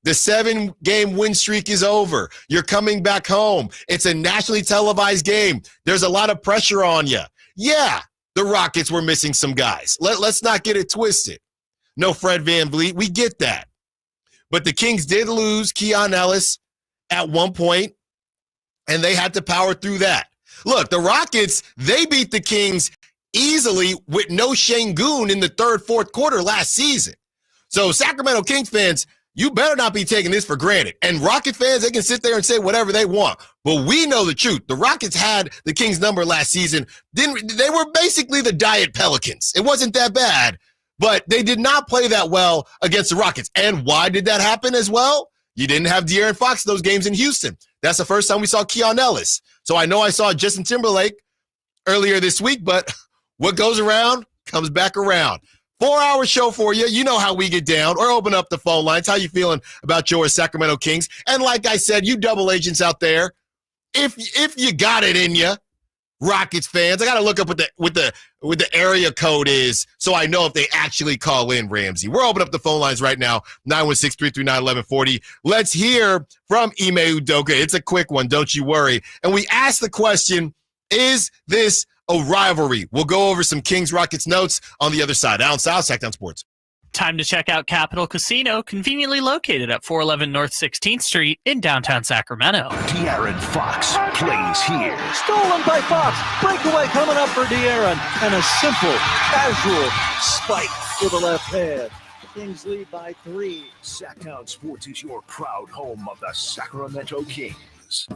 The 7-game win streak is over. You're coming back home. It's a nationally televised game. There's a lot of pressure on you. Yeah, the Rockets were missing some guys. Let's not get it twisted. No Fred VanVleet. We get that. But the Kings did lose Keon Ellis at one point, and they had to power through that. Look, the Rockets, they beat the Kings easily with no Şengün in the third, fourth quarter last season. So Sacramento Kings fans, you better not be taking this for granted. And Rocket fans, they can sit there and say whatever they want. But we know the truth. The Rockets had the Kings number last season. They were basically the Diet Pelicans. It wasn't that bad, but they did not play that well against the Rockets. And why did that happen as well? You didn't have De'Aaron Fox in those games in Houston. That's the first time we saw Keon Ellis. So I know I saw Justin Timberlake earlier this week, but what goes around comes back around. 4-hour show for you. You know how we get down or open up the phone lines. How you feeling about your Sacramento Kings? And like I said, you double agents out there, if you got it in you, Rockets fans, I got to look up what the area code is so I know if they actually call in, Ramsey. We're opening up the phone lines right now, 916-339-1140. Let's hear from Ime Udoka. It's a quick one, don't you worry. And we asked the question, is this a rivalry? We'll go over some Kings-Rockets notes on the other side. Allen Stiles, Sacktown Sports. Time to check out Capital Casino, conveniently located at 411 North 16th Street in downtown Sacramento. De'Aaron Fox plays here. Stolen by Fox. Breakaway coming up for De'Aaron. And a simple, casual spike with the left hand. The Kings lead by 3. Sacktown Sports is your proud home of the Sacramento Kings.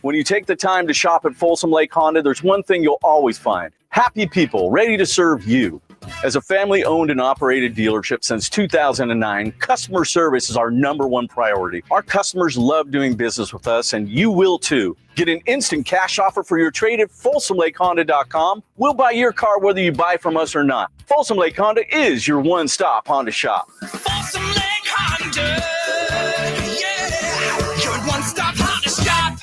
When you take the time to shop at Folsom Lake Honda, there's one thing you'll always find. Happy people ready to serve you. As a family-owned and operated dealership since 2009, customer service is our number one priority. Our customers love doing business with us, and you will too. Get an instant cash offer for your trade at FolsomLakeHonda.com. We'll buy your car whether you buy from us or not. Folsom Lake Honda is your one-stop Honda shop. Folsom Lake Honda, yeah, your one-stop Honda shop.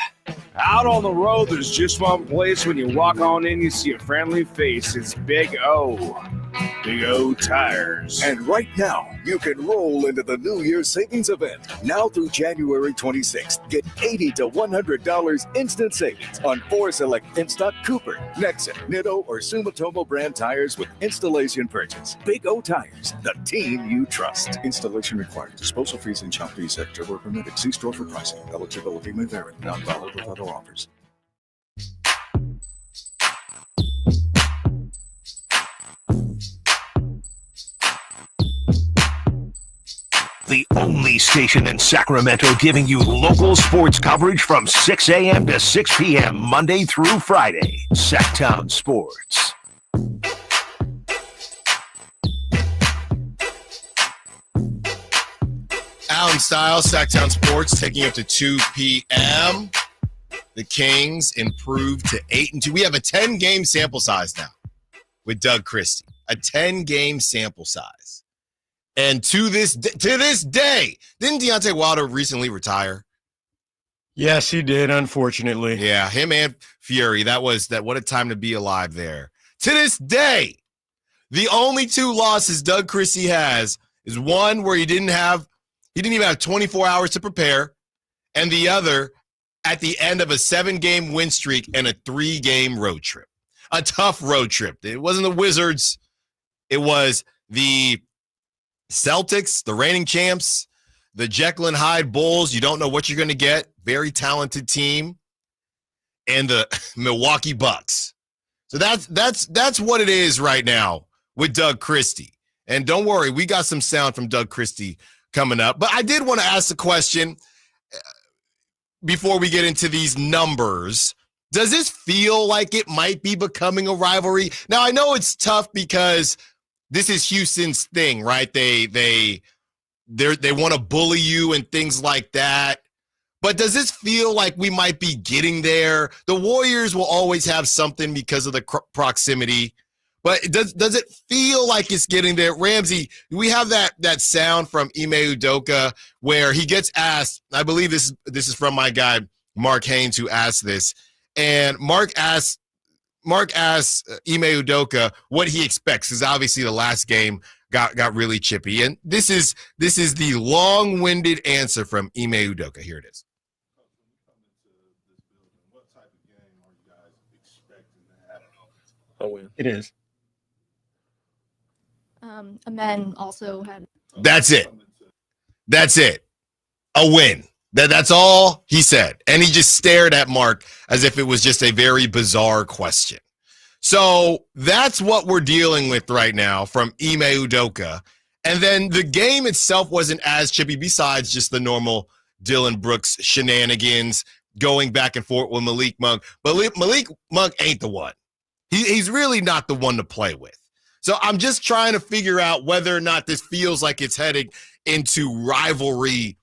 Out on the road, there's just one place when you walk on in, you see a friendly face. It's Big O. Big O Tires. And right now, you can roll into the New Year's savings event. Now through January 26th, get $80 to $100 instant savings on 4 select in-stock Cooper, Nexen, Nitto, or Sumitomo brand tires with installation purchase. Big O Tires, the team you trust. Installation required. Disposal fees and shop fees extra were permitted. See store for pricing. Eligibility may vary. Not valid with other offers. The only station in Sacramento giving you local sports coverage from 6 a.m. to 6 p.m. Monday through Friday. Sacktown Sports. Allen Stiles, Sacktown Sports, taking up to 2 p.m. The Kings improved to 8-2. We have a 10-game sample size now with Doug Christie. A 10-game sample size. And to this day, didn't Deontay Wilder recently retire? Yes, he did, unfortunately. Yeah, him and Fury. What a time to be alive there. To this day, the only 2 losses Doug Christie has is one where he didn't even have 24 hours to prepare, and the other at the end of a 7-game win streak and a 3-game road trip. A tough road trip. It wasn't the Wizards. It was the Celtics, the reigning champs, the Jekyll and Hyde Bulls. You don't know what you're going to get. Very talented team. And the Milwaukee Bucks. So that's what it is right now with Doug Christie. And don't worry, we got some sound from Doug Christie coming up. But I did want to ask the question before we get into these numbers. Does this feel like it might be becoming a rivalry? Now, I know it's tough because this is Houston's thing, right? They want to bully you and things like that. But does this feel like we might be getting there? The Warriors will always have something because of the proximity. But does it feel like it's getting there? Ramsey, we have that sound from Ime Udoka where he gets asked, I believe this is from my guy, Mark Haynes, who asked this. And Mark asks Ime Udoka what he expects, because obviously the last game got really chippy. And this is the long-winded answer from Ime Udoka. Here it is. A win. It is. Amen also had. That's it. A win. That's all he said. And he just stared at Mark as if it was just a very bizarre question. So that's what we're dealing with right now from Ime Udoka. And then the game itself wasn't as chippy besides just the normal Dylan Brooks shenanigans going back and forth with Malik Monk. But Malik Monk ain't the one. He's really not the one to play with. So I'm just trying to figure out whether or not this feels like it's heading into rivalryville.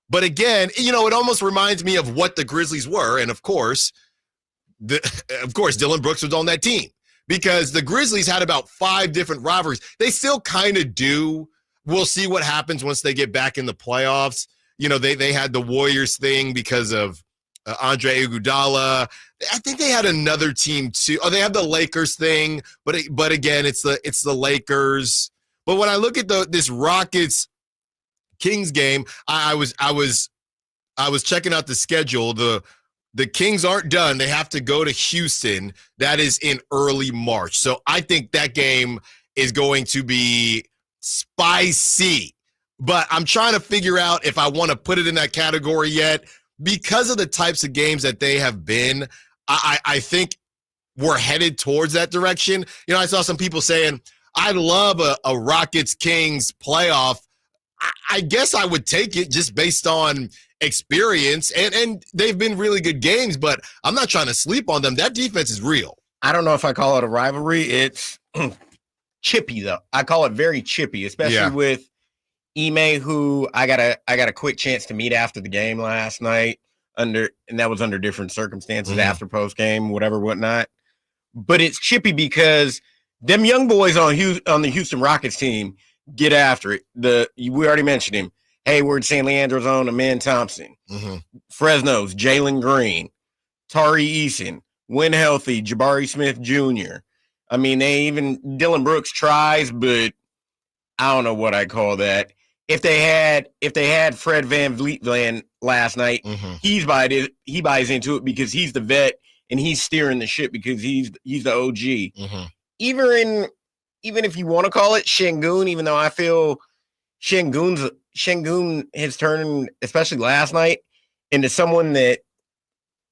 But again, it almost reminds me of what the Grizzlies were. And of course, Dylan Brooks was on that team because the Grizzlies had about 5 different rivalries. They still kind of do. We'll see what happens once they get back in the playoffs. They had the Warriors thing because of Andre Iguodala. I think they had another team too. Oh, they have the Lakers thing, but again, it's the Lakers. But when I look at this Rockets Kings game, I was checking out the schedule. The Kings aren't done. They have to go to Houston. That is in early March. So I think that game is going to be spicy. But I'm trying to figure out if I want to put it in that category yet. Because of the types of games that they have been, I think we're headed towards that direction. I saw some people saying, I'd love a Rockets-Kings playoff. I guess I would take it just based on experience, and they've been really good games, but I'm not trying to sleep on them. That defense is real. I don't know if I call it a rivalry. It's chippy, though. I call it very chippy, especially with Ime, who I got a quick chance to meet after the game last night, and that was under different circumstances after post game, whatnot. But it's chippy because them young boys on the Houston Rockets team get after it. We already mentioned him. Hayward, St. Leandro's own Amen Thompson, Fresno's Jalen Green, Tari Eason, when healthy, Jabari Smith Jr. I mean, Dylan Brooks tries, but I don't know what I call that. If they had Fred VanVleet last night, he buys into it because he's the vet and he's steering the ship because he's the OG. Even if you want to call it Şengün, even though I feel Şengün has turned, especially last night, into someone that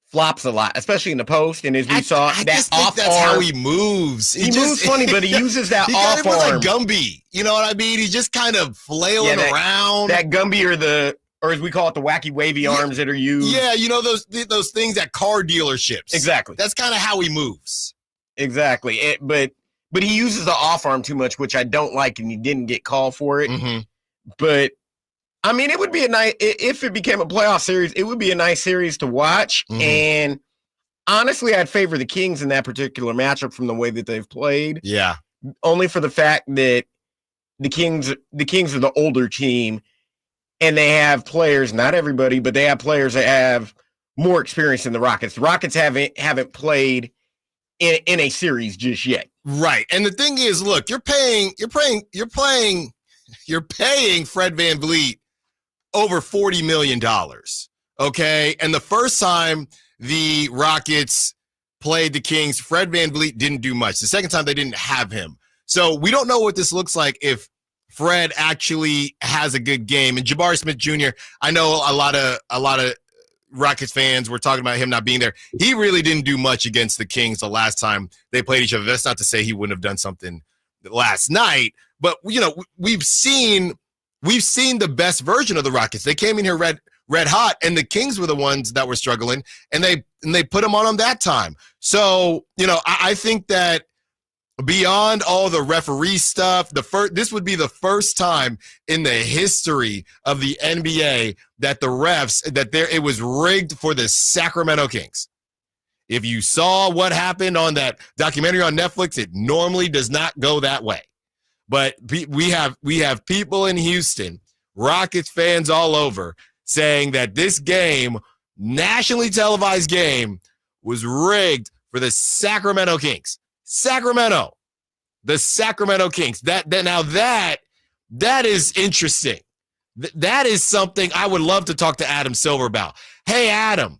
flops a lot, especially in the post. And as we saw, I that just think off that's arm, how he moves. He moves funny, but he uses that off He arm. like Gumby. You know what I mean? He's just kind of flailing around. That Gumby or as we call it, the wacky wavy arms that are used. Yeah, those things at car dealerships. Exactly. That's kind of how he moves. Exactly. But he uses the off arm too much, which I don't like, and he didn't get called for it. But I mean, it would be if it became a playoff series, it would be a nice series to watch. And honestly, I'd favor the Kings in that particular matchup from the way that they've played. Yeah. Only for the fact that the Kings are the older team, and they have players, not everybody, but they have players that have more experience than the Rockets. The Rockets haven't played in a series just yet. Right. And the thing is, look, you're paying Fred VanVleet over $40 million. Okay. And the first time the Rockets played the Kings, Fred VanVleet didn't do much. The second time they didn't have him. So we don't know what this looks like if Fred actually has a good game. And Jabari Smith Jr., I know a lot of Rockets fans were talking about him not being there. He really didn't do much against the Kings the last time they played each other. That's not to say he wouldn't have done something last night, but we've seen the best version of the Rockets. They came in here red hot, and the Kings were the ones that were struggling, and they put them on them that time. So, I think that beyond all the referee stuff, this would be the first time in the history of the NBA that the refs it was rigged for the Sacramento Kings. If you saw what happened on that documentary on Netflix, it normally does not go that way. But we have people in Houston, Rockets fans all over, saying that this game, nationally televised game, was rigged for the Sacramento Kings. Sacramento. The Sacramento Kings. That is interesting. That is something I would love to talk to Adam Silver about. Hey, Adam,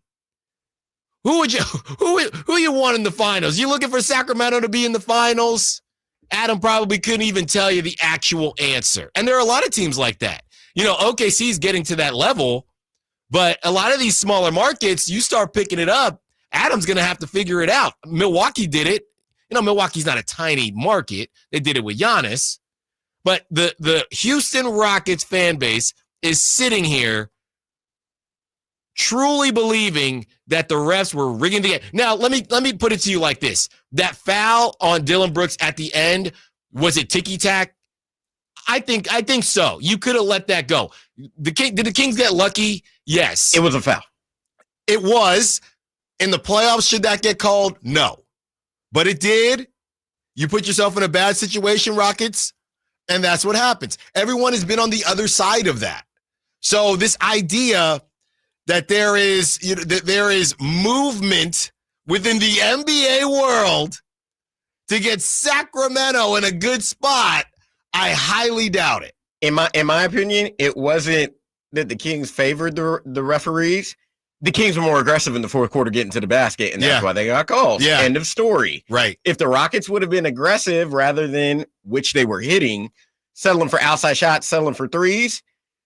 who you want in the finals? You looking for Sacramento to be in the finals? Adam probably couldn't even tell you the actual answer. And there are a lot of teams like that. OKC is getting to that level, but a lot of these smaller markets, you start picking it up, Adam's going to have to figure it out. Milwaukee did it. Milwaukee's not a tiny market. They did it with Giannis. But the Houston Rockets fan base is sitting here truly believing that the refs were rigging the game. Now, let me put it to you like this. That foul on Dylan Brooks at the end, was it ticky-tack? I think so. You could have let that go. Did the Kings get lucky? Yes. It was a foul. It was. In the playoffs, should that get called? No. But it did. You put yourself in a bad situation, Rockets, and that's what happens. Everyone has been on the other side of that. So this idea that there is movement within the NBA world to get Sacramento in a good spot, I highly doubt it. In my opinion, it wasn't that the Kings favored the referees. The Kings were more aggressive in the fourth quarter getting to the basket, and that's why they got calls. Yeah. End of story. Right. If the Rockets would have been aggressive rather than, which they were hitting, settling for outside shots, settling for threes,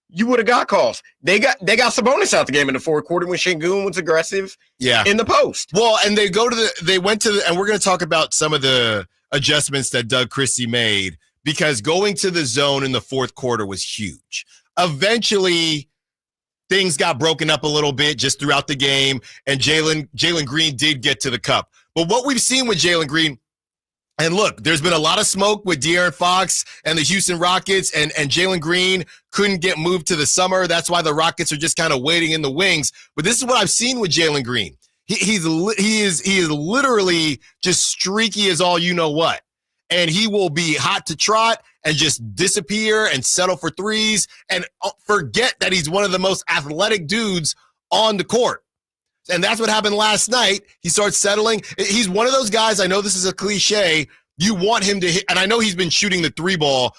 you would have got calls. They got Sabonis out the game in the fourth quarter when Şengün was aggressive in the post. Well, and and we're going to talk about some of the adjustments that Doug Christie made, because going to the zone in the fourth quarter was huge. Eventually, things got broken up a little bit just throughout the game, and Jalen Green did get to the cup. But what we've seen with Jalen Green, and look, there's been a lot of smoke with De'Aaron Fox and the Houston Rockets, and Jalen Green couldn't get moved to the summer. That's why the Rockets are just kind of waiting in the wings. But this is what I've seen with Jalen Green. He is literally just streaky as all you know what. And he will be hot to trot and just disappear and settle for threes and forget that he's one of the most athletic dudes on the court. And that's what happened last night. He starts settling. He's one of those guys, I know this is a cliche, you want him to hit, and I know he's been shooting the three ball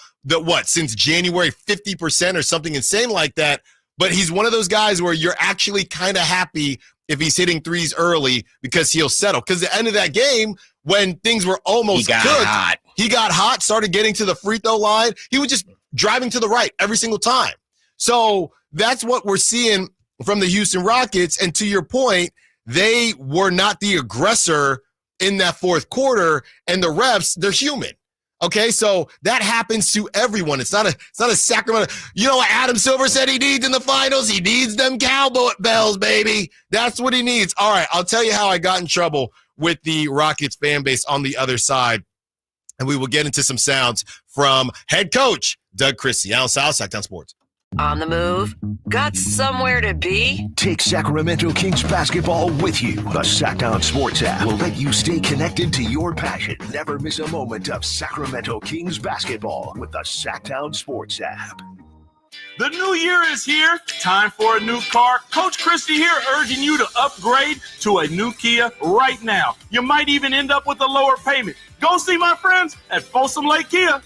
since January, 50% or something insane like that, but he's one of those guys where you're actually kind of happy if he's hitting threes early because he'll settle. Because at the end of that game, when things were almost cooked, he got hot, started getting to the free throw line. He was just driving to the right every single time. So that's what we're seeing from the Houston Rockets. And to your point, they were not the aggressor in that fourth quarter, and the refs, they're human. Okay, so that happens to everyone. It's not a Sacramento. You know what Adam Silver said he needs in the finals? He needs them cowbells, baby. That's what he needs. All right, I'll tell you how I got in trouble with the Rockets fan base on the other side, and we will get into some sounds from head coach Doug Christie. Allen Stiles, Sacktown Sports. On the move? Got somewhere to be? Take Sacramento Kings basketball with you. The Sacktown Sports app will let you stay connected to your passion. Never miss a moment of Sacramento Kings basketball with the Sacktown Sports app. The new year is here. Time for a new car. Coach Christie here urging you to upgrade to a new Kia right now. You might even end up with a lower payment. Go see my friends at Folsom Lake Kia.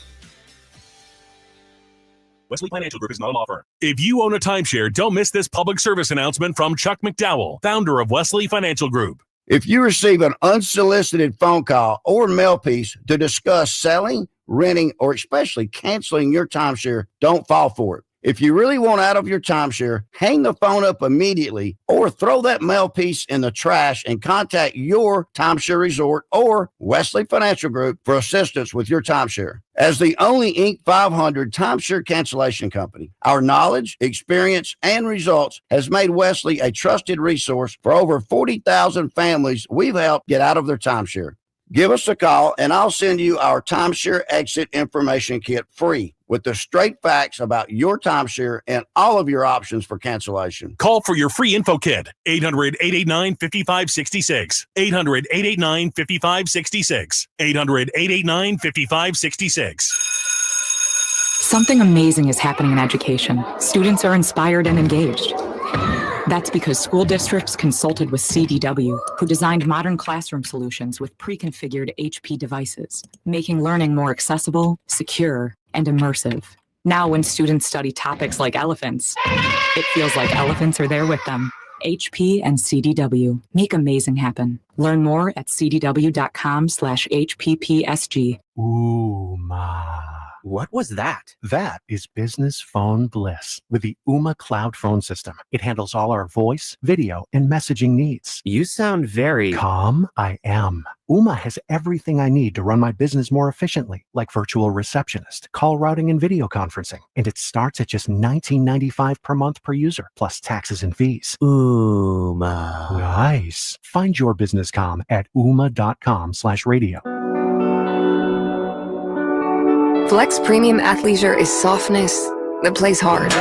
Wesley Financial Group is not a law firm. If you own a timeshare, don't miss this public service announcement from Chuck McDowell, founder of Wesley Financial Group. If you receive an unsolicited phone call or mail piece to discuss selling, renting, or especially canceling your timeshare, don't fall for it. If you really want out of your timeshare, hang the phone up immediately or throw that mail piece in the trash and contact your timeshare resort or Wesley Financial Group for assistance with your timeshare. As the only Inc. 500 timeshare cancellation company, our knowledge, experience, and results has made Wesley a trusted resource for over 40,000 families we've helped get out of their timeshare. Give us a call and I'll send you our timeshare exit information kit free with the straight facts about your timeshare and all of your options for cancellation. Call for your free info kit, 800-889-5566, 800-889-5566, 800-889-5566. Something amazing is happening in education. Students are inspired and engaged. That's because school districts consulted with CDW, who designed modern classroom solutions with pre-configured HP devices, making learning more accessible, secure, and immersive. Now, when students study topics like elephants, it feels like elephants are there with them. HP and CDW. Make amazing happen. Learn more at cdw.com/HPPSG. Ooma. What was that? That is business phone bliss with the Ooma cloud phone system. It handles all our voice, video, and messaging needs. You sound very calm. I am. Ooma has everything I need to run my business more efficiently, like virtual receptionist, call routing, and video conferencing. And it starts at just $19.95 per month per user, plus taxes and fees. Ooma. Nice. Find your business comm at ooma.com/radio. Flex Premium Athleisure is softness that plays hard.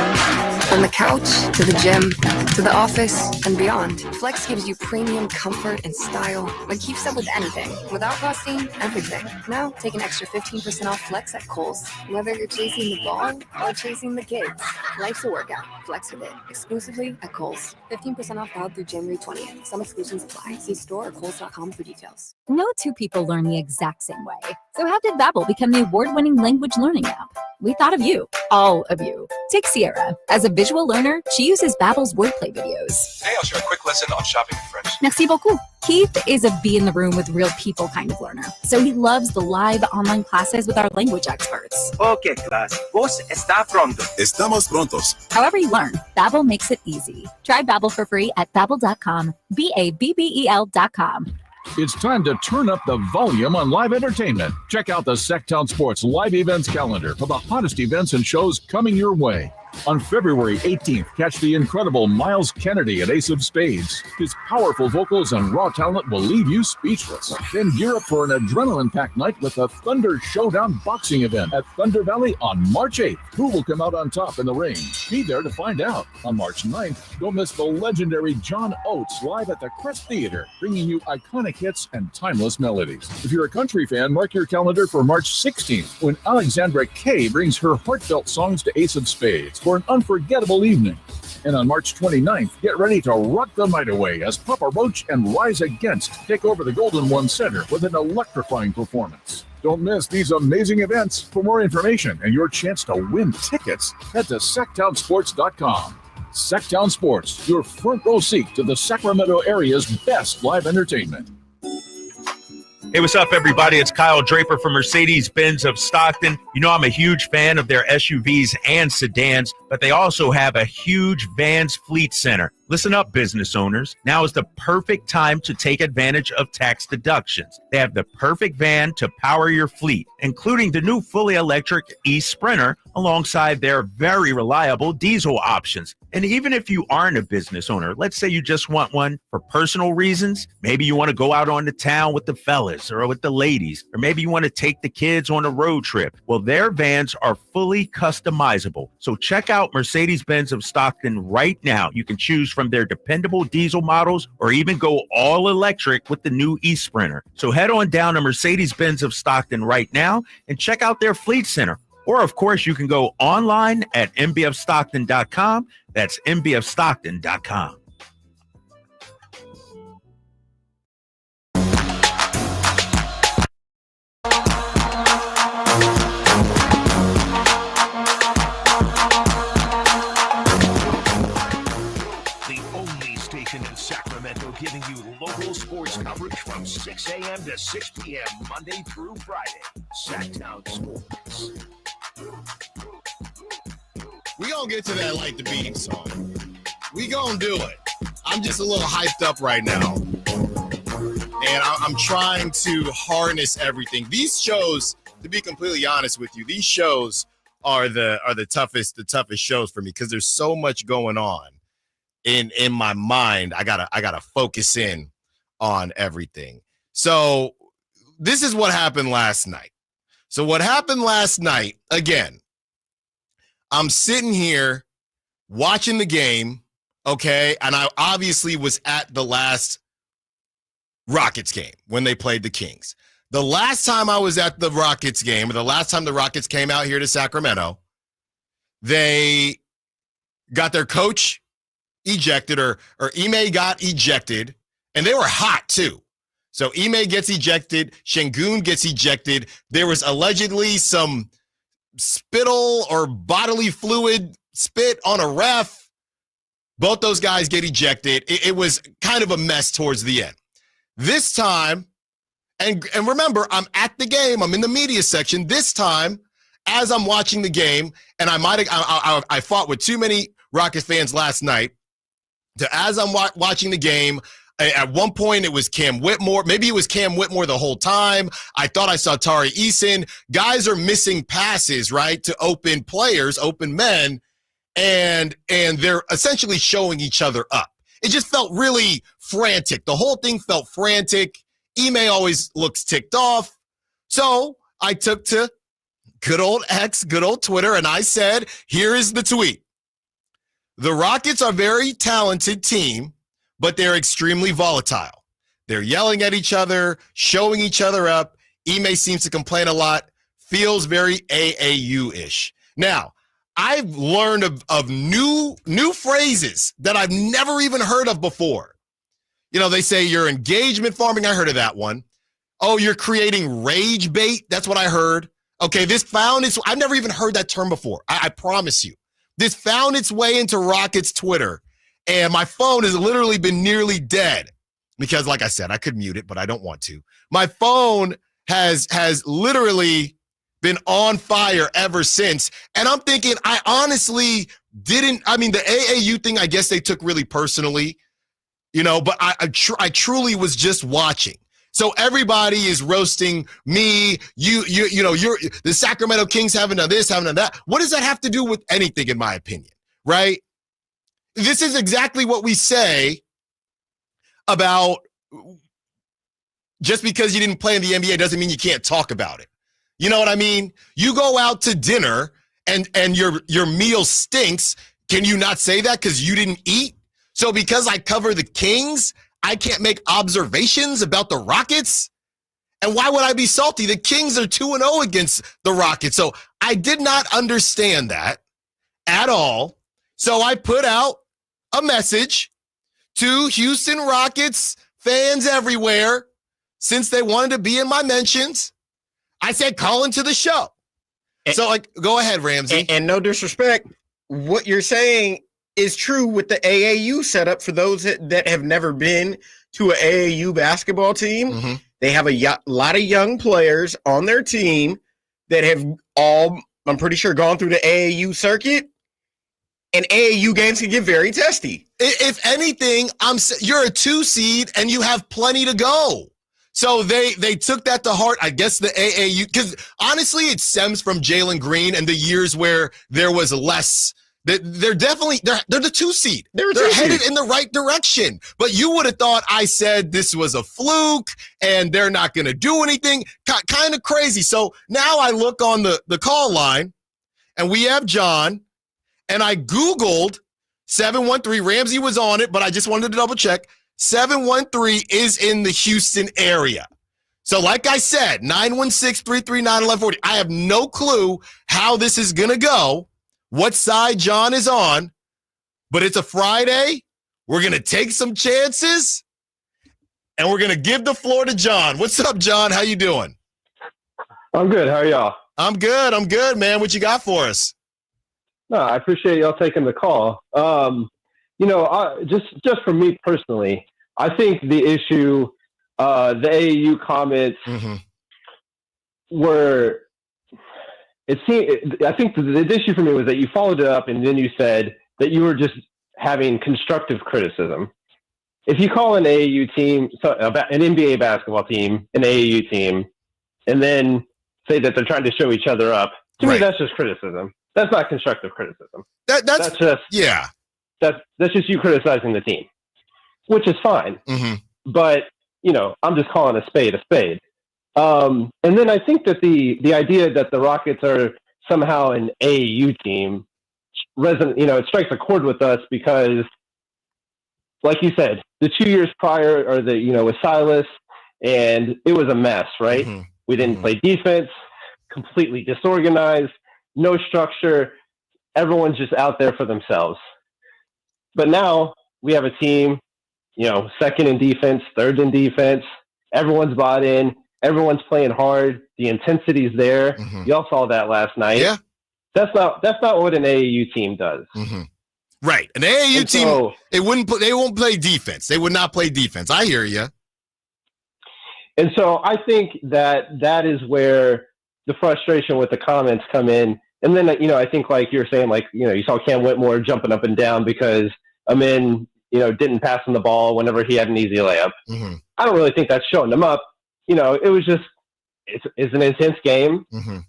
From the couch to the gym to the office and beyond, Flex gives you premium comfort and style that keeps up with anything without costing everything. Now take an extra 15% off Flex at Kohl's. Whether you're chasing the ball or chasing the kids, life's a workout. Flex with it. Exclusively at Kohl's. 15% off valid through January 20th. Some exclusions apply. See store or kohls.com for details. No two people learn the exact same way. So how did Babbel become the award-winning language learning app? We thought of you, all of you. Take Sierra. As a visual learner, she uses Babbel's wordplay videos. Today I'll share a quick lesson on shopping in French. Merci beaucoup. Keith is a be in the room with real people kind of learner. So he loves the live online classes with our language experts. Okay, class. Vos está pronto. Estamos prontos. However you learn, Babbel makes it easy. Try Babbel for free at babbel.com. BABBEL.com. It's time to turn up the volume on live entertainment. Check out the Sacktown Sports live events calendar for the hottest events and shows coming your way. On February 18th, catch the incredible Miles Kennedy at Ace of Spades. His powerful vocals and raw talent will leave you speechless. Then gear up for an adrenaline-packed night with a Thunder Showdown boxing event at Thunder Valley on March 8th. Who will come out on top in the ring? Be there to find out. On March 9th, don't miss the legendary John Oates live at the Crest Theater, bringing you iconic hits and timeless melodies. If you're a country fan, mark your calendar for March 16th, when Alexandra Kay brings her heartfelt songs to Ace of Spades for an unforgettable evening. And on March 29th, get ready to rock the night away as Papa Roach and Rise Against take over the Golden One Center with an electrifying performance. Don't miss these amazing events. For more information and your chance to win tickets, head to sacktownsports.com. Sacktown Sports, your front row seat to the Sacramento area's best live entertainment. Hey, what's up, everybody? It's Kyle Draper from Mercedes-Benz of Stockton. You know I'm a huge fan of their SUVs and sedans, but they also have a huge Vans fleet center. Listen up, business owners. Now is the perfect time to take advantage of tax deductions. They have the perfect van to power your fleet, including the new fully electric e-Sprinter alongside their very reliable diesel options. And even if you aren't a business owner, let's say you just want one for personal reasons. Maybe you want to go out on the town with the fellas or with the ladies, or maybe you want to take the kids on a road trip. Well, their vans are fully customizable. So check out Mercedes-Benz of Stockton right now. You can choose from their dependable diesel models or even go all electric with the new e-Sprinter. So head on down to Mercedes-Benz of Stockton right now and check out their fleet center. Or, of course, you can go online at mbfstockton.com. That's mbfstockton.com. The only station in Sacramento giving you local sports coverage from 6 a.m. to 6 p.m. Monday through Friday. Sacktown Sports. We gonna get to that Light the Beam song. We gonna do it. I'm just a little hyped up right now. And I'm trying to harness everything. These shows, to be completely honest with you, these shows are the toughest shows for me because there's so much going on in my mind. I gotta focus in on everything. So this is what happened last night. So what happened last night, again, I'm sitting here watching the game, okay? And I obviously was at the last Rockets game when they played the Kings. The last time I was at the Rockets game, or the last time the Rockets came out here to Sacramento, they got their coach, ejected, or Ime got ejected, and they were hot too. So Ime gets ejected, Şengün gets ejected. There was allegedly some spittle or bodily fluid spit on a ref. Both those guys get ejected. It was kind of a mess towards the end. This time, and remember, I'm at the game. I'm in the media section. This time, as I'm watching the game, and I fought with too many Rockets fans last night. As I'm watching the game, at one point it was Cam Whitmore. Maybe it was Cam Whitmore the whole time. I thought I saw Tari Eason. Guys are missing passes, right, to open players, open men, and they're essentially showing each other up. It just felt really frantic. The whole thing felt frantic. Ime always looks ticked off. So I took to good old X, good old Twitter, and I said, here is the tweet. The Rockets are a very talented team, but they're extremely volatile. They're yelling at each other, showing each other up. Ime seems to complain a lot, feels very AAU-ish. Now, I've learned of new phrases that I've never even heard of before. You know, they say you're engagement farming. I heard of that one. Oh, you're creating rage bait. That's what I heard. Okay, I've never even heard that term before. I promise you. This found its way into Rockets Twitter, and my phone has literally been nearly dead because, like I said, I could mute it, but I don't want to. My phone has literally been on fire ever since, and I'm thinking I honestly didn't. I mean, the AAU thing, I guess they took really personally, you know, but I truly was just watching. So everybody is roasting me. You're the Sacramento Kings haven't done this, haven't done that. What does that have to do with anything, in my opinion, right? This is exactly what we say about just because you didn't play in the NBA doesn't mean you can't talk about it. You know what I mean? You go out to dinner and your meal stinks. Can you not say that because you didn't eat? So because I cover the Kings, I can't make observations about the Rockets? And why would I be salty? The Kings are 2-0 against the Rockets. So I did not understand that at all. So I put out a message to Houston Rockets fans everywhere since they wanted to be in my mentions. I said, call into the show. So go ahead, Ramsey. And no disrespect, what you're saying is true with the AAU setup for those that have never been to an AAU basketball team. Mm-hmm. They have a lot of young players on their team that have all, I'm pretty sure, gone through the AAU circuit. And AAU games can get very testy. If anything, you're a 2 seed and you have plenty to go. So they took that to heart. I guess the AAU, because honestly, it stems from Jalen Green and the years where there was less. They're the 2 seed. They're headed in the right direction. But you would have thought I said this was a fluke and they're not going to do anything. Kind of crazy. So now I look on the call line and we have John, and I Googled 713. Ramsey was on it, but I just wanted to double check. 713 is in the Houston area. So like I said, 916-339-1140. I have no clue how this is going to go, what side John is on, but it's a Friday. We're going to take some chances, and we're going to give the floor to John. What's up, John? How you doing? I'm good. How are y'all? I'm good, man. What you got for us? No, I appreciate y'all taking the call. Just for me personally, I think the issue, the AAU comments were, I think the issue for me was that you followed it up and then you said that you were just having constructive criticism. If you call an AAU team, an NBA basketball team, an AAU team, and then say that they're trying to show each other up, to me, that's just criticism. That's not constructive criticism. That's just you criticizing the team, which is fine. Mm-hmm. But, I'm just calling a spade a spade. And then I think that the idea that the Rockets are somehow an AAU team it strikes a chord with us because, like you said, the 2 years prior with Silas, and it was a mess, right? Mm-hmm. We didn't play defense, completely disorganized, no structure. Everyone's just out there for themselves. But now we have a team, second in defense, third in defense. Everyone's bought in. Everyone's playing hard. The intensity's there. Mm-hmm. Y'all saw that last night. Yeah. That's not what an AAU team does. Mm-hmm. Right. An AAU team, they won't play defense. They would not play defense. I hear you. And so I think that is where the frustration with the comments come in. And then, I think like you're saying, you saw Cam Whitmore jumping up and down because Amin, didn't pass him the ball whenever he had an easy layup. Mm-hmm. I don't really think that's showing him up. It was just, it's an intense game. Mm-hmm.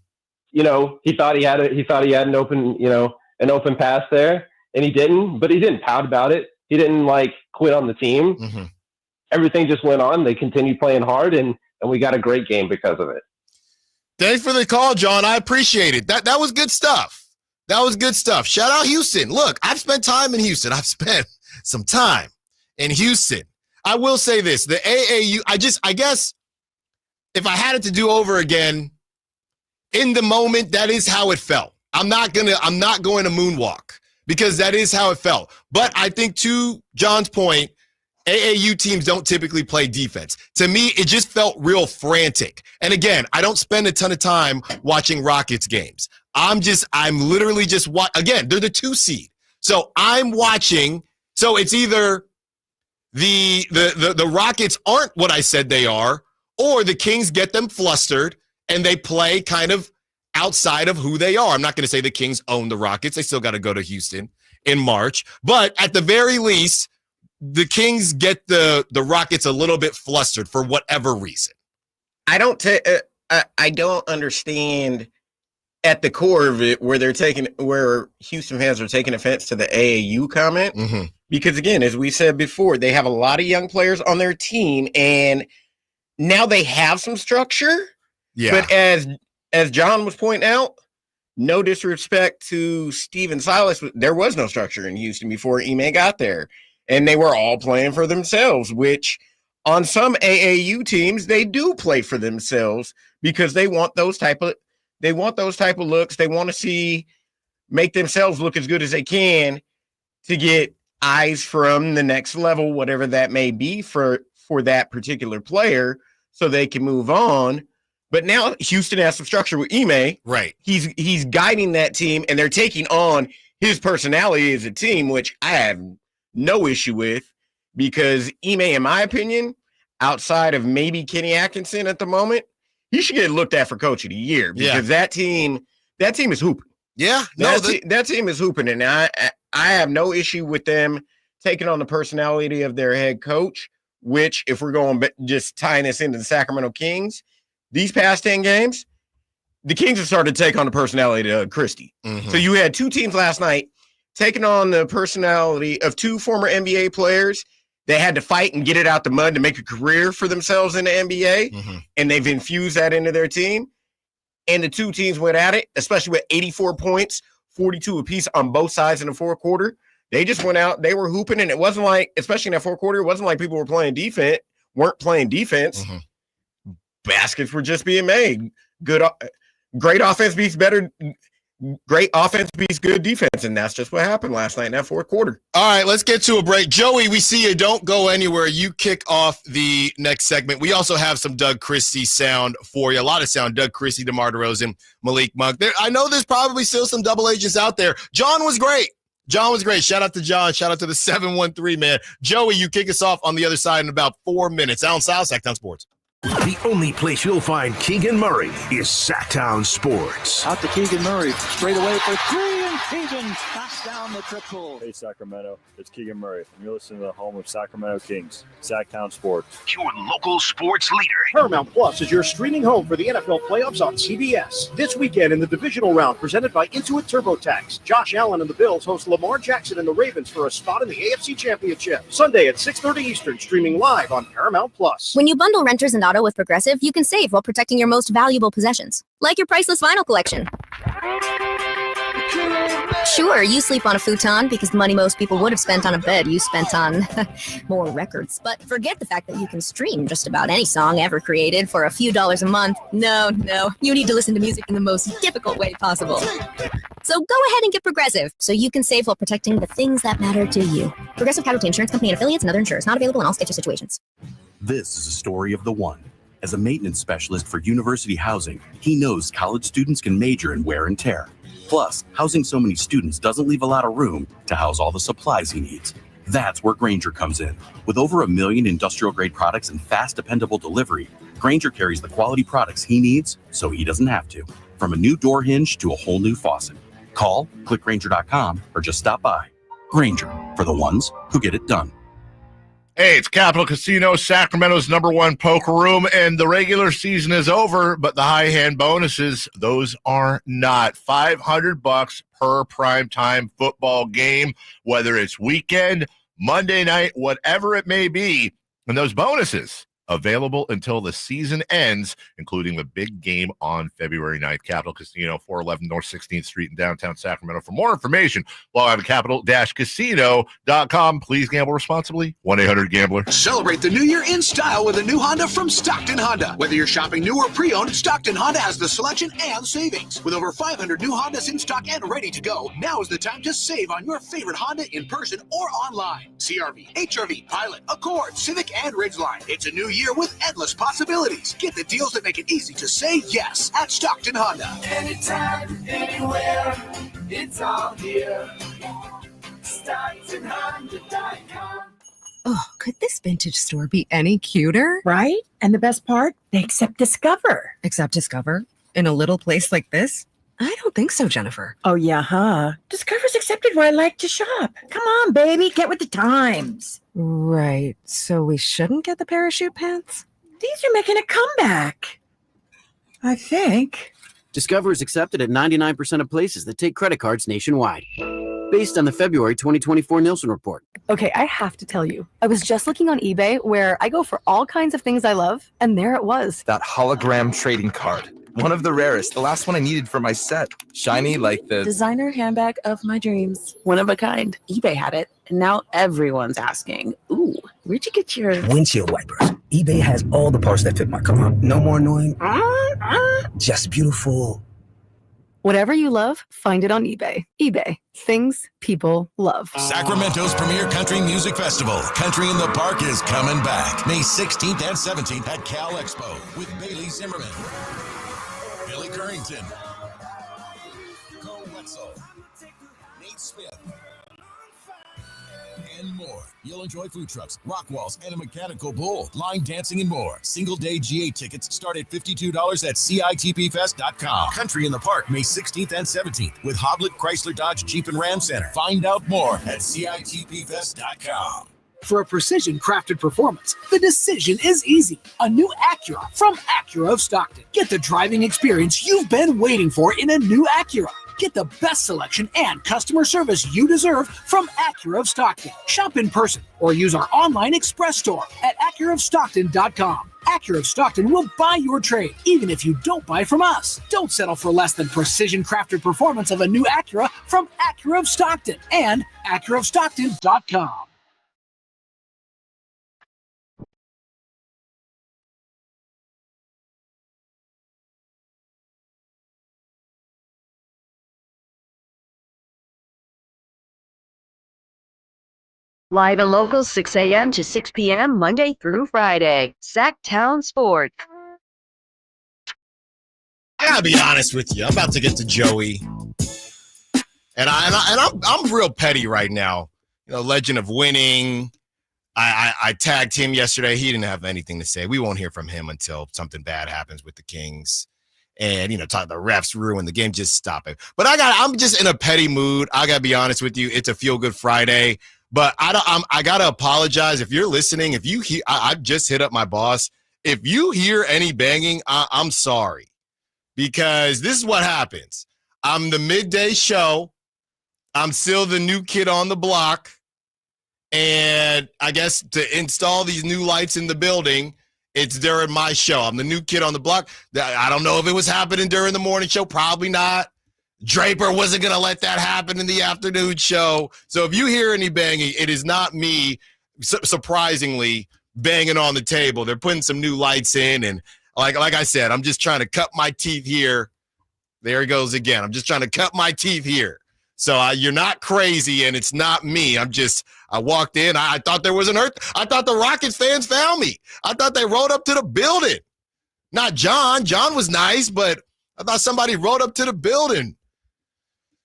He thought he had an open pass there and he didn't, but he didn't pout about it. He didn't quit on the team. Mm-hmm. Everything just went on. They continued playing hard and we got a great game because of it. Thanks for the call, John. I appreciate it. That was good stuff. That was good stuff. Shout out Houston. Look, I've spent time in Houston. I've spent some time in Houston. I will say this, the AAU, I guess if I had it to do over again, in the moment, that is how it felt. I'm not going to moonwalk because that is how it felt. But I think to John's point, AAU teams don't typically play defense. To me, it just felt real frantic. And again, I don't spend a ton of time watching Rockets games. I'm literally just again, they're the 2 seed. So I'm watching. So it's either the Rockets aren't what I said they are, or the Kings get them flustered and they play kind of outside of who they are. I'm not going to say the Kings own the Rockets. They still got to go to Houston in March. But at the very least, the Kings get the Rockets a little bit flustered for whatever reason. I don't understand at the core of it where Houston fans are taking offense to the AAU comment. Mm-hmm. Because again, as we said before, they have a lot of young players on their team and now they have some structure. Yeah. But as John was pointing out, no disrespect to Steven Silas, there was no structure in Houston before Ime got there. And they were all playing for themselves, which on some AAU teams, they do play for themselves because they want those type of looks. They want to make themselves look as good as they can to get eyes from the next level, whatever that may be for that particular player, so they can move on. But now Houston has some structure with Ime. Right. He's guiding that team, and they're taking on his personality as a team, which I have no issue with, because Ime, in my opinion, outside of maybe Kenny Atkinson at the moment, he should get looked at for coach of the year because that team is hooping. Yeah, that team is hooping, and I have no issue with them taking on the personality of their head coach. Which, if we're going just tying this into the Sacramento Kings, these past 10 games, the Kings have started to take on the personality of Christie. Mm-hmm. So you had 2 teams last night taking on the personality of 2 former NBA players. They had to fight and get it out the mud to make a career for themselves in the NBA, and they've infused that into their team. And the 2 teams went at it, especially with 84 points, 42 apiece on both sides in the fourth quarter. They just went out, they were hooping, and it wasn't like, especially in that fourth quarter, it wasn't like people weren't playing defense. Mm-hmm. Baskets were just being made. Great offense beats good defense, and that's just what happened last night in that fourth quarter. All right, let's get to a break. Joey, we see you. Don't go anywhere. You kick off the next segment. We also have some Doug Christie sound for you. A lot of sound. Doug Christie, DeMar DeRozan, Malik Monk. I know there's probably still some double agents out there. John was great. Shout out to John. Shout out to the 713, man. Joey, you kick us off on the other side in about 4 minutes. Allen Stiles, Sacktown Sports. The only place you'll find Keegan Murray is Sacktown Sports. Out to Keegan Murray, straight away for 3, and Keegan knocks down the triple. Hey, Sacramento, it's Keegan Murray, and you're listening to the home of Sacramento Kings, Sacktown Sports. Your local sports leader. Paramount Plus is your streaming home for the NFL playoffs on CBS. This weekend in the divisional round, presented by Intuit TurboTax, Josh Allen and the Bills host Lamar Jackson and the Ravens for a spot in the AFC Championship. Sunday at 6:30 Eastern, streaming live on Paramount Plus. When you bundle renters and auto with Progressive, you can save while protecting your most valuable possessions, like your priceless vinyl collection. Sure, you sleep on a futon because the money most people would have spent on a bed you spent on more records. But forget the fact that you can stream just about any song ever created for a few dollars a month. No, you need to listen to music in the most difficult way possible. So go ahead and get Progressive so you can save while protecting the things that matter to you. Progressive Casualty Insurance Company and affiliates and other insurers. Not available in all states or situations. This is a story of the one. As a maintenance specialist for university housing, he knows college students can major in wear and tear. Plus, housing so many students doesn't leave a lot of room to house all the supplies he needs. That's where Grainger comes in. With over 1 million industrial-grade products and fast, dependable delivery, Grainger carries the quality products he needs so he doesn't have to. From a new door hinge to a whole new faucet. Call, click Grainger.com, or just stop by. Grainger, for the ones who get it done. Hey, it's Capital Casino, Sacramento's #1 poker room, and the regular season is over, but the high hand bonuses, those are not. $500 per primetime football game, whether it's weekend, Monday night, whatever it may be. And those bonuses available until the season ends, including the big game on February 9th. Capital Casino, 411 North 16th Street in downtown Sacramento. For more information, log on to capital-casino.com. Please gamble responsibly. 1-800-GAMBLER. Celebrate the new year in style with a new Honda from Stockton Honda. Whether you're shopping new or pre-owned, Stockton Honda has the selection and savings. With over 500 new Hondas in stock and ready to go, now is the time to save on your favorite Honda in person or online. CR-V, HR-V, Pilot, Accord, Civic, and Ridgeline. It's a new year with endless possibilities. Get the deals that make it easy to say yes at Stockton Honda. Anytime, anywhere, it's all here. StocktonHonda.com. Oh, could this vintage store be any cuter? Right? And the best part, they accept Discover. Accept Discover? In a little place like this? I don't think so, Jennifer. Oh, yeah, huh? Discover's accepted where I like to shop. Come on, baby, get with the times. Right. So we shouldn't get the parachute pants? These are making a comeback. I think. Discover is accepted at 99% of places that take credit cards nationwide. Based on the February 2024 Nielsen report. Okay, I have to tell you. I was just looking on eBay where I go for all kinds of things I love, and there it was. That hologram trading card. One of the rarest. The last one I needed for my set. Shiny like the designer handbag of my dreams. One of a kind. eBay had it, and now everyone's asking, ooh, where'd you get your windshield wipers? eBay has all the parts that fit my car. No more annoying. Just beautiful. Whatever you love, find it on eBay. eBay. Things people love. Sacramento's premier country music festival, Country in the Park, is coming back May 16th and 17th at Cal Expo with Bailey Zimmerman, Billy Currington, Cole Wetzel, Nate Smith, and more. You'll enjoy food trucks, rock walls, and a mechanical bull, line dancing, and more. Single-day GA tickets start at $52 at CITPFest.com. Country in the Park, May 16th and 17th with Hoblit Chrysler Dodge Jeep and Ram Center. Find out more at CITPFest.com. For a precision-crafted performance, the decision is easy. A new Acura from Acura of Stockton. Get the driving experience you've been waiting for in a new Acura. Get the best selection and customer service you deserve from Acura of Stockton. Shop in person or use our online express store at AcuraofStockton.com. Acura of Stockton will buy your trade, even if you don't buy from us. Don't settle for less than precision-crafted performance of a new Acura from Acura of Stockton and AcuraofStockton.com. Live and local, 6 a.m. to 6 p.m. Monday through Friday. Sacktown Sports. I gotta be honest with you. I'm about to get to Joey, and I'm real petty right now. You know, legend of winning. I tagged him yesterday. He didn't have anything to say. We won't hear from him until something bad happens with the Kings. And, you know, talk the refs ruin the game. Just stop it. But I'm just in a petty mood. I gotta be honest with you. It's a feel good Friday. But I gotta apologize if you're listening. If you hear, I just hit up my boss. If you hear any banging, I'm sorry, because this is what happens. I'm the midday show. I'm still the new kid on the block, and I guess to install these new lights in the building, it's during my show. I'm the new kid on the block. I don't know if it was happening during the morning show. Probably not. Draper wasn't going to let that happen in the afternoon show. So if you hear any banging, it is not me, surprisingly, banging on the table. They're putting some new lights in, and like I said, I'm just trying to cut my teeth here. There he goes again. I'm just trying to cut my teeth here. So you're not crazy, and it's not me. I walked in. I thought there was an earth. I thought the Rockets fans found me. I thought they rode up to the building. Not John. John was nice, but I thought somebody rode up to the building.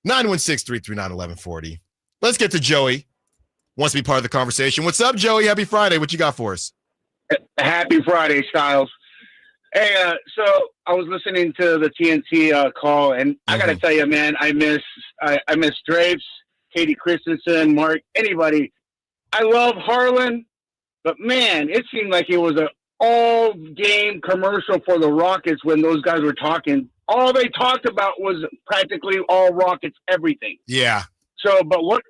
916-339-1140. Let's get to Joey. Wants to be part of the conversation. What's up, Joey? Happy Friday. What you got for us? Happy Friday, Styles. Hey, so I was listening to the TNT call, and I got to tell you, man, I miss Drapes, Katie Christensen, Mark, anybody. I love Harlan, but, man, it seemed like it was an all-game commercial for the Rockets when those guys were talking. All they talked about was practically all Rockets, everything. Yeah. So, but one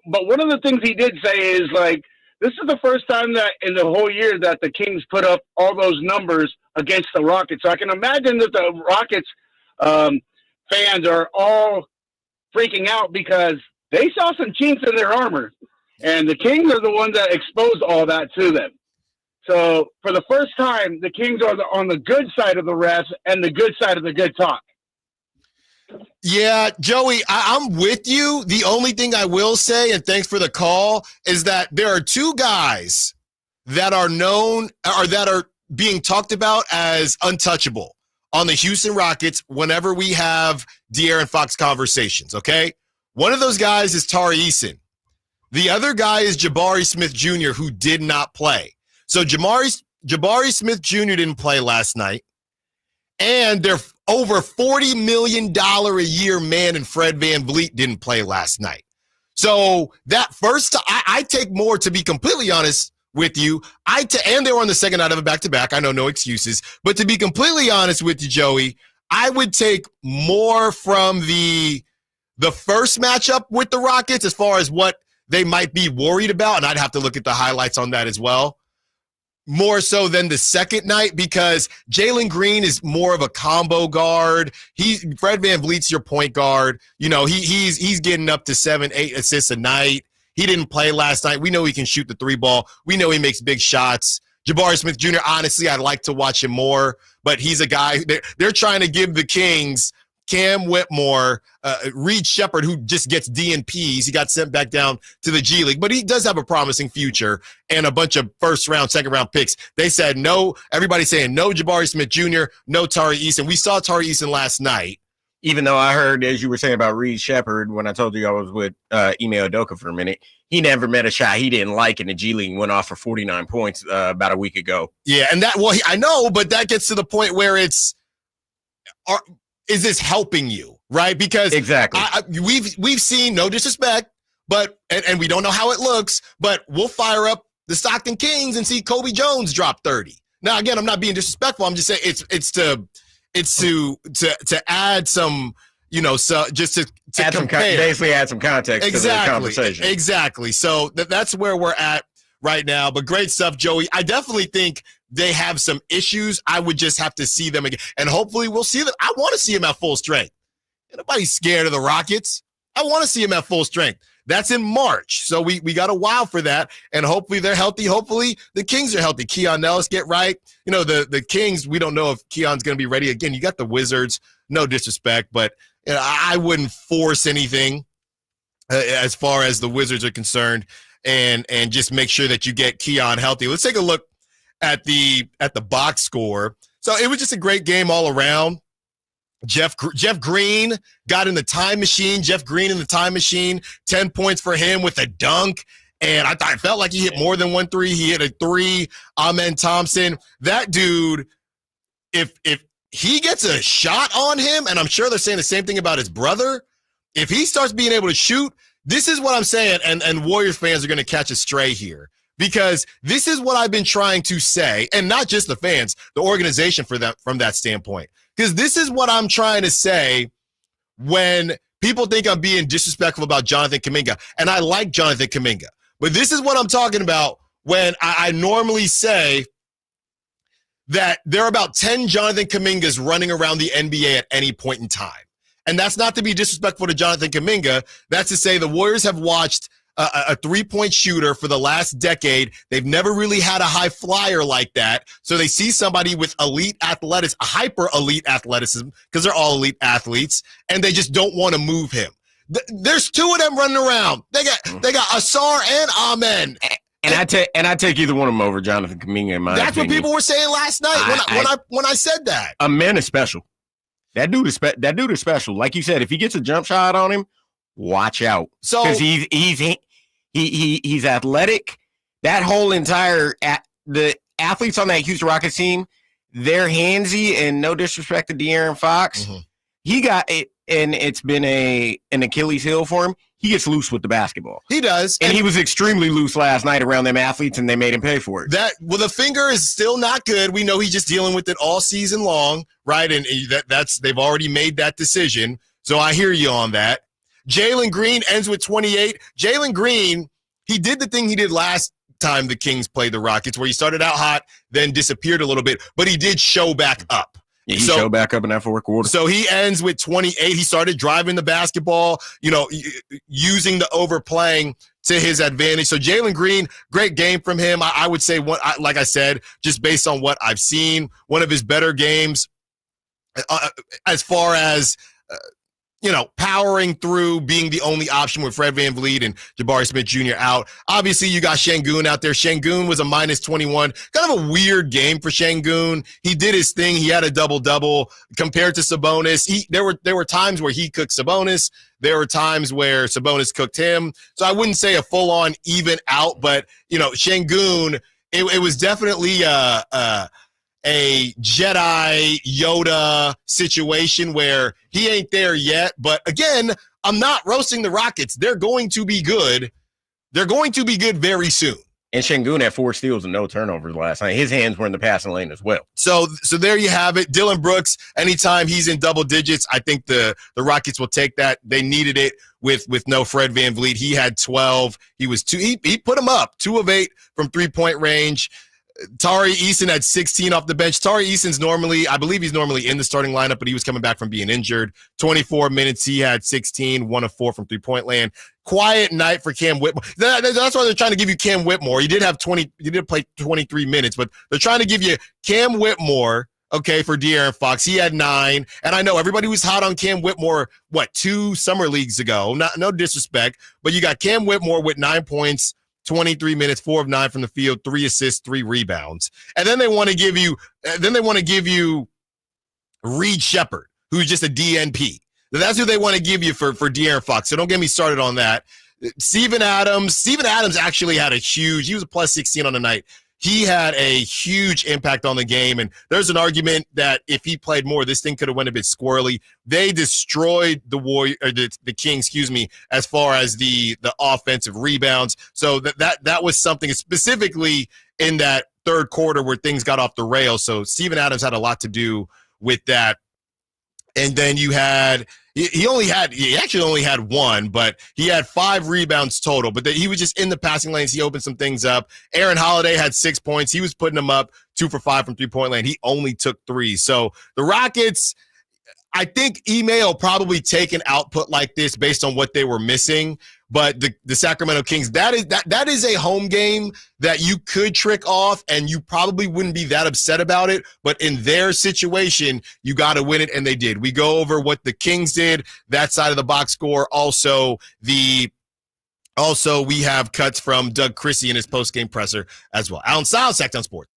of the things he did say is, like, this is the first time that in the whole year that the Kings put up all those numbers against the Rockets. So I can imagine that the Rockets fans are all freaking out because they saw some chinks in their armor, and the Kings are the ones that exposed all that to them. So for the first time, the Kings are on the good side of the refs and the good side of the good talk. Yeah, Joey, I'm with you. The only thing I will say, and thanks for the call, is that there are two guys that are known or that are being talked about as untouchable on the Houston Rockets whenever we have De'Aaron Fox conversations, okay? One of those guys is Tari Eason. The other guy is Jabari Smith Jr., who did not play. So Jabari Smith Jr. didn't play last night, and their over $40 million a year man and Fred VanVleet didn't play last night. So that first, I take more, to be completely honest with you. And they were on the second night of a back-to-back. I know, no excuses. But to be completely honest with you, Joey, I would take more from the first matchup with the Rockets as far as what they might be worried about, and I'd have to look at the highlights on that as well. More so than the second night, because Jalen Green is more of a combo guard. Fred VanVleet's your point guard. You know, he's getting up to 7-8 assists a night. He didn't play last night. We know he can shoot the three ball. We know he makes big shots. Jabari Smith Jr., honestly, I'd like to watch him more, but he's a guy. They're trying to give the Kings Cam Whitmore, Reed Shepherd, who just gets DNPs. He got sent back down to the G League, but he does have a promising future and a bunch of first-round, second-round picks. They said no. Everybody's saying no Jabari Smith Jr., no Tari Eason. We saw Tari Eason last night. Even though I heard, as you were saying about Reed Shepherd, when I told you I was with Ime Udoka for a minute, he never met a shot he didn't like in the G League and went off for 49 points about a week ago. Yeah, and I know, but that gets to the point where is this helping you, right? Because exactly, we've seen, no disrespect, but and we don't know how it looks, but we'll fire up the Stockton Kings and see Kobe Jones drop 30. Now, again, I'm not being disrespectful. I'm just saying it's to add some, so just to compare. Basically add some context to the conversation. Exactly. So that's where we're at right now. But great stuff, Joey. I definitely think they have some issues. I would just have to see them again. And hopefully we'll see them. I want to see them at full strength. Nobody's scared of the Rockets. I want to see them at full strength. That's in March. So we got a while for that. And hopefully they're healthy. Hopefully the Kings are healthy. Keon Nellis get right. The Kings, we don't know if Keon's going to be ready. Again, you got the Wizards. No disrespect, but I wouldn't force anything as far as the Wizards are concerned, and just make sure that you get Keon healthy. Let's take a look at the box score. So it was just a great game all around. Jeff Green got in the time machine. Jeff Green in the time machine, 10 points for him with a dunk. And I felt like he hit more than 1 3. He hit a 3. Amen Thompson. That dude, if he gets a shot on him, and I'm sure they're saying the same thing about his brother, if he starts being able to shoot, this is what I'm saying, and Warriors fans are going to catch a stray here, because this is what I've been trying to say, and not just the fans, the organization from that standpoint. Because this is what I'm trying to say when people think I'm being disrespectful about Jonathan Kuminga. And I like Jonathan Kuminga. But this is what I'm talking about when I normally say that there are about 10 Jonathan Kumingas running around the NBA at any point in time. And that's not to be disrespectful to Jonathan Kuminga. That's to say the Warriors have watched a three-point shooter for the last decade. They've never really had a high flyer like that. So they see somebody with elite athleticism, hyper elite athleticism, because they're all elite athletes, and they just don't want to move him. There's two of them running around. They got Asar and Amen. And I take either one of them over Jonathan Kuminga in my That's opinion. what people were saying last night when I said that. Amen is special. That dude is special. Like you said, if he gets a jump shot on him, watch out. So because he's athletic. That whole entire the athletes on that Houston Rockets team, they're handsy, and no disrespect to De'Aaron Fox. Mm-hmm. He got it, and it's been an Achilles heel for him. He gets loose with the basketball. He does. And he was extremely loose last night around them athletes, and they made him pay for it. The finger is still not good. We know he's just dealing with it all season long, right? And they've already made that decision. So I hear you on that. Jalen Green ends with 28. Jalen Green, he did the thing he did last time the Kings played the Rockets, where he started out hot, then disappeared a little bit, but he did show back up. Yeah, he showed back up in that fourth quarter. So he ends with 28. He started driving the basketball, using the overplaying to his advantage. So Jalen Green, great game from him. I would say, like I said, just based on what I've seen, one of his better games as far as powering through, being the only option with Fred VanVleet and Jabari Smith Jr. out. Obviously, you got Şengün out there. Şengün was a minus 21. Kind of a weird game for Şengün. He did his thing. He had a double-double compared to Sabonis. There were times where he cooked Sabonis. There were times where Sabonis cooked him. So I wouldn't say a full-on even out, but, Şengün, it was definitely a Jedi Yoda situation where he ain't there yet. But again, I'm not roasting the Rockets. They're going to be good. They're going to be good very soon. And Şengün had 4 steals and no turnovers last night. His hands were in the passing lane as well. So there you have it. Dylan Brooks, anytime he's in double digits, I think the Rockets will take that. They needed it with no Fred VanVleet. He had 12. He was he put him up 2 of 8 from 3-point range. Tari Eason had 16 off the bench. Tari Eason's I believe he's normally in the starting lineup, but he was coming back from being injured. 24 minutes, he had 16, 1 of 4 from 3-point land. Quiet night for Cam Whitmore. That's why they're trying to give you Cam Whitmore. He did play 23 minutes, but they're trying to give you Cam Whitmore, okay, for De'Aaron Fox. He had 9, and I know everybody was hot on Cam Whitmore, 2 summer leagues ago. No disrespect, but you got Cam Whitmore with 9 points, 23 minutes, 4 of 9 from the field, 3 assists, 3 rebounds. And then they want to give you Reed Shepherd, who's just a DNP. That's who they want to give you for De'Aaron Fox. So don't get me started on that. Steven Adams actually had he was a plus 16 on the night. He had a huge impact on the game, and there's an argument that if he played more, this thing could have went a bit squirrely. They destroyed the Kings, as far as the offensive rebounds. So that was something specifically in that third quarter where things got off the rails. So Steven Adams had a lot to do with that. And then you had he actually only had 1, but he had 5 rebounds total. But he was just in the passing lanes. He opened some things up. Aaron Holiday had 6 points. He was putting them up 2 for 5 from 3-point land. He only took 3. So the Rockets, I think Ime will probably take an output like this based on what they were missing. But the Sacramento Kings, that is a home game that you could trick off, and you probably wouldn't be that upset about it. But in their situation, you got to win it, and they did. We go over what the Kings did, that side of the box score. Also, we have cuts from Doug Christie in his post-game presser as well. Allen Stiles, Sacktown Sports.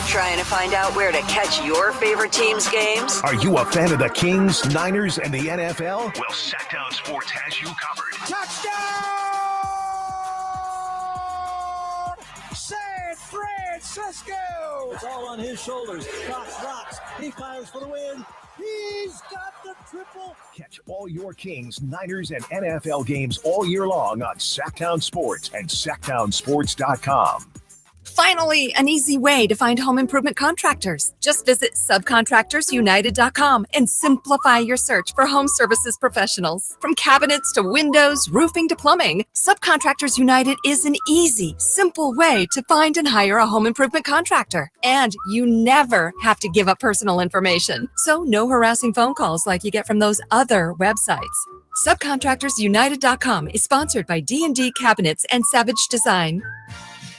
Trying to find out where to catch your favorite team's games? Are you a fan of the Kings, Niners, and the NFL? Well, Sacktown Sports has you covered. Touchdown! San Francisco! It's all on his shoulders. Cox rocks. He fires for the win. He's got the triple. Catch all your Kings, Niners, and NFL games all year long on Sacktown Sports and SacktownSports.com. Finally, an easy way to find home improvement contractors. Just visit subcontractorsunited.com and simplify your search for home services professionals. From cabinets to windows, roofing to plumbing, Subcontractors United is an easy, simple way to find and hire a home improvement contractor. And you never have to give up personal information. So no harassing phone calls like you get from those other websites. Subcontractorsunited.com is sponsored by D&D Cabinets and Savage Design.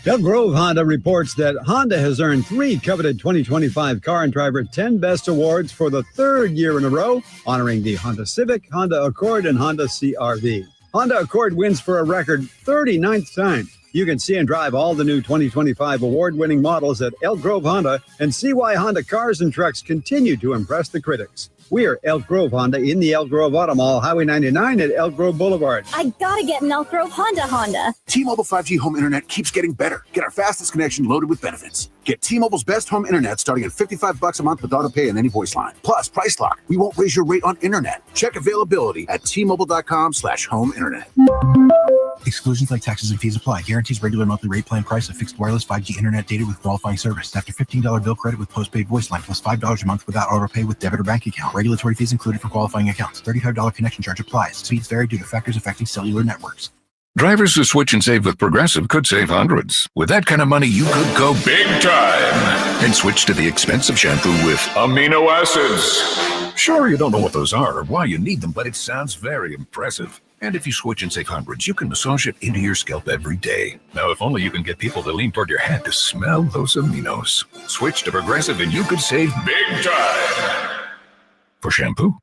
Elk Grove Honda reports that Honda has earned 3 coveted 2025 Car and Driver 10 Best Awards for the 3rd year in a row, honoring the Honda Civic, Honda Accord, and Honda CR-V. Honda Accord wins for a record 39th time. You can see and drive all the new 2025 award-winning models at Elk Grove Honda and see why Honda cars and trucks continue to impress the critics. We're Elk Grove Honda in the Elk Grove Auto Mall, Highway 99 at Elk Grove Boulevard. I gotta get an Elk Grove Honda. T-Mobile 5G home internet keeps getting better. Get our fastest connection loaded with benefits. Get T-Mobile's best home internet starting at $55 a month with auto pay and any voice line. Plus, price lock. We won't raise your rate on internet. Check availability at T-Mobile.com/home internet. Exclusions like taxes and fees apply. Guarantees regular monthly rate plan price of fixed wireless 5G internet data with qualifying service. After $15 bill credit with postpaid voice line plus $5 a month without auto pay with debit or bank account. Regulatory fees included for qualifying accounts. $35 connection charge applies. Speeds vary due to factors affecting cellular networks. Drivers who switch and save with Progressive could save hundreds. With that kind of money, you could go big time and switch to the expensive shampoo with amino acids. Sure, you don't know what those are or why you need them, but it sounds very impressive. And if you switch and save hundreds, you can massage it into your scalp every day. Now, if only you can get people to lean toward your head to smell those aminos. Switch to Progressive and you could save big time. For shampoo.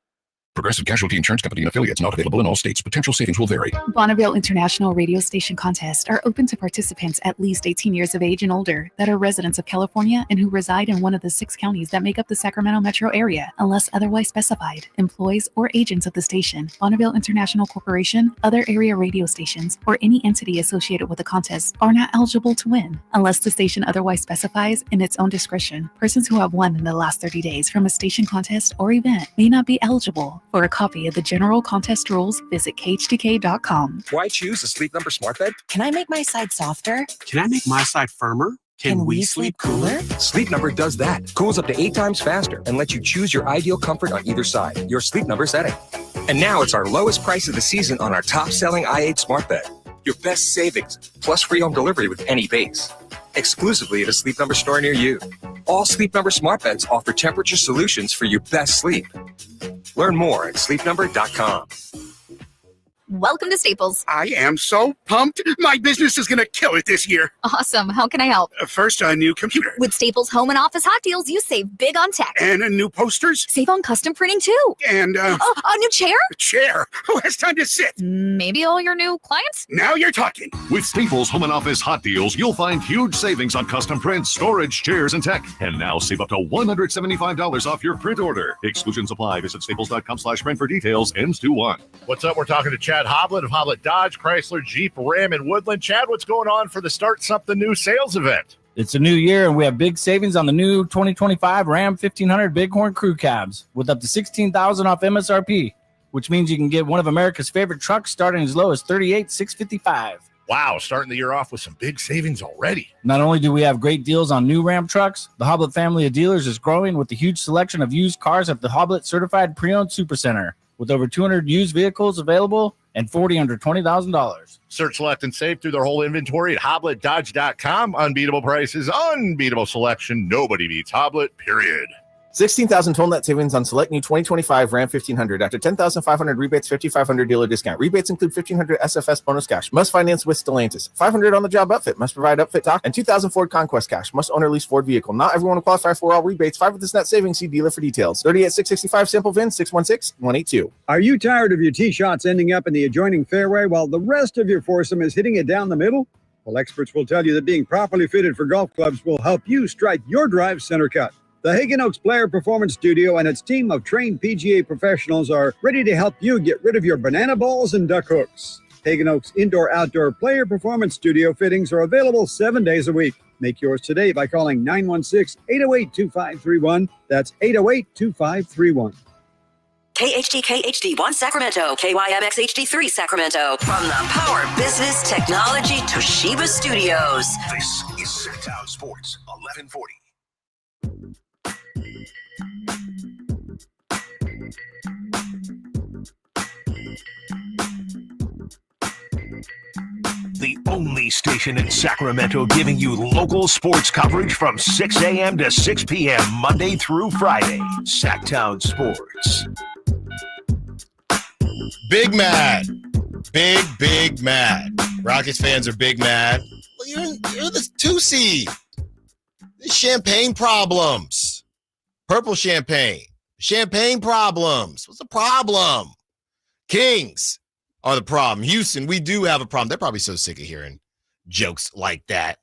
Progressive Casualty Insurance Company and affiliates, not available in all states. Potential savings will vary. Bonneville International Radio Station contests are open to participants at least 18 years of age and older that are residents of California and who reside in one of the 6 counties that make up the Sacramento metro area, unless otherwise specified. Employees or agents of the station, Bonneville International Corporation, other area radio stations, or any entity associated with the contest are not eligible to win, unless the station otherwise specifies in its own discretion. Persons who have won in the last 30 days from a station contest or event may not be eligible. For a copy of the general contest rules, visit KHTK.com. Why choose a Sleep Number smart bed? Can I make my side softer? Can I make my side firmer? Can we sleep cooler? Sleep Number does that. Cools up to 8 times faster and lets you choose your ideal comfort on either side, your Sleep Number setting. And now it's our lowest price of the season on our top-selling i8 smart bed. Your best savings, plus free home delivery with any base. Exclusively at a Sleep Number store near you. All Sleep Number smart beds offer temperature solutions for your best sleep. Learn more at sleepnumber.com. Welcome to Staples. I am so pumped. My business is going to kill it this year. Awesome. How can I help? First, a new computer. With Staples Home and Office Hot Deals, you save big on tech. And new posters. Save on custom printing, too. And, a new chair? A chair. Who has time to sit? Maybe all your new clients? Now you're talking. With Staples Home and Office Hot Deals, you'll find huge savings on custom prints, storage, chairs, and tech. And now save up to $175 off your print order. Exclusions apply. Visit staples.com/print for details. Ends 2/1. What's up? We're talking to Chad Hoblet of Hoblet Dodge, Chrysler, Jeep, Ram, and Woodland. Chad, what's going on for the Start Something New sales event? It's a new year, and we have big savings on the new 2025 Ram 1500 Bighorn Crew Cabs with up to $16,000 off MSRP, which means you can get one of America's favorite trucks starting as low as $38,655. Wow, starting the year off with some big savings already. Not only do we have great deals on new Ram trucks, the Hoblet family of dealers is growing with the huge selection of used cars at the Hoblet Certified Pre-Owned Supercenter, with over 200 used vehicles available and 40 under $20,000. Search, select, and save through their whole inventory at HobletDodge.com. Unbeatable prices, unbeatable selection. Nobody beats Hoblet, period. 16,000 total net savings on select new 2025 Ram 1500 after 10,500 rebates, 5,500 dealer discount. Rebates include 1,500 SFS bonus cash. Must finance with Stellantis. 500 on the job outfit. Must provide upfit doc. And 2,000 Ford Conquest cash. Must own or lease Ford vehicle. Not everyone will qualify for all rebates. 5 of this net savings. See dealer for details. 38,665 sample VIN 616-182. Are you tired of your tee shots ending up in the adjoining fairway while the rest of your foursome is hitting it down the middle? Well, experts will tell you that being properly fitted for golf clubs will help you strike your drive center cut. The Hagen Oaks Player Performance Studio and its team of trained PGA professionals are ready to help you get rid of your banana balls and duck hooks. Hagen Oaks Indoor-Outdoor Player Performance Studio fittings are available 7 days a week. Make yours today by calling 916-808-2531. That's 808-2531. KHTK HD1 Sacramento, KYMX HD3 Sacramento. From the Power Business Technology Toshiba Studios. This is Sacktown Sports 1140. The only station in Sacramento giving you local sports coverage from 6 a.m. to 6 p.m. Monday through Friday. Sacktown Sports. Big mad. Big mad. Rockets fans are big mad. Well, you're the 2 seed. There's champagne problems. Purple champagne. Champagne problems. What's the problem? Kings are the problem. Houston, we do have a problem. They're probably so sick of hearing jokes like that.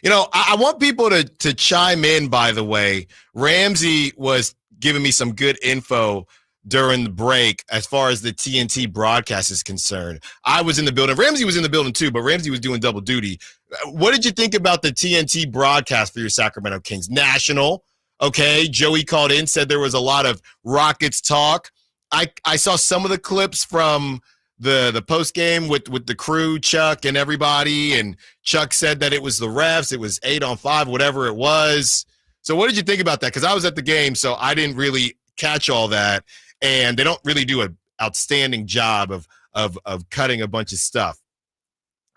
I want people to chime in, by the way. Ramsey was giving me some good info during the break as far as the TNT broadcast is concerned. I was in the building. Ramsey was in the building too, but Ramsey was doing double duty. What did you think about the TNT broadcast for your Sacramento Kings? National, okay. Joey called in, said there was a lot of Rockets talk. I saw some of the clips from the post game with the crew, Chuck and everybody, and Chuck said that it was the refs. It was 8-on-5, whatever it was. So what did you think about that? Because I was at the game, so I didn't really catch all that, and they don't really do an outstanding job of cutting a bunch of stuff.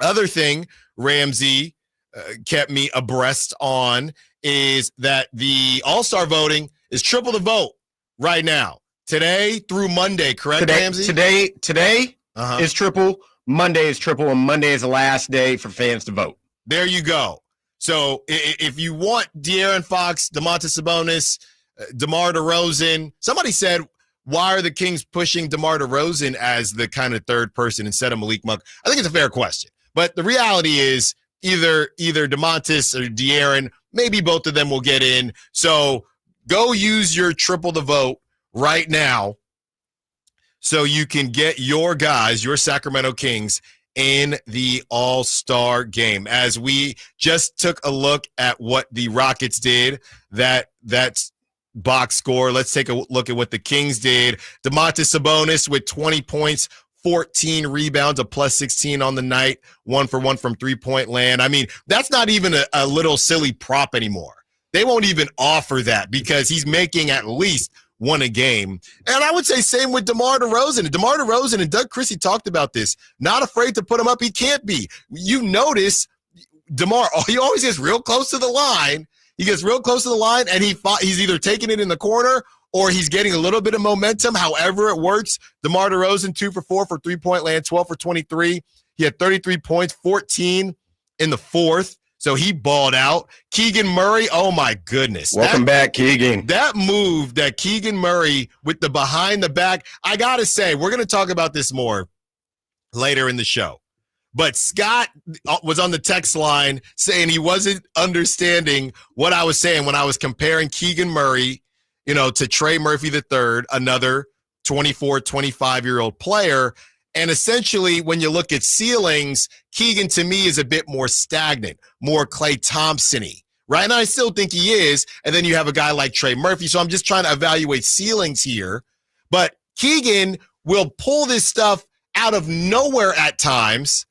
Other thing Ramsey kept me abreast on is that the All-Star voting is triple the vote right now. Today through Monday, correct, Ramsey? Today is triple, Monday is triple, and Monday is the last day for fans to vote. There you go. So if you want De'Aaron Fox, Domantas Sabonis, DeMar DeRozan, somebody said, why are the Kings pushing DeMar DeRozan as the kind of third person instead of Malik Monk? I think it's a fair question. But the reality is either Domantas or De'Aaron, maybe both of them will get in. So go use your triple the vote right now so you can get your guys, your Sacramento Kings, in the All-Star game. As we just took a look at what the Rockets did, that's box score. Let's take a look at what the Kings did. Domantas Sabonis with 20 points, 14 rebounds, a plus 16 on the night, 1 for 1 from three-point land. I mean, that's not even a little silly prop anymore. They won't even offer that because he's making at least one a game. And I would say same with DeMar DeRozan. DeMar DeRozan and Doug Christie talked about this. Not afraid to put him up. He can't be. You notice DeMar, he always gets real close to the line. He gets real close to the line, and he's either taking it in the corner or he's getting a little bit of momentum, however it works. DeMar DeRozan, 2 for 4 for three-point land, 12 for 23. He had 33 points, 14 in the fourth. So he balled out. Keegan Murray, oh my goodness. Welcome back, Keegan. That move that Keegan Murray with the behind the back, I got to say, we're going to talk about this more later in the show. But Scott was on the text line saying he wasn't understanding what I was saying when I was comparing Keegan Murray, to Trey Murphy III, another 24, 25-year-old player. And essentially, when you look at ceilings, Keegan, to me, is a bit more stagnant, more Klay Thompson-y, right? And I still think he is. And then you have a guy like Trey Murphy. So I'm just trying to evaluate ceilings here. But Keegan will pull this stuff out of nowhere at times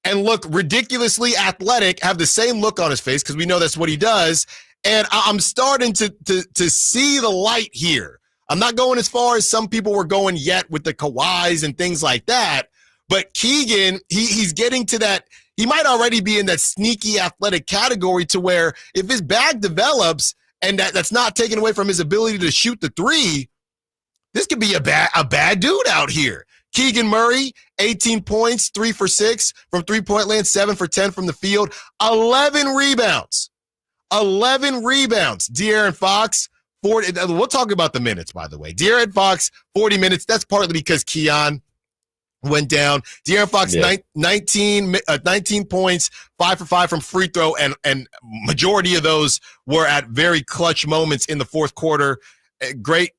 and look ridiculously athletic, have the same look on his face, because we know that's what he does. And I'm starting to see the light here. I'm not going as far as some people were going yet with the Kawhis and things like that. But Keegan, he's getting to that. He might already be in that sneaky athletic category to where if his bag develops and that's not taken away from his ability to shoot the three, this could be a bad dude out here. Keegan Murray, 18 points, 3 for 6 from three-point land, 7 for 10 from the field, 11 rebounds. 11 rebounds. De'Aaron Fox, 40. We'll talk about the minutes, by the way. De'Aaron Fox, 40 minutes. That's partly because Keon went down. De'Aaron Fox, 19 points, 5 for 5 from free throw, and majority of those were at very clutch moments in the fourth quarter. Great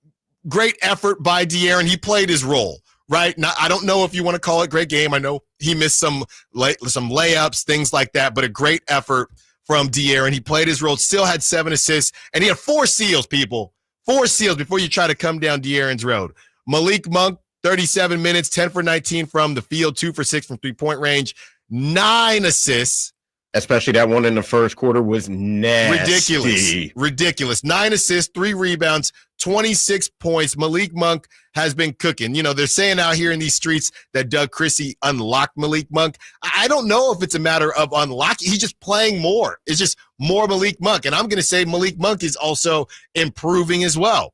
effort by De'Aaron. He played his role, right? Now, I don't know if you want to call it great game. I know he missed some layups, things like that, but a great effort from De'Aaron. He played his role, still had 7 assists, and he had 4 steals, people. 4 steals before you try to come down De'Aaron's road. Malik Monk, 37 minutes, 10 for 19 from the field, 2 for 6 from three-point range, 9 assists. Especially that one in the first quarter was nasty. Ridiculous. 9 assists, 3 rebounds, 26 points. Malik Monk has been cooking. You know, they're saying out here in these streets that Doug Christie unlocked Malik Monk. I don't know if it's a matter of unlocking. He's just playing more. It's just more Malik Monk. And I'm going to say Malik Monk is also improving as well.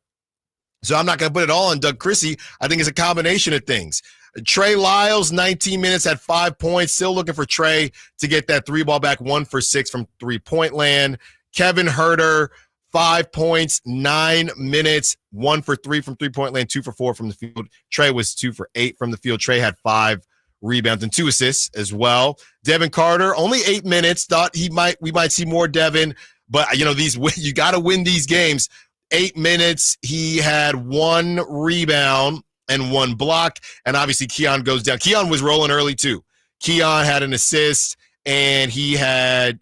So I'm not going to put it all on Doug Christie. I think it's a combination of things. Trey Lyles, 19 minutes at 5 points. Still looking for Trey to get that 3-ball back, 1 for 6 from three-point land. Kevin Huerter, 5 points, 9 minutes, 1 for 3 from three-point land, 2 for 4 from the field. Trey was 2 for 8 from the field. Trey had 5 rebounds and 2 assists as well. Devin Carter, only 8 minutes. Thought we might see more Devin, but you got to win these games. 8 minutes. He had 1 rebound and 1 block, and obviously Keon goes down. Keon was rolling early too. Keon had an assist, and he had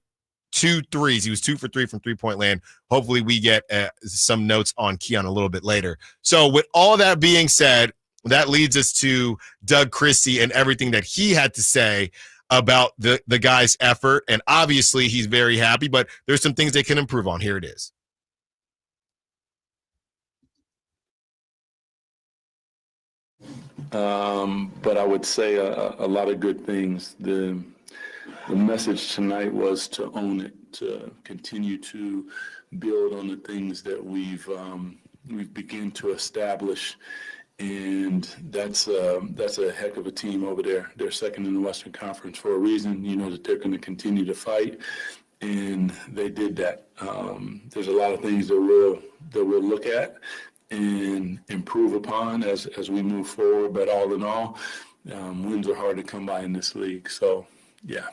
2 threes. He was 2 for 3 from three-point land. Hopefully we get some notes on Keon a little bit later. So with all that being said, that leads us to Doug Christie and everything that he had to say about the guy's effort, and obviously he's very happy, but there's some things they can improve on. Here it is. But I would say a lot of good things. The message tonight was to own it, to continue to build on the things that we've begun to establish, and that's a heck of a team over there. They're second in the Western Conference for a reason. You know that they're going to continue to fight, and they did that. There's a lot of things that we'll look at and improve upon as we move forward. But all in all, wins are hard to come by in this league. So, yeah.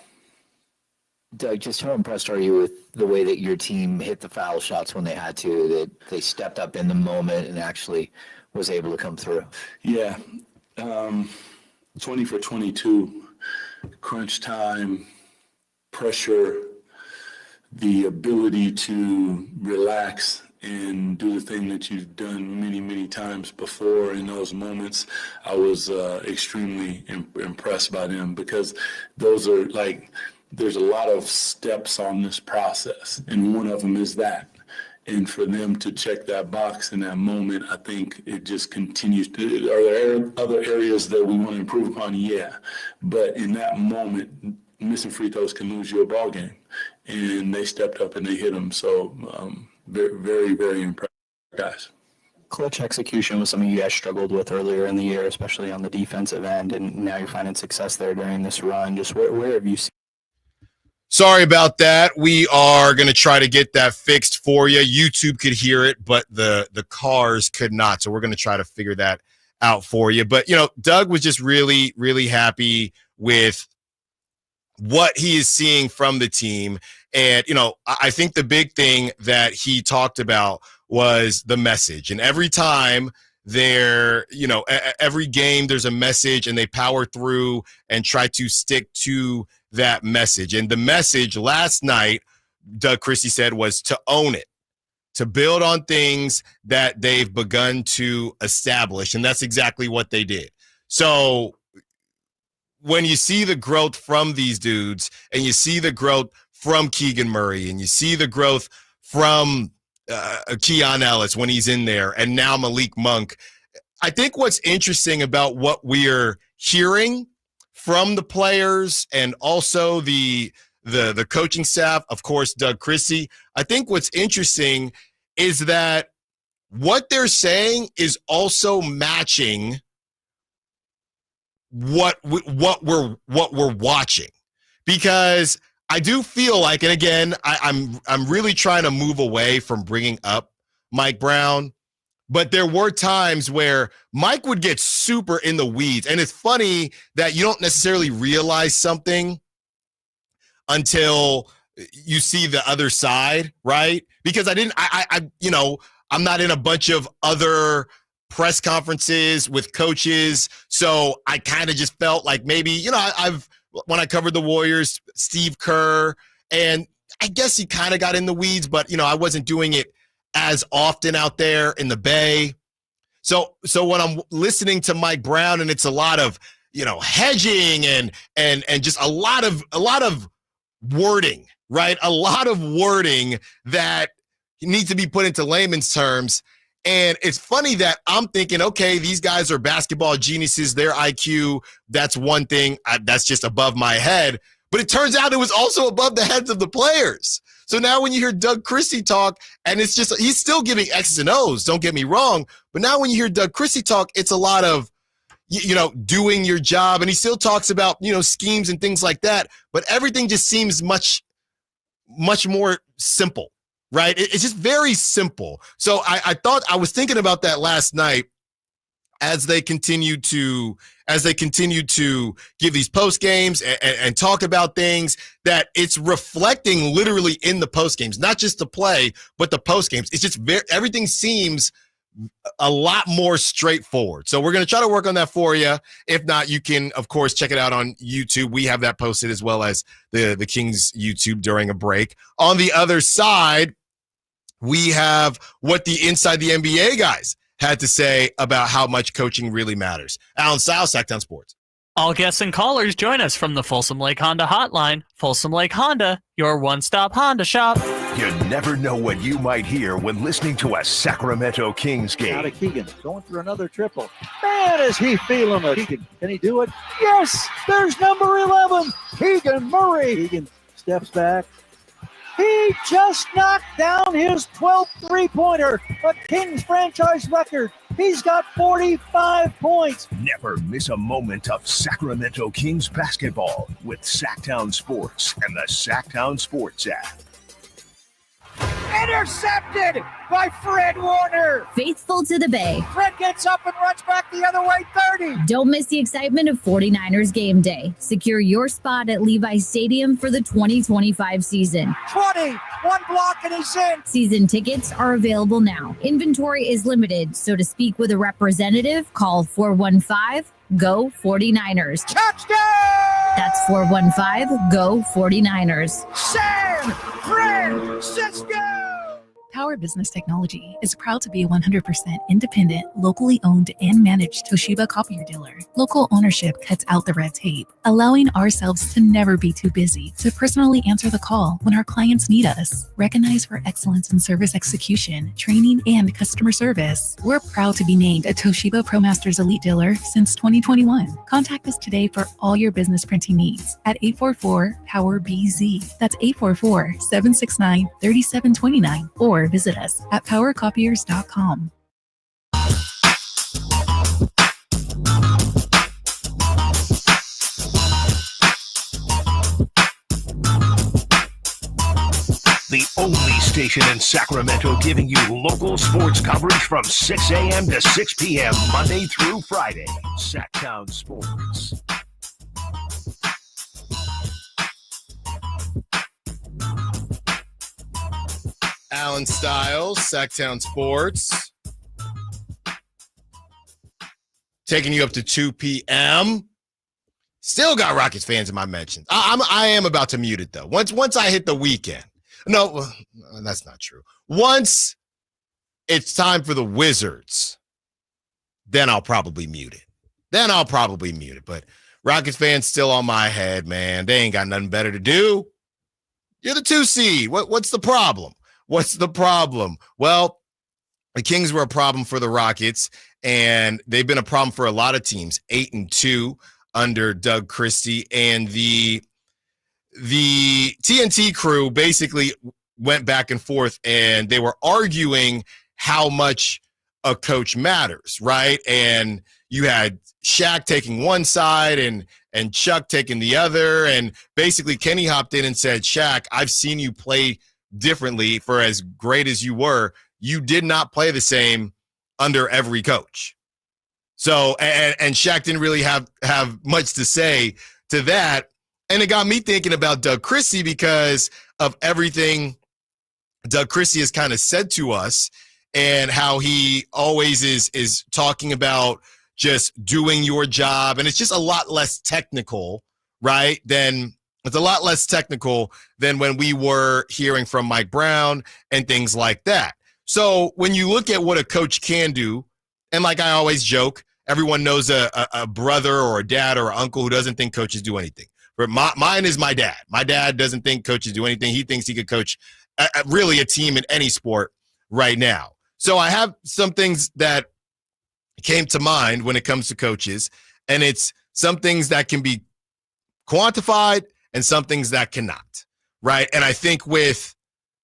Doug, just how impressed are you with the way that your team hit the foul shots when they had to, that they stepped up in the moment and actually was able to come through? Yeah. 20 for 22, crunch time, pressure, the ability to relax and do the thing that you've done many, many times before. In those moments, I was extremely impressed by them, because those are there's a lot of steps on this process, and one of them is that. And for them to check that box in that moment, I think it just continues to. Are there other areas that we want to improve upon? Yeah. But in that moment, missing free throws can lose you a ball game. And they stepped up and they hit them. So, very, very, very impressive guys. Clutch execution was something you guys struggled with earlier in the year, especially on the defensive end, and now you're finding success there during this run. Just where have you seen? Sorry about that. We are going to try to get that fixed for you. YouTube could hear it, but the cars could not. So we're going to try to figure that out for you. But, Doug was just really, really happy with what he is seeing from the team. And, I think the big thing that he talked about was the message. And every time every game there's a message, and they power through and try to stick to that message. And the message last night, Doug Christie said, was to own it, to build on things that they've begun to establish. And that's exactly what they did. So when you see the growth from these dudes, and you see the growth from Keegan Murray, and you see the growth from Keon Ellis when he's in there, and now Malik Monk, I think what's interesting about what we're hearing from the players and also the coaching staff, of course, Doug Christie, I think what's interesting is that what they're saying is also matching what we're watching. Because I do feel like, and again, I'm really trying to move away from bringing up Mike Brown, but there were times where Mike would get super in the weeds. And it's funny that you don't necessarily realize something until you see the other side, right? Because I'm not in a bunch of other press conferences with coaches. So I kind of just felt like maybe, when I covered the Warriors, Steve Kerr, and I guess he kind of got in the weeds, but, I wasn't doing it as often out there in the Bay. So when I'm listening to Mike Brown, and it's a lot of, hedging and just a lot of wording, right? A lot of wording that needs to be put into layman's terms. And it's funny that I'm thinking, okay, these guys are basketball geniuses, their IQ, that's one thing, that's just above my head. But it turns out it was also above the heads of the players. So now when you hear Doug Christie talk, and it's just, he's still giving X's and O's, don't get me wrong. But now when you hear Doug Christie talk, it's a lot of, doing your job. And he still talks about, schemes and things like that. But everything just seems much, much more simple, right? It's just very simple. So I was thinking about that last night as they continue to give these post games and talk about things, that it's reflecting literally in the post games, not just the play, but the post games. It's just everything seems a lot more straightforward. So we're going to try to work on that for you. If not, you can, of course, check it out on YouTube. We have that posted as well as the Kings YouTube during a break. On the other side, we have what the Inside the NBA guys had to say about how much coaching really matters. Allen Stiles, Sacktown Sports. All guests and callers join us from the Folsom Lake Honda hotline. Folsom Lake Honda, your one-stop Honda shop. You never know what you might hear when listening to a Sacramento Kings game. Out of Keegan, going for another triple. Man, is he feeling it. Keegan, can he do it? Yes, there's number 11, Keegan Murray. Keegan steps back. He just knocked down his 12th three-pointer, a Kings franchise record. He's got 45 points. Never miss a moment of Sacramento Kings basketball with Sacktown Sports and the Sacktown Sports app. Intercepted by Fred Warner. Faithful to the Bay. Fred gets up and runs back the other way, 30. Don't miss the excitement of 49ers game day. Secure your spot at Levi's Stadium for the 2025 season. 20, one block and he's in. Season tickets are available now. Inventory is limited, so to speak with a representative, call 415-GO 49ers. Touchdown! That's 415-GO 49ers. San Francisco! Power Business Technology is proud to be a 100% independent, locally owned and managed Toshiba copier dealer. Local ownership cuts out the red tape, allowing ourselves to never be too busy to personally answer the call when our clients need us. Recognized for excellence in service execution, training, and customer service, we're proud to be named a Toshiba ProMasters Elite Dealer since 2021. Contact us today for all your business printing needs at 844-POWER-BZ. That's 844-769-3729, or visit us at powercopiers.com. The only station in Sacramento giving you local sports coverage from 6 a.m. to 6 p.m. Monday through Friday. Sacktown Sports. Allen Stiles, Sacktown Sports. Taking you up to 2 p.m. Still got Rockets fans in my mentions. I am about to mute it, though. Once I hit the weekend. No, that's not true. Once it's time for the Wizards, then I'll probably mute it. But Rockets fans still on my head, man. They ain't got nothing better to do. You're the 2 seed. What's the problem? Well, the Kings were a problem for the Rockets, and they've been a problem for a lot of teams. 8-2 under Doug Christie, and the TNT crew basically went back and forth, and they were arguing how much a coach matters, right? And you had Shaq taking one side and Chuck taking the other, and basically Kenny hopped in and said, Shaq, I've seen you play differently. For as great as you were, you did not play the same under every coach. So, and Shaq didn't really have much to say to that. And it got me thinking about Doug Christie because of everything Doug Christie has kind of said to us, and how he always is talking about just doing your job. And it's just a lot less technical, right? It's a lot less technical than when we were hearing from Mike Brown and things like that. So when you look at what a coach can do And like I always joke, everyone knows a brother or a dad or an uncle who doesn't think coaches do anything. But mine is my dad. My dad doesn't think coaches do anything. He thinks he could coach really a team in any sport right now. So I have some things that came to mind when it comes to coaches, and it's some things that can be quantified and some things that cannot, right? And I think with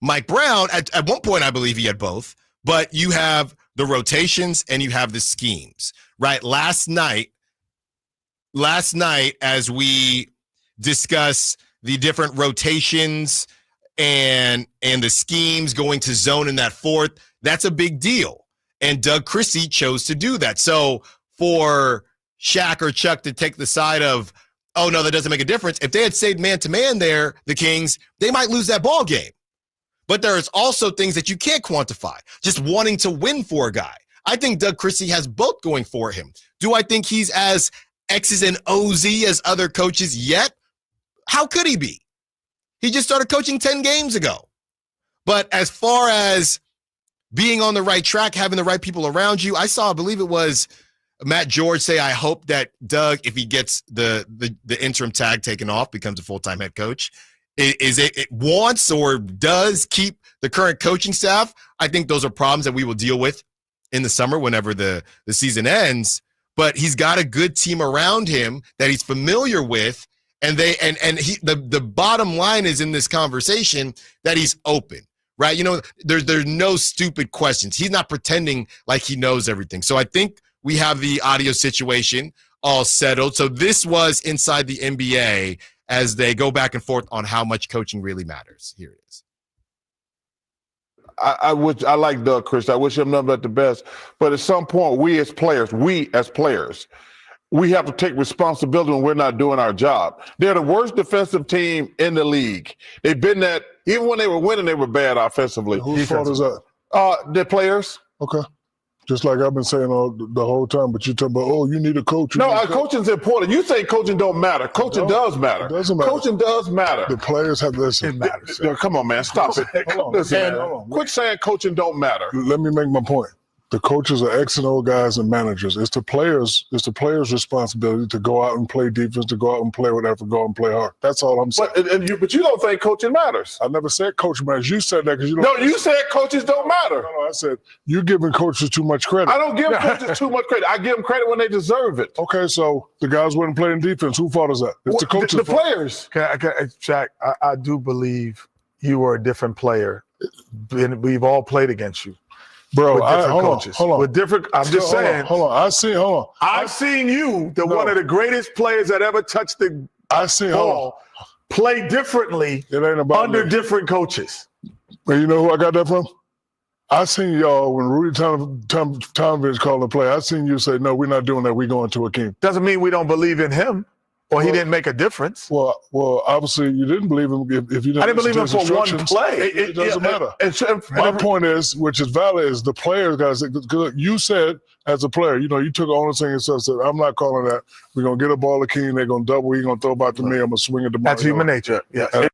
Mike Brown, at one point, I believe he had both, but you have the rotations and you have the schemes, right? Last night, as we discuss the different rotations and the schemes going to zone in that fourth, that's a big deal. And Doug Christie chose to do that. So for Shaq or Chuck to take the side of, oh, no, that doesn't make a difference. If they had stayed man-to-man there, the Kings, they might lose that ball game. But there's also things that you can't quantify, just wanting to win for a guy. I think Doug Christie has both going for him. Do I think he's as X's and O's as other coaches yet? How could he be? He just started coaching 10 games ago. But as far as being on the right track, having the right people around you, I believe it was Matt George say, I hope that Doug, if he gets the interim tag taken off, becomes a full-time head coach. It wants or does keep the current coaching staff. I think those are problems that we will deal with in the summer whenever the season ends. But he's got a good team around him that he's familiar with. And the bottom line is in this conversation that he's open, right? You know, there's no stupid questions. He's not pretending like he knows everything. So I think we have the audio situation all settled. So this was Inside the NBA as they go back and forth on how much coaching really matters. Here it is. I like Doug Christie. I wish him nothing but the best. But at some point, we as players, we have to take responsibility when we're not doing our job. They're the worst defensive team in the league. They've been that, even when they were winning, they were bad offensively. Whose fault is that? The players. Okay. Just like I've been saying the whole time, but you talk about, you need a coach. No, coaching's important. You say coaching don't matter. Coaching does matter. It doesn't matter. Coaching does matter. The players have this. It matters. Come on, man. Stop it. Quit saying coaching don't matter. Let me make my point. The coaches are X and O guys and managers. It's the players' responsibility to go out and play defense, to go out and play whatever, go out and play hard. That's all I'm saying. But you don't think coaching matters. I never said coaching matters. You said that because you don't. No, you said coaches don't matter. No, I said you're giving coaches too much credit. I don't give coaches too much credit. I give them credit when they deserve it. Okay, so the guys wouldn't play in defense. Whose fault is that? It's the coaches' the fault. Players. Shaq, I do believe you were a different player. We've all played against you. Bro, hold on. With different, I'm just saying. Hold on. I've seen you, one of the greatest players that ever touched the ball, play differently under different coaches. And you know who I got that from? I seen y'all when Rudy Tomovich called the play. I seen you say, no, we're not doing that. We're going to Akeem. Doesn't mean we don't believe in him. Or he didn't make a difference. Well, obviously you didn't believe him if you didn't. I didn't believe him for one play. It doesn't matter. My point is, which is valid, is the players, guys. You said as a player, you took onus on yourself. Said, I'm not calling that. We're gonna get a ball to King. They're gonna double. He's gonna throw back to me. I'm gonna swing it to Mario. That's human nature. Yeah.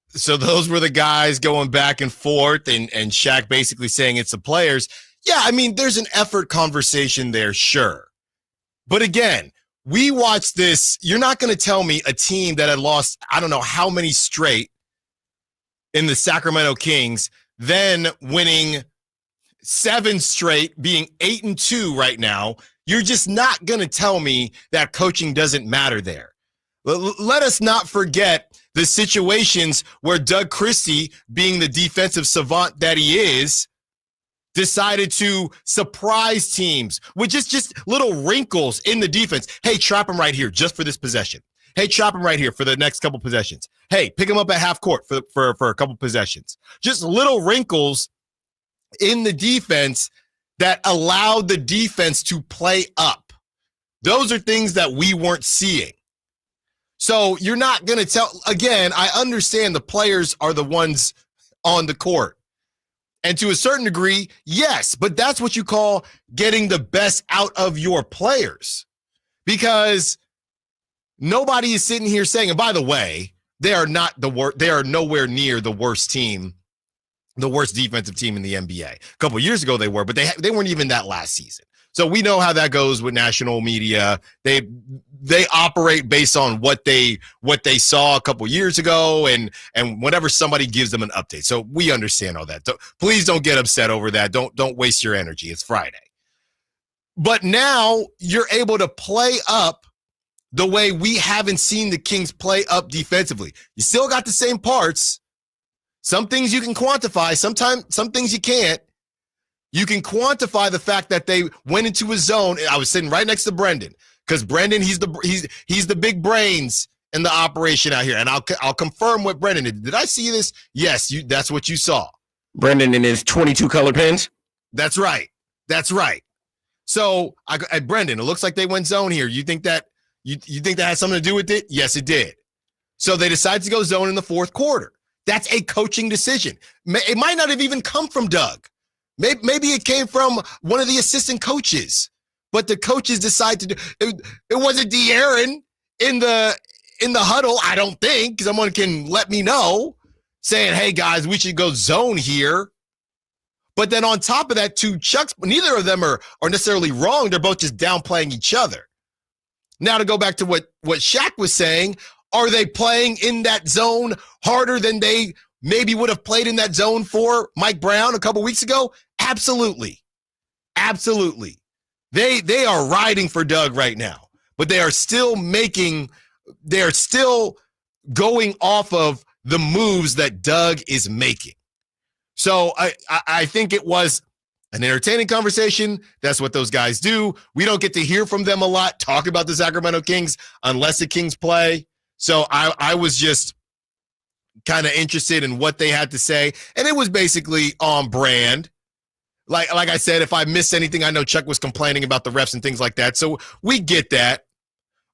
So those were the guys going back and forth, and Shaq basically saying it's the players. Yeah, I mean, there's an effort conversation there, sure, but again. We watched this. You're not going to tell me a team that had lost, I don't know how many straight in the Sacramento Kings, then winning 7 straight, being 8-2 right now. You're just not going to tell me that coaching doesn't matter there. Let us not forget the situations where Doug Christie, being the defensive savant that he is, decided to surprise teams with just little wrinkles in the defense. Hey, trap him right here just for this possession. Hey, trap him right here for the next couple possessions. Hey, pick him up at half court for a couple possessions. Just little wrinkles in the defense that allowed the defense to play up. Those are things that we weren't seeing. So you're not going to tell, again, I understand the players are the ones on the court. And to a certain degree, yes, but that's what you call getting the best out of your players. Because nobody is sitting here saying, and by the way, they are not the worst. They are nowhere near the worst team the worst defensive team in the NBA. A couple years ago they were, but they weren't even that last season. So we know how that goes with national media. They operate based on what they saw a couple years ago and whenever somebody gives them an update. So we understand all that. Please don't get upset over that. Don't waste your energy. It's Friday. But now you're able to play up the way we haven't seen the Kings play up defensively. You still got the same parts. Some things you can quantify, some things you can't. You can quantify the fact that they went into a zone. I was sitting right next to Brendan because Brendan, he's the big brains in the operation out here. And I'll confirm what Brendan did. Did I see this? Yes, that's what you saw. Brendan in his 22 color pens. That's right. That's right. So, Brendan, it looks like they went zone here. You think that had something to do with it? Yes, it did. So they decided to go zone in the fourth quarter. That's a coaching decision. It might not have even come from Doug. Maybe it came from one of the assistant coaches, but the coaches decide to do it. It wasn't De'Aaron in the huddle. I don't think someone can let me know saying, "Hey guys, we should go zone here." But then on top of that, to Chuck's, neither of them are necessarily wrong. They're both just downplaying each other. Now to go back to what Shaq was saying, are they playing in that zone harder than they maybe would have played in that zone for Mike Brown a couple weeks ago? Absolutely. Absolutely. They are riding for Doug right now, but they are still going off of the moves that Doug is making. So I think it was an entertaining conversation. That's what those guys do. We don't get to hear from them a lot, talk about the Sacramento Kings unless the Kings play. So I was just kind of interested in what they had to say. And it was basically on brand. Like I said, if I missed anything, I know Chuck was complaining about the refs and things like that. So we get that.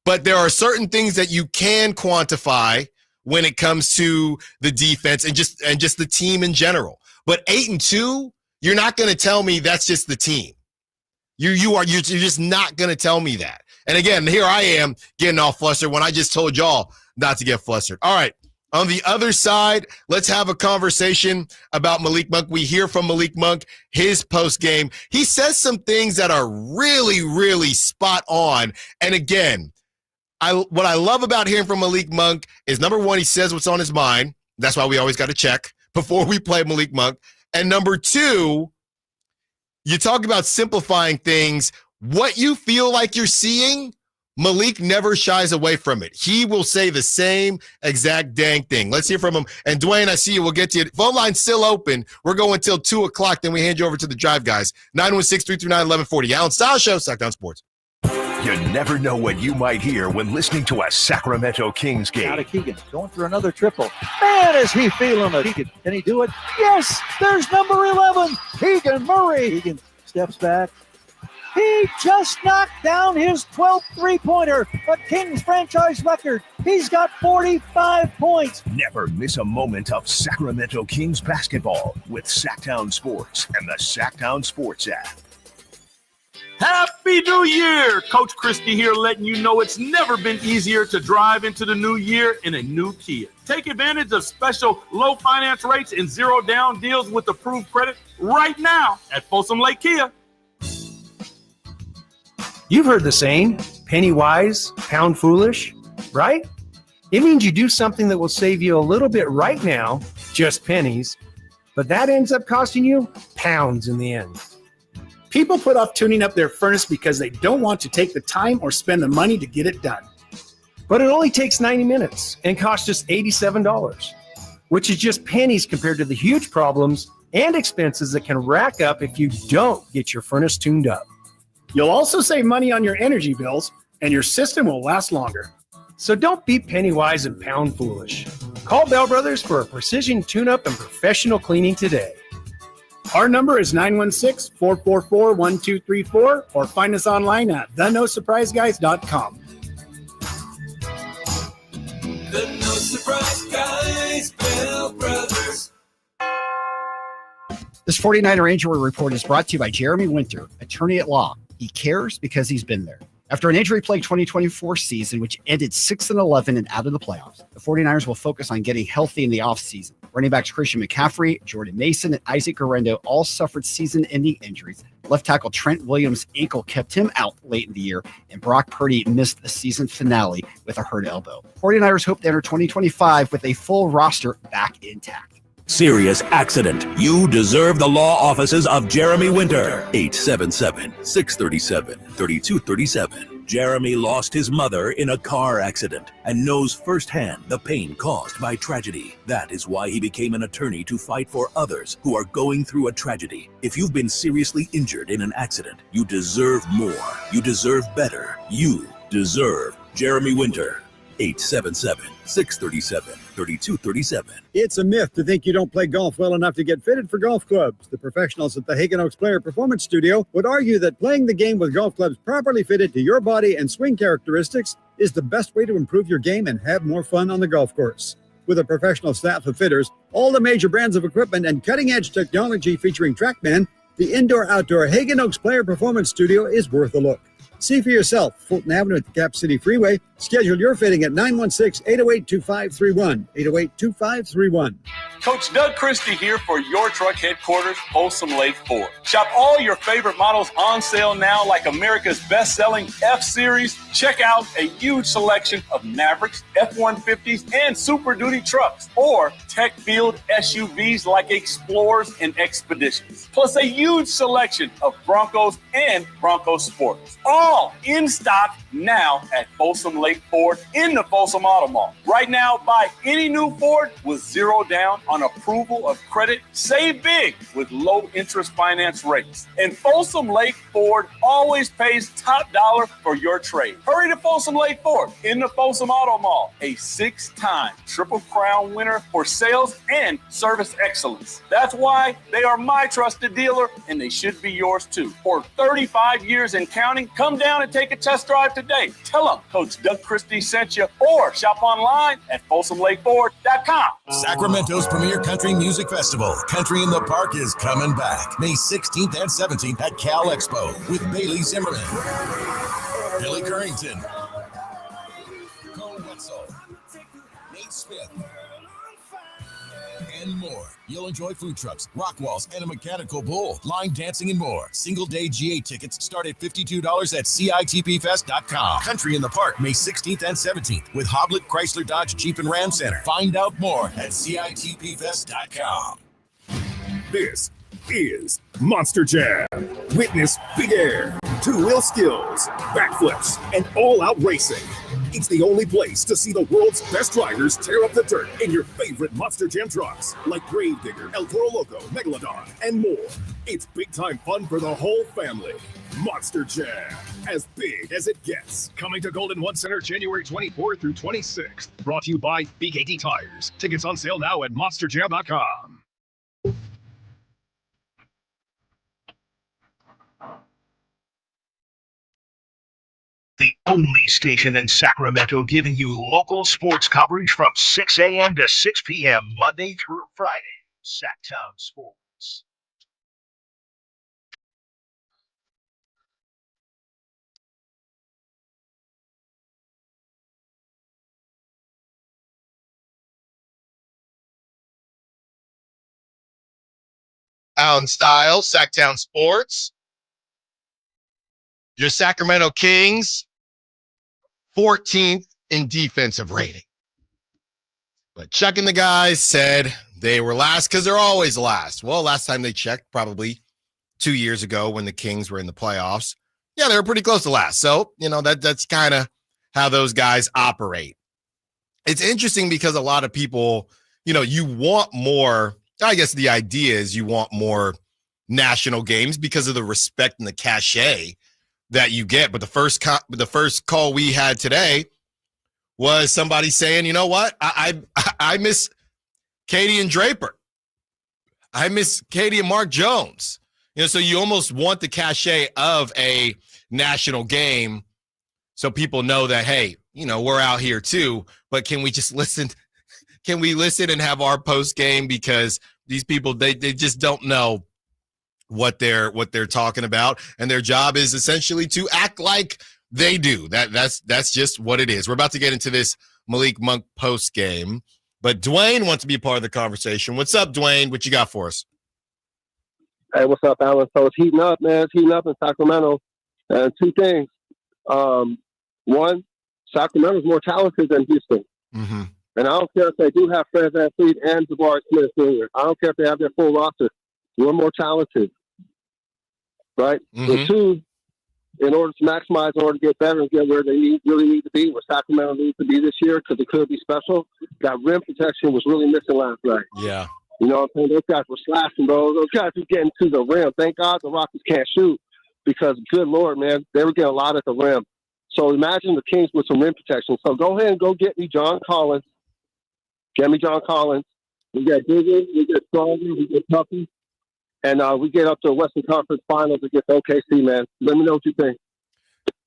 But there are certain things that you can quantify when it comes to the defense and just the team in general. But 8-2, you're not going to tell me that's just the team. You're just not going to tell me that. And again, here I am getting all flustered when I just told y'all not to get flustered. All right. On the other side, let's have a conversation about Malik Monk. We hear from Malik Monk, his post game. He says some things that are really, really spot on. And again, what I love about hearing from Malik Monk is, number one, he says what's on his mind. That's why we always got to check before we play Malik Monk. And number two, you talk about simplifying things. What you feel like you're seeing, Malik never shies away from it. He will say the same exact dang thing. Let's hear from him. And Dwayne, I see you. We'll get to you. Phone line's still open. We're going till 2 o'clock. Then we hand you over to the drive guys. 916-339-1140. Allen Stiles Show, Sackdown Sports. You never know what you might hear when listening to a Sacramento Kings game. Out of Keegan, going for another triple. Man, is he feeling it. Keegan, can he do it? Yes, there's number 11, Keegan Murray. Keegan steps back. He just knocked down his 12th three-pointer, a Kings franchise record. He's got 45 points. Never miss a moment of Sacramento Kings basketball with Sacktown Sports and the Sacktown Sports app. Happy New Year! Coach Christie here letting you know it's never been easier to drive into the new year in a new Kia. Take advantage of special low finance rates and zero down deals with approved credit right now at Folsom Lake Kia. You've heard the saying, penny wise, pound foolish, right? It means you do something that will save you a little bit right now, just pennies, but that ends up costing you pounds in the end. People put off tuning up their furnace because they don't want to take the time or spend the money to get it done. But it only takes 90 minutes and costs just $87, which is just pennies compared to the huge problems and expenses that can rack up if you don't get your furnace tuned up. You'll also save money on your energy bills, and your system will last longer. So don't be penny wise and pound foolish. Call Bell Brothers for a precision tune-up and professional cleaning today. Our number is 916-444-1234, or find us online at thenosurpriseguys.com. The No Surprise Guys, Bell Brothers. This 49er injury report is brought to you by Jeremy Winter, attorney at law. He cares because he's been there. After an injury-plagued 2024 season, which ended 6-11 and out of the playoffs, the 49ers will focus on getting healthy in the offseason. Running backs Christian McCaffrey, Jordan Mason, and Isaac Guerrero all suffered season-ending injuries. Left tackle Trent Williams' ankle kept him out late in the year, and Brock Purdy missed the season finale with a hurt elbow. 49ers hope to enter 2025 with a full roster back intact. Serious accident. You deserve the law offices of Jeremy Winter. 877-637-3237. Jeremy lost his mother in a car accident and knows firsthand the pain caused by tragedy. That is why he became an attorney to fight for others who are going through a tragedy. If you've been seriously injured in an accident, you deserve more. You deserve better. You deserve Jeremy Winter. 877-637-3237. It's a myth to think you don't play golf well enough to get fitted for golf clubs. The professionals at the Hagen Oaks Player Performance Studio would argue that playing the game with golf clubs properly fitted to your body and swing characteristics is the best way to improve your game and have more fun on the golf course. With a professional staff of fitters, all the major brands of equipment, and cutting-edge technology featuring TrackMan, the indoor-outdoor Hagen Oaks Player Performance Studio is worth a look. See for yourself, Fulton Avenue at the Cap City Freeway. Schedule your fitting at 916-808-2531, 808-2531. Coach Doug Christie here for your truck headquarters, Folsom Lake Ford. Shop all your favorite models on sale now, like America's best-selling F-Series. Check out a huge selection of Mavericks, F-150s, and Super Duty trucks, or tech-filled SUVs like Explorers and Expeditions. Plus a huge selection of Broncos and Bronco Sports. All in stock now at Folsom Lake Ford in the Folsom Auto Mall. Right now, buy any new Ford with zero down on approval of credit. Save big with low interest finance rates. And Folsom Lake Ford always pays top dollar for your trade. Hurry to Folsom Lake Ford in the Folsom Auto Mall, a 6-time Triple Crown winner for sales and service excellence. That's why they are my trusted dealer, and they should be yours too. For 35 years and counting, come down and take a test drive today. Tell them Coach Doug Christie sent you, or shop online at FolsomLakeFord.com. Sacramento's premier country music festival, Country in the Park, is coming back May 16th and 17th at Cal Expo with Bailey Zimmerman, Billy Currington, Cole Wetzel, Nate Smith, and more. You'll enjoy food trucks, rock walls, and a mechanical bull, line dancing, and more. Single-day GA tickets start at $52 at CITPFest.com. Country in the Park, May 16th and 17th with Hoblit Chrysler Dodge Jeep and Ram Center. Find out more at CITPFest.com. This is Monster Jam. Witness big air, two-wheel skills, backflips, and all-out racing. It's the only place to see the world's best drivers tear up the dirt in your favorite Monster Jam trucks, like Gravedigger, El Toro Loco, Megalodon, and more. It's big-time fun for the whole family. Monster Jam, as big as it gets. Coming to Golden One Center January 24th through 26th. Brought to you by BKT Tires. Tickets on sale now at monsterjam.com. The only station in Sacramento giving you local sports coverage from 6 a.m. to 6 p.m. Monday through Friday. Sacktown Sports. Allen Stiles, Sacktown Sports. Your Sacramento Kings, 14th in defensive rating. But Chuck and the guys said they were last because they're always last. Well, last time they checked, probably 2 years ago when the Kings were in the playoffs, yeah, they were pretty close to last. So, that's kind of how those guys operate. It's interesting because a lot of people, you want more. I guess the idea is you want more national games because of the respect and the cachet that you get. But the first call we had today was somebody saying, you know what? I miss Katie and Draper. I miss Katie and Mark Jones. So you almost want the cachet of a national game so people know that, hey, we're out here too, but can we just listen? Can we listen and have our post game? Because these people, they just don't know what they're talking about, and their job is essentially to act like they do. That's just what it is. We're about to get into this Malik Monk post game, But Dwayne wants to be a part of the conversation. What's up, Dwayne? What you got for us? Hey, what's up, Allen? So it's heating up, man. It's heating up in Sacramento. And two things. One, Sacramento's more talented than Houston. Mm-hmm. And I don't care if they do have Fred VanVleet and Jabari Smith Jr. I don't care if they have their full roster. We're more talented. Right? Mm-hmm. And two, in order to maximize, in order to get better and get where they really need to be, where Sacramento needs to be this year, because it could be special, that rim protection was really missing last night. Yeah. You know what I'm saying? Those guys were slashing, bro. Those guys were getting to the rim. Thank God the Rockets can't shoot because, good Lord, man, they were getting a lot at the rim. So imagine the Kings with some rim protection. So go ahead and go get me John Collins. Get me John Collins. We get bigger, we get stronger, we get tougher. And we get up to the Western Conference Finals against OKC, man. Let me know what you think.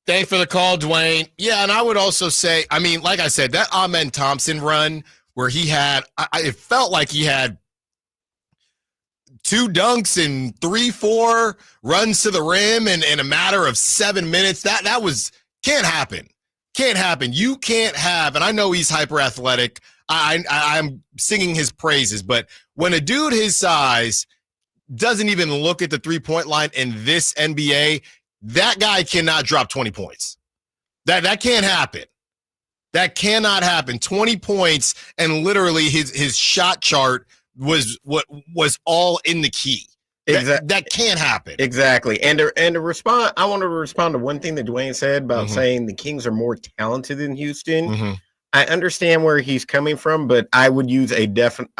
Thanks for the call, Dwayne. Yeah, and I would also say, I mean, like I said, that Amen Thompson run where he had, it felt like he had 2 dunks and 3-4 runs to the rim in a matter of 7 minutes. That was can't happen. Can't happen. You can't have, and I know he's hyper athletic. I'm singing his praises, but when a dude his size doesn't even look at the 3-point line in this NBA, that guy cannot drop 20 points. That can't happen. That cannot happen. 20 points and literally his shot chart was all in the key. That can't happen. Exactly. And to respond, I want to respond to one thing that Dwayne said about saying the Kings are more talented than Houston. Mm-hmm. I understand where he's coming from, but I would use a different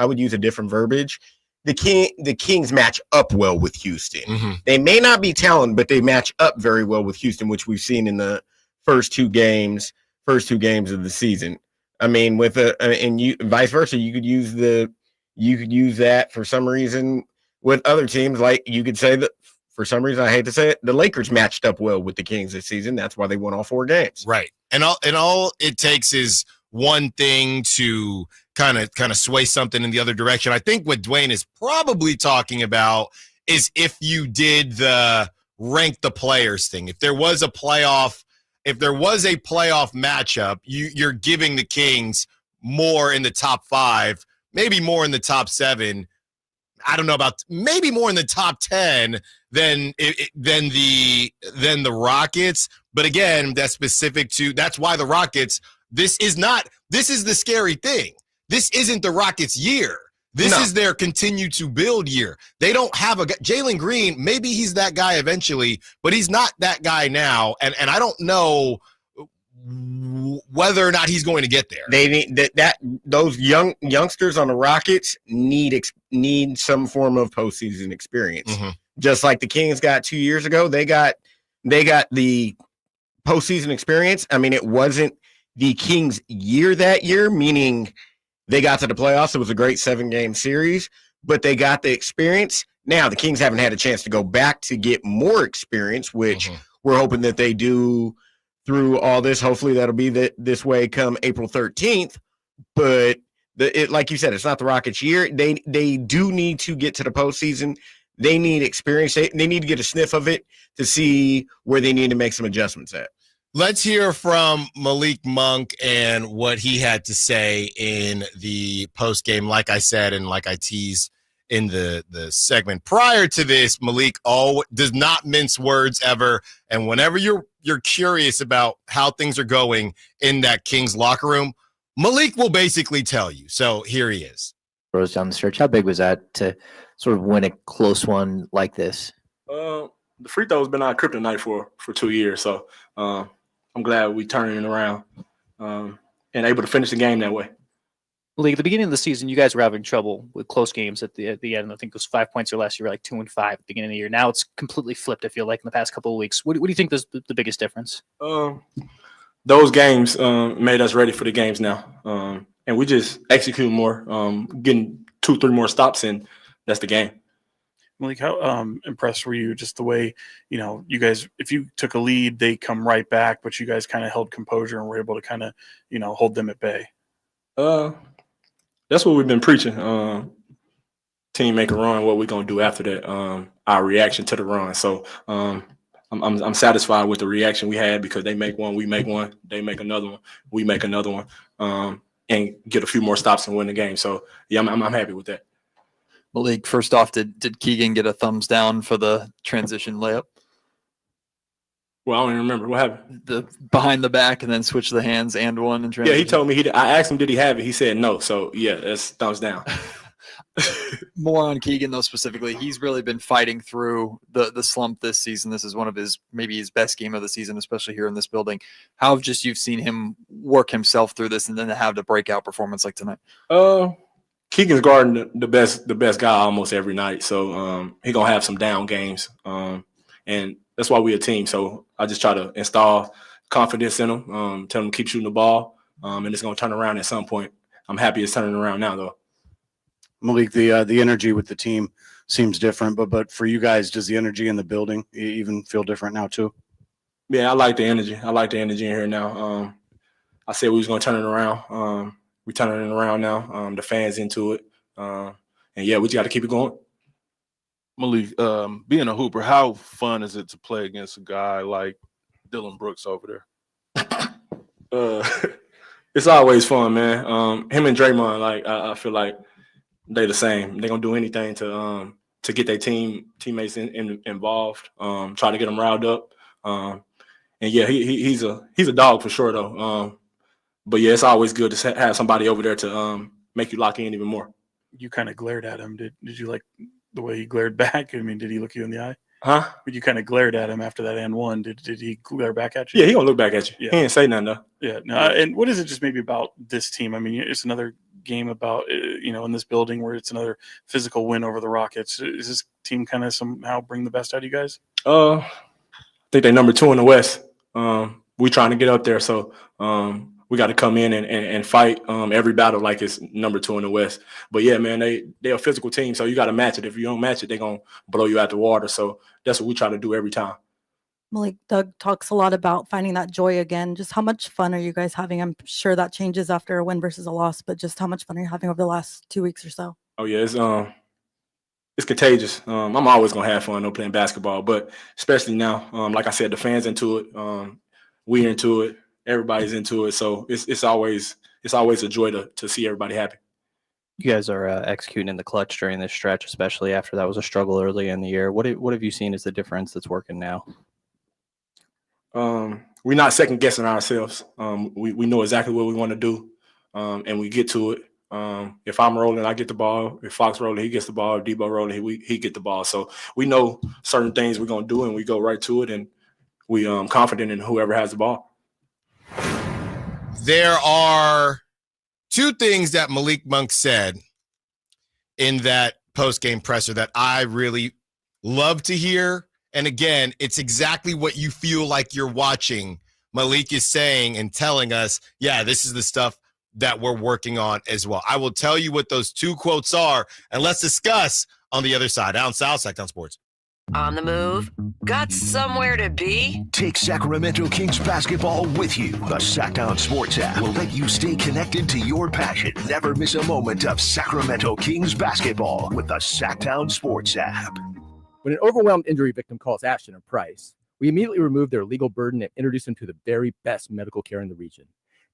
verbiage. The Kings match up well with Houston. Mm-hmm. They may not be talented, but they match up very well with Houston, which we've seen in the first two games of the season. I mean, vice versa, you could use that for some reason with other teams. Like you could say that for some reason, I hate to say it, the Lakers matched up well with the Kings this season. That's why they won all 4 games. Right. And all it takes is one thing to kind of sway something in the other direction. I think what Dwayne is probably talking about is if you did the rank the players thing. If there was a playoff matchup, you're giving the Kings more in the top 5, maybe more in the top 7. I don't know about maybe more in the top 10 than the Rockets. But again, that's why the Rockets, this is the scary thing. This isn't the Rockets' year. This is their continue to build year. They don't have Jalen Green. Maybe he's that guy eventually, but he's not that guy now. And I don't know whether or not he's going to get there. They need those youngsters on the Rockets need some form of postseason experience. Mm-hmm. Just like the Kings got 2 years ago, they got the postseason experience. I mean, it wasn't the Kings' year that year, meaning they got to the playoffs. It was a great 7-game series, but they got the experience. Now the Kings haven't had a chance to go back to get more experience, which we're hoping that they do through all this. Hopefully that'll be this way come April 13th. But like you said, it's not the Rockets' year. They do need to get to the postseason. They need experience. They need to get a sniff of it to see where they need to make some adjustments at. Let's hear from Malik Monk and what he had to say in the post game. Like I said, and like I teased in the segment prior to this, Malik does not mince words ever. And whenever you're curious about how things are going in that Kings locker room, Malik will basically tell you. So here he is. Rose down the stretch. How big was that to sort of win a close one like this? The free throw's been our kryptonite for 2 years. So I'm glad we turning it around and able to finish the game that way. Like at the beginning of the season, you guys were having trouble with close games at the end. I think it was 5 points or less. You were like 2-5 at the beginning of the year. Now it's completely flipped, I feel like, in the past couple of weeks. What do you think is the biggest difference? Those games made us ready for the games now. And we just execute more, getting 2-3 more stops in. That's the game. Malik, how impressed were you just the way, you guys, if you took a lead, they come right back, but you guys kind of held composure and were able to kind of, hold them at bay? That's what we've been preaching. Team make a run, what we're going to do after that, our reaction to the run. So I'm satisfied with the reaction we had because they make one, we make one, they make another one, we make another one. and get a few more stops and win the game. So yeah, I'm happy with that. Malik, first off, did Keegan get a thumbs down for the transition layup? Well, I don't even remember what happened. The behind the back and then switch the hands and one and transition. Yeah, he told me I asked him did he have it. He said no. So yeah, that's thumbs down. More on Keegan though specifically. He's really been fighting through the slump this season. This is one of his best game of the season, especially here in this building. How have you've seen him work himself through this and then to have the breakout performance like tonight? Keegan's guarding the best guy almost every night. So he gonna have some down games. And that's why we're a team. So I just try to install confidence in him, tell him to keep shooting the ball, and it's gonna turn around at some point. I'm happy it's turning around now though. Malik, the energy with the team seems different, but for you guys, does the energy in the building even feel different now too? Yeah, I like the energy. I like the energy in here now. I said we was gonna turn it around. We're turning it around now. The fans into it, and yeah, we just got to keep it going. Malik, being a hooper, how fun is it to play against a guy like Dylan Brooks over there? It's always fun, man. Him and Draymond, like I feel like they the same. They're gonna do anything to get their teammates involved. Try to get them riled up. And yeah, he's a dog for sure though. But yeah, it's always good to have somebody over there to make you lock in even more. You kind of glared at him. Did you like the way he glared back? I mean, did he look you in the eye? Huh? But you kind of glared at him after that and one. Did he glare back at you? Yeah, he gonna look back at you. Yeah. He didn't say nothing though. Yeah. No. And what is it just maybe about this team? I mean, it's another game about in this building where it's another physical win over the Rockets. Is this team kind of somehow bring the best out of you guys? I think they're number 2 in the West. We trying to get up there, so we got to come in and fight every battle like it's number 2 in the West. But yeah, man, they're a physical team, so you got to match it. If you don't match it, they're gonna blow you out the water. So that's what we try to do every time. Malik, Doug talks a lot about finding that joy again. Just how much fun are you guys having? I'm sure that changes after a win versus a loss, but just how much fun are you having over the last 2 weeks or so? Oh yeah, it's contagious. I'm always gonna have fun playing basketball, but especially now, like I said, the fans into it. We're into it. Everybody's into it. So it's always a joy to see everybody happy. You guys are executing in the clutch during this stretch, especially after that was a struggle early in the year. What have you seen as the difference that's working now? We're not second guessing ourselves. We know exactly what we want to do, and we get to it. If I'm rolling, I get the ball. If Fox rolling, he gets the ball. If Debo rolling, he get the ball. So we know certain things we're gonna do, and we go right to it, and we confident in whoever has the ball. There are 2 things that Malik Monk said in that post-game presser that I really love to hear. And again, it's exactly what you feel like you're watching. Malik is saying and telling us, yeah, this is the stuff that we're working on as well. I will tell you what those 2 quotes are, and let's discuss on the other side. Allen Stiles, Sacktown Sports. On the move? Got somewhere to be? Take Sacramento Kings basketball with you. The Sacktown Sports app will let you stay connected to your passion. Never miss a moment of Sacramento Kings basketball with the Sacktown Sports app. When an overwhelmed injury victim calls Ashton or Price, we immediately remove their legal burden and introduce them to the very best medical care in the region.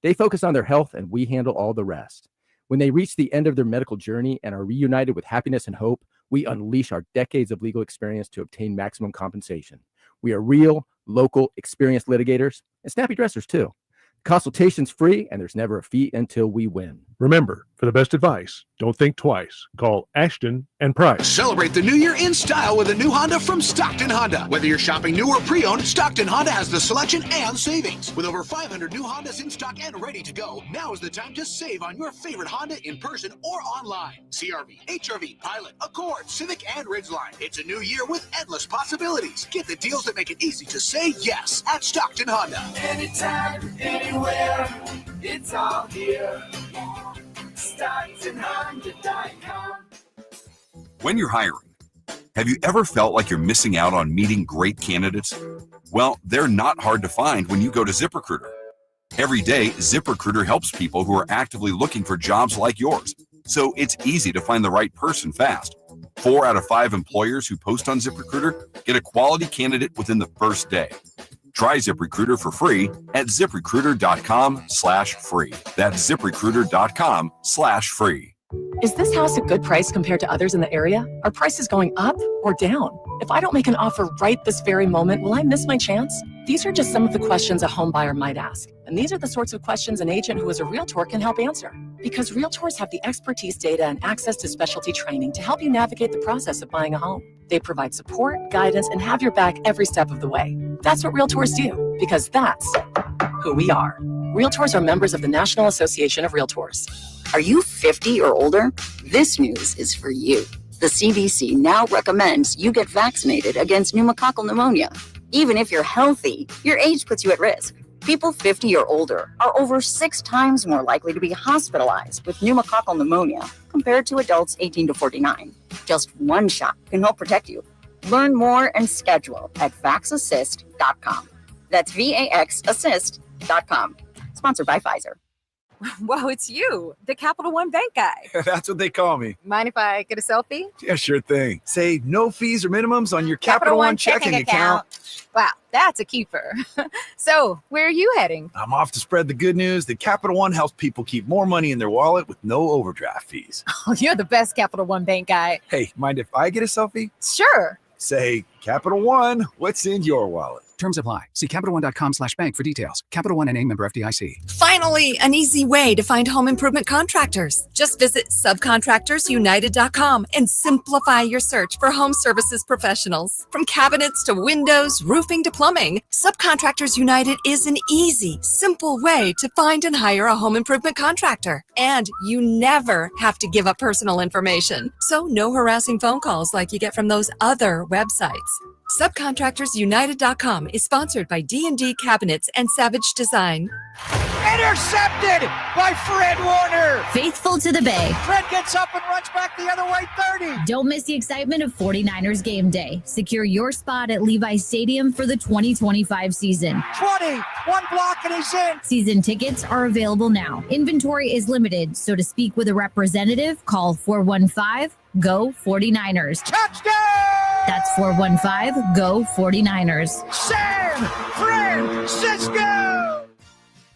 They focus on their health, and we handle all the rest. When they reach the end of their medical journey and are reunited with happiness and hope, we unleash our decades of legal experience to obtain maximum compensation. We are real, local, experienced litigators and snappy dressers too. Consultation's free, and there's never a fee until we win. Remember, for the best advice, don't think twice. Call Ashton and Price. Celebrate the new year in style with a new Honda from Stockton Honda. Whether you're shopping new or pre-owned, Stockton Honda has the selection and savings. With over 500 new Hondas in stock and ready to go, now is the time to save on your favorite Honda in person or online. CRV, HRV, Pilot, Accord, Civic, and Ridgeline. It's a new year with endless possibilities. Get the deals that make it easy to say yes at Stockton Honda. Anytime, anywhere, it's all here. StocktonHonda.com. When you're hiring, have you ever felt like you're missing out on meeting great candidates? Well, they're not hard to find when you go to ZipRecruiter. Every day, ZipRecruiter helps people who are actively looking for jobs like yours, so it's easy to find the right person fast. 4 out of 5 employers who post on ZipRecruiter get a quality candidate within the first day. Try ZipRecruiter for free at ZipRecruiter.com/free. That's ZipRecruiter.com/free. Is this house a good price compared to others in the area? Are prices going up or down? If I don't make an offer right this very moment, will I miss my chance? These are just some of the questions a home buyer might ask. And these are the sorts of questions an agent who is a Realtor can help answer. Because Realtors have the expertise, data, and access to specialty training to help you navigate the process of buying a home. They provide support, guidance, and have your back every step of the way. That's what Realtors do, because that's who we are. Realtors are members of the National Association of Realtors. Are you 50 or older? This news is for you. The CDC now recommends you get vaccinated against pneumococcal pneumonia. Even if you're healthy, your age puts you at risk. People 50 or older are over 6 times more likely to be hospitalized with pneumococcal pneumonia compared to adults 18 to 49. Just one shot can help protect you. Learn more and schedule at vaxassist.com. That's VAXassist.com. Sponsored by Pfizer. Wow, it's you, the Capital One Bank guy. That's what they call me. Mind if I get a selfie? Yeah, sure thing. Say no fees or minimums on your Capital One checking account. Wow, that's a keeper. So, where are you heading? I'm off to spread the good news that Capital One helps people keep more money in their wallet with no overdraft fees. Oh, you're the best Capital One Bank guy. Hey, mind if I get a selfie? Sure. Say, Capital One, what's in your wallet? Terms apply. See CapitalOne.com/bank for details. Capital One NA, member FDIC. Finally, an easy way to find home improvement contractors. Just visit subcontractorsunited.com and simplify your search for home services professionals. From cabinets to windows, roofing to plumbing, Subcontractors United is an easy, simple way to find and hire a home improvement contractor. And you never have to give up personal information. So no harassing phone calls like you get from those other websites. Subcontractorsunited.com is sponsored by D&D Cabinets and Savage Design. Intercepted by Fred Warner. Faithful to the Bay. Fred gets up and runs back the other way, 30. Don't miss the excitement of 49ers game day. Secure your spot at Levi's Stadium for the 2025 season. 20, one block and he's in. Season tickets are available now. Inventory is limited, so to speak with a representative, call 415-GO-49ers. Touchdown! That's 415-GO-49ers. San Francisco!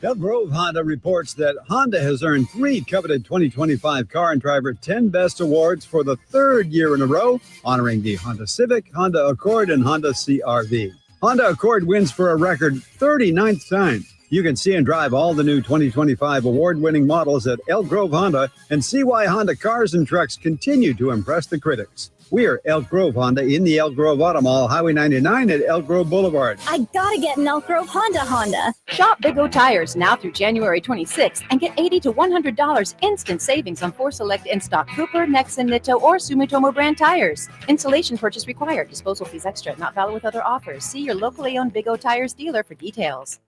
Elk Grove Honda reports that Honda has earned 3 coveted 2025 Car and Driver 10 Best Awards for the 3rd year in a row, honoring the Honda Civic, Honda Accord, and Honda CR-V. Honda Accord wins for a record 39th time. You can see and drive all the new 2025 award-winning models at Elk Grove Honda and see why Honda cars and trucks continue to impress the critics. We are Elk Grove Honda in the Elk Grove Auto Mall, Highway 99 at Elk Grove Boulevard. I gotta get an Elk Grove Honda. Shop Big O Tires now through January 26th and get $80 to $100 instant savings on 4 select in-stock Cooper, Nexen, Nitto, or Sumitomo brand tires. Installation purchase required. Disposal fees extra. Not valid with other offers. See your locally owned Big O Tires dealer for details.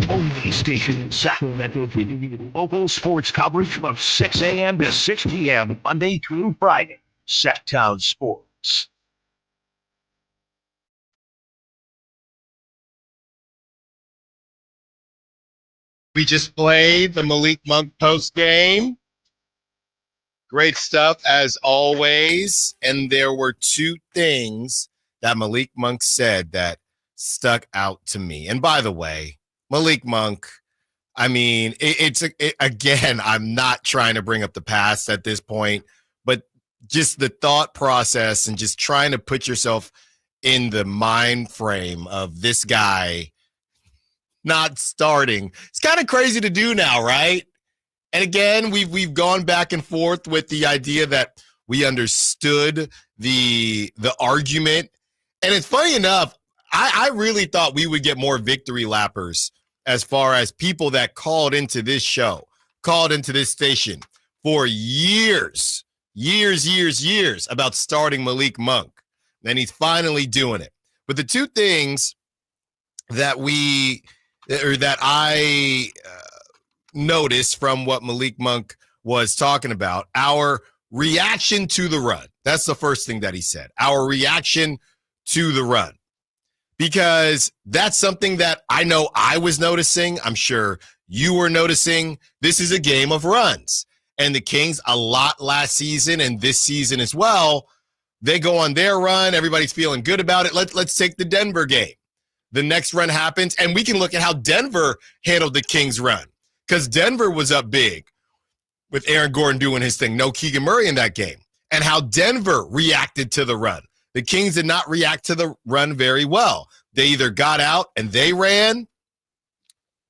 Only station in Sacramento giving you local sports coverage from 6 a.m. to 6 p.m. Monday through Friday. Sacktown Sports. We just played the Malik Monk post game. Great stuff as always. And there were 2 things that Malik Monk said that stuck out to me. And by the way, Malik Monk, I mean, again, I'm not trying to bring up the past at this point, but just the thought process and just trying to put yourself in the mind frame of this guy not starting. It's kind of crazy to do now, right? And again, we've gone back and forth with the idea that we understood the argument. And it's funny enough, I really thought we would get more victory lappers as far as people that called into this show, called into this station for years about starting Malik Monk. And he's finally doing it. But the 2 things that I noticed from what Malik Monk was talking about, our reaction to the run. That's the first thing that he said, our reaction to the run. Because that's something that I know I was noticing. I'm sure you were noticing. This is a game of runs. and the Kings a lot last season and this season as well. They go on their run. Everybody's feeling good about it. Let's take the Denver game. The next run happens, and we can look at how Denver handled the Kings run, because Denver was up big with Aaron Gordon doing his thing. No Keegan Murray in that game. And how Denver reacted to the run. The Kings did not react to the run very well. They either got out and they ran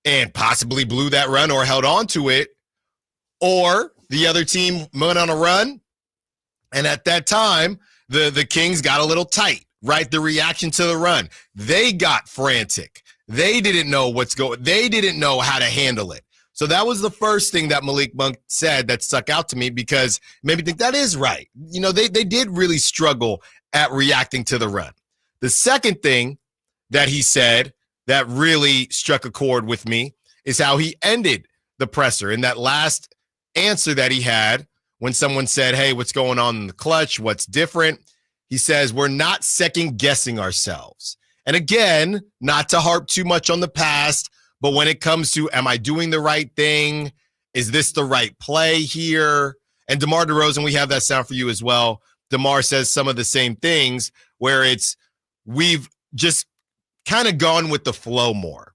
and possibly blew that run or held on to it, or the other team went on a run, and at that time, the Kings got a little tight, right? The reaction to the run. They got frantic. They didn't know they didn't know how to handle it. So that was the first thing that Malik Monk said that stuck out to me, because it made me think that is right. You know, they did really struggle at reacting to the run. The second thing that he said that really struck a chord with me is how he ended the presser in that last answer that he had when someone said, hey, what's going on in the clutch? What's different? He says, we're not second guessing ourselves. And again, not to harp too much on the past, but when it comes to, am I doing the right thing? Is this the right play here? And DeMar DeRozan, we have that sound for you as well. DeMar says some of the same things where we've just kind of gone with the flow more,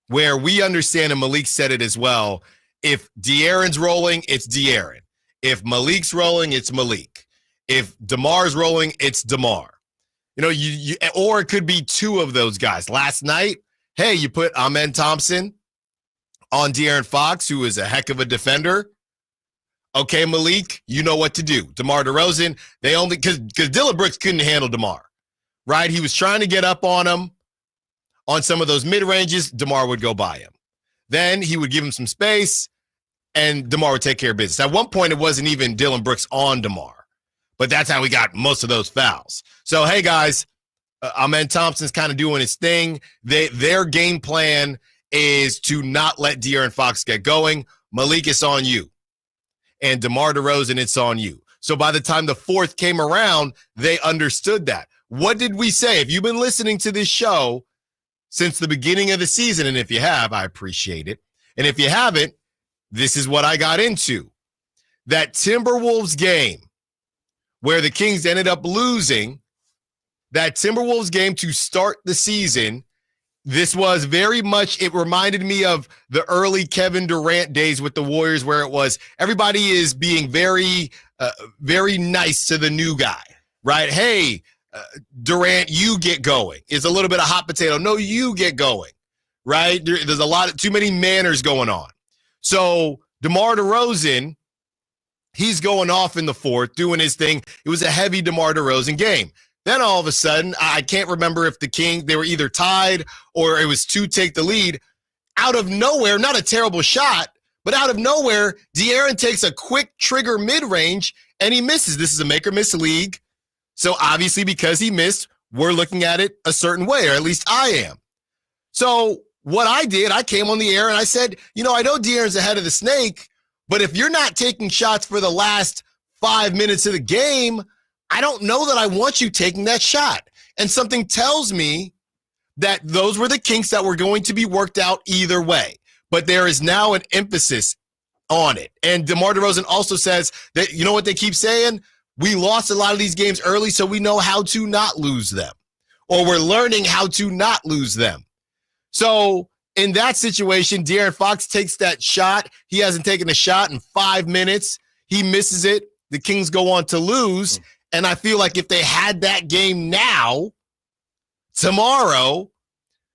where we understand, and Malik said it as well, if De'Aaron's rolling, it's De'Aaron. If Malik's rolling, it's Malik. If DeMar's rolling, it's DeMar. You know, or it could be two of those guys. Last night, hey, you put Amen Thompson on De'Aaron Fox, who is a heck of a defender. Okay, Malik, you know what to do. DeMar DeRozan, because Dillon Brooks couldn't handle DeMar, right? He was trying to get up on him on some of those mid-ranges. DeMar would go by him. Then he would give him some space, and DeMar would take care of business. At one point, it wasn't even Dillon Brooks on DeMar, but that's how he got most of those fouls. So, hey, guys, Amen Thompson's kind of doing his thing. Their game plan is to not let De'Aaron Fox get going. Malik, it's on you. And DeMar DeRozan, it's on you. So by the time the fourth came around, they understood that. What did we say? If you've been listening to this show since the beginning of the season, and if you have, I appreciate it. And if you haven't, this is what I got into. That Timberwolves game where the Kings ended up losing, that Timberwolves game to start the season, this was very much, it reminded me of the early Kevin Durant days with the Warriors, where it was everybody is being very, very nice to the new guy, right? Hey, Durant, you get going. It's a little bit of hot potato. No, you get going, right? There's too many manners going on. So DeMar DeRozan, he's going off in the fourth, doing his thing. It was a heavy DeMar DeRozan game. Then all of a sudden, I can't remember if they were either tied or it was to take the lead. Out of nowhere, not a terrible shot, but out of nowhere, De'Aaron takes a quick trigger mid-range and he misses. This is a make-or-miss league. So obviously because he missed, we're looking at it a certain way, or at least I am. So what I did, I came on the air and I said, I know De'Aaron's ahead of the snake, but if you're not taking shots for the last 5 minutes of the game, I don't know that I want you taking that shot. And something tells me that those were the kinks that were going to be worked out either way. But there is now an emphasis on it. And DeMar DeRozan also says that, you know what they keep saying? We lost a lot of these games early, so we know how to not lose them. Or we're learning how to not lose them. So in that situation, De'Aaron Fox takes that shot. He hasn't taken a shot in 5 minutes. He misses it. The Kings go on to lose. And I feel like if they had that game now, tomorrow,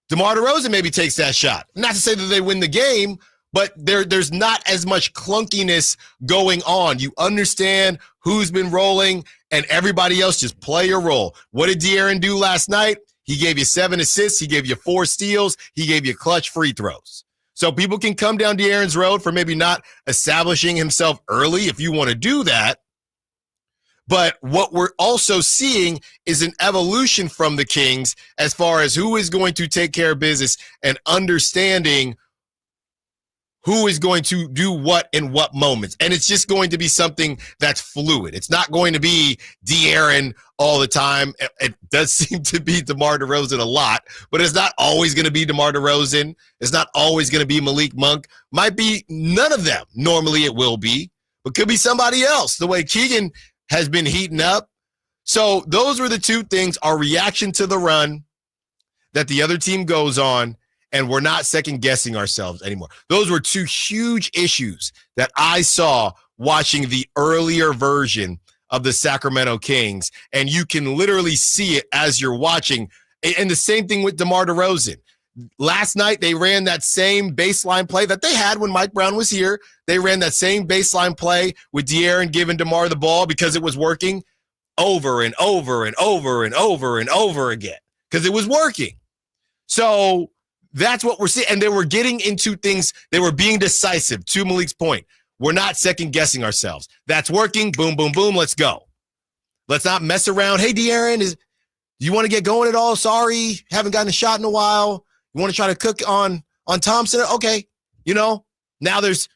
DeMar DeRozan maybe takes that shot. Not to say that they win the game, but there's not as much clunkiness going on. You understand who's been rolling, and everybody else just play your role. What did De'Aaron do last night? He gave you 7 assists. He gave you 4 steals. He gave you clutch free throws. So people can come down De'Aaron's road for maybe not establishing himself early if you want to do that. But what we're also seeing is an evolution from the Kings as far as who is going to take care of business and understanding who is going to do what in what moments. And it's just going to be something that's fluid. It's not going to be De'Aaron all the time. It does seem to be DeMar DeRozan a lot, but it's not always going to be DeMar DeRozan. It's not always going to be Malik Monk. Might be none of them. Normally it will be. but could be somebody else. The way Keegan has been heating up. So those were the two things, our reaction to the run that the other team goes on, and we're not second-guessing ourselves anymore. Those were two huge issues that I saw watching the earlier version of the Sacramento Kings, and you can literally see it as you're watching. And the same thing with DeMar DeRozan. Last night, they ran that same baseline play that they had when Mike Brown was here. They ran that same baseline play with De'Aaron giving DeMar the ball because it was working over and over and over and over and over again because it was working. So that's what we're seeing. And they were getting into things. They were being decisive. To Malik's point, we're not second-guessing ourselves. That's working. Boom, boom, boom. Let's go. Let's not mess around. Hey, De'Aaron, do you want to get going at all? Sorry, haven't gotten a shot in a while. You want to try to cook on Thompson? Okay. Now there's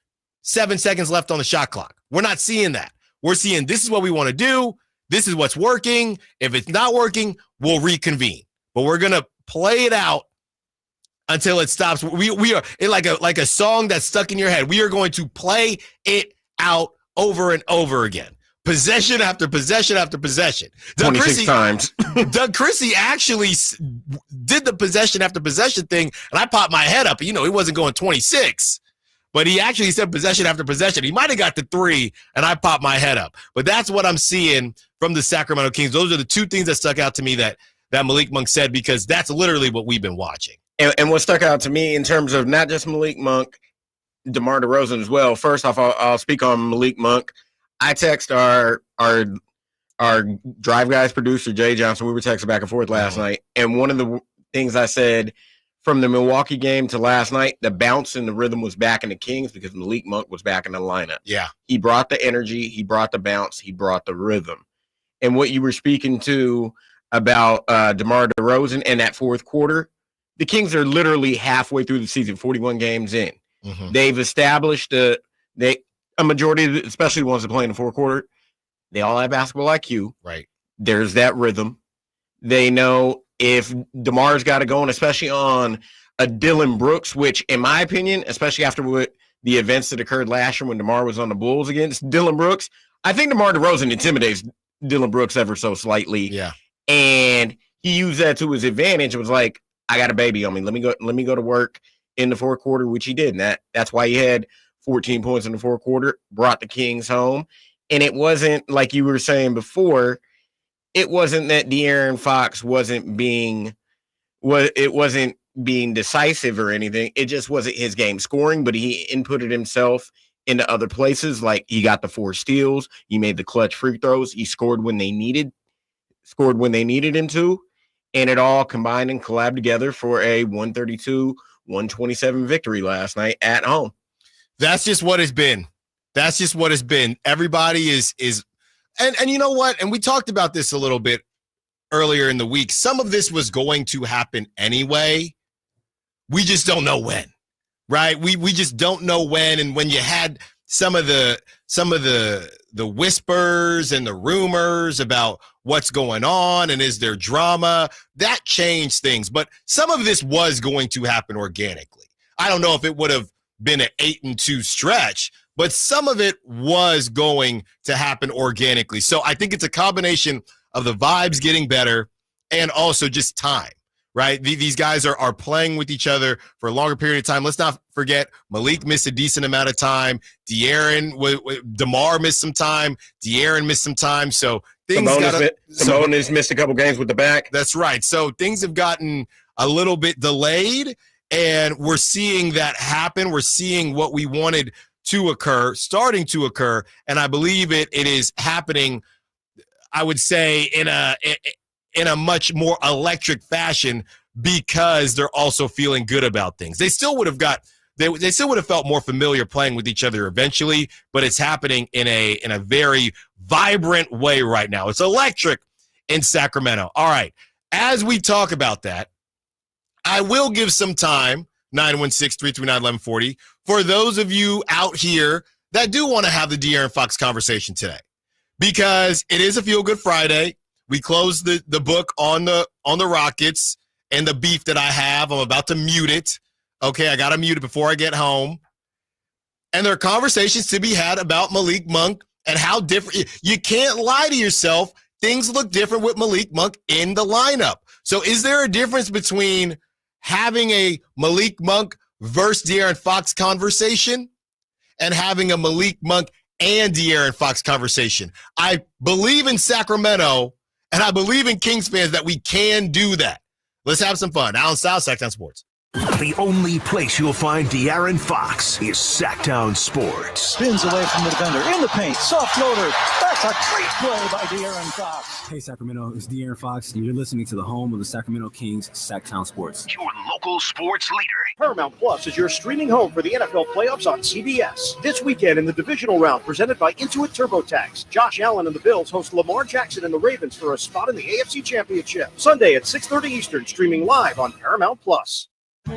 7 seconds left on the shot clock. We're not seeing that. We're seeing this is what we want to do. This is what's working. If it's not working, we'll reconvene. But we're going to play it out until it stops. We are like a song that's stuck in your head. We are going to play it out over and over again. Possession after possession after possession. 26 times. Doug Christie actually did the possession after possession thing, and I popped my head up. He wasn't going 26, but he actually said possession after possession. He might have got the 3, and I popped my head up. But that's what I'm seeing from the Sacramento Kings. Those are the two things that stuck out to me that Malik Monk said, because that's literally what we've been watching. And what stuck out to me in terms of not just Malik Monk, DeMar DeRozan as well. First off, I'll speak on Malik Monk. I text our Drive Guys producer, Jay Johnson. We were texting back and forth last night. And one of the things I said from the Milwaukee game to last night, the bounce and the rhythm was back in the Kings because Malik Monk was back in the lineup. Yeah. He brought the energy. He brought the bounce. He brought the rhythm. And what you were speaking to about DeMar DeRozan in that fourth quarter, the Kings are literally halfway through the season, 41 games in. Mm-hmm. They've established a majority, especially the ones that play in the fourth quarter, they all have basketball IQ. Right. There's that rhythm. They know if DeMar's got to go, and especially on a Dylan Brooks, which, in my opinion, especially after what the events that occurred last year when DeMar was on the Bulls against Dylan Brooks, I think DeMar DeRozan intimidates Dylan Brooks ever so slightly. Yeah. And he used that to his advantage. It was like, I got a baby on me. Let me go to work in the fourth quarter, which he did. And that's why he had 14 points in the fourth quarter, brought the Kings home. And it wasn't like you were saying before, it wasn't that De'Aaron Fox wasn't being decisive or anything. It just wasn't his game scoring, but he inputted himself into other places. Like he got the 4 steals, he made the clutch free throws, he scored when they needed him to, and it all combined and collabed together for a 132-127 victory last night at home. That's just what it's been. Everybody is and you know what? And we talked about this a little bit earlier in the week. Some of this was going to happen anyway. We just don't know when, right? We just don't know when. And when you had some of the whispers and the rumors about what's going on and is there drama, that changed things. But some of this was going to happen organically. I don't know if it would have been an 8-2 stretch, but some of it was going to happen organically. So I think it's a combination of the vibes getting better and also just time, right? These guys are playing with each other for a longer period of time. Let's not forget Malik missed a decent amount of time. DeMar missed some time. De'Aaron missed some time. So things Sabonis missed a couple games with the back. That's right. So things have gotten a little bit delayed, and we're seeing that happen. We're seeing what we wanted to occur, starting to occur, and I believe it is happening, I would say, in a much more electric fashion because they're also feeling good about things. They still would have felt more familiar playing with each other eventually, but it's happening in a very vibrant way right now. It's electric in Sacramento. All right, as we talk about that, I will give some time, 916-339-1140, for those of you out here that do want to have the De'Aaron Fox conversation today, because it is a Feel Good Friday. We closed the book on the Rockets and the beef that I have. I'm about to mute it. Okay, I got to mute it before I get home. And there are conversations to be had about Malik Monk and how different. You can't lie to yourself. Things look different with Malik Monk in the lineup. So is there a difference between having a Malik Monk versus De'Aaron Fox conversation and having a Malik Monk and De'Aaron Fox conversation? I believe in Sacramento, and I believe in Kings fans that we can do that. Let's have some fun. Allen Stiles, Sacktown Sports. The only place you'll find De'Aaron Fox is Sacktown Sports. Spins away from the defender, in the paint, soft floater. That's a great play by De'Aaron Fox. Hey Sacramento, it's De'Aaron Fox, and you're listening to the home of the Sacramento Kings, Sacktown Sports. Your local sports leader. Paramount Plus is your streaming home for the NFL playoffs on CBS. This weekend in the divisional round presented by Intuit TurboTax, Josh Allen and the Bills host Lamar Jackson and the Ravens for a spot in the AFC Championship. Sunday at 6:30 Eastern, streaming live on Paramount Plus.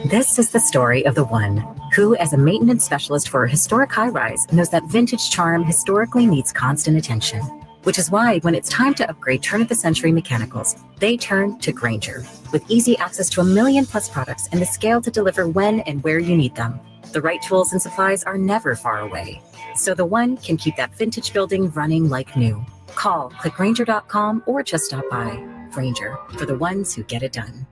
This is the story of the one who, as a maintenance specialist for a historic high-rise, knows that vintage charm historically needs constant attention. Which is why when it's time to upgrade turn-of-the-century mechanicals, they turn to Grainger. With easy access to 1 million plus products and the scale to deliver when and where you need them. The right tools and supplies are never far away. So the one can keep that vintage building running like new. Call, click Grainger.com, or just stop by. Grainger, for the ones who get it done.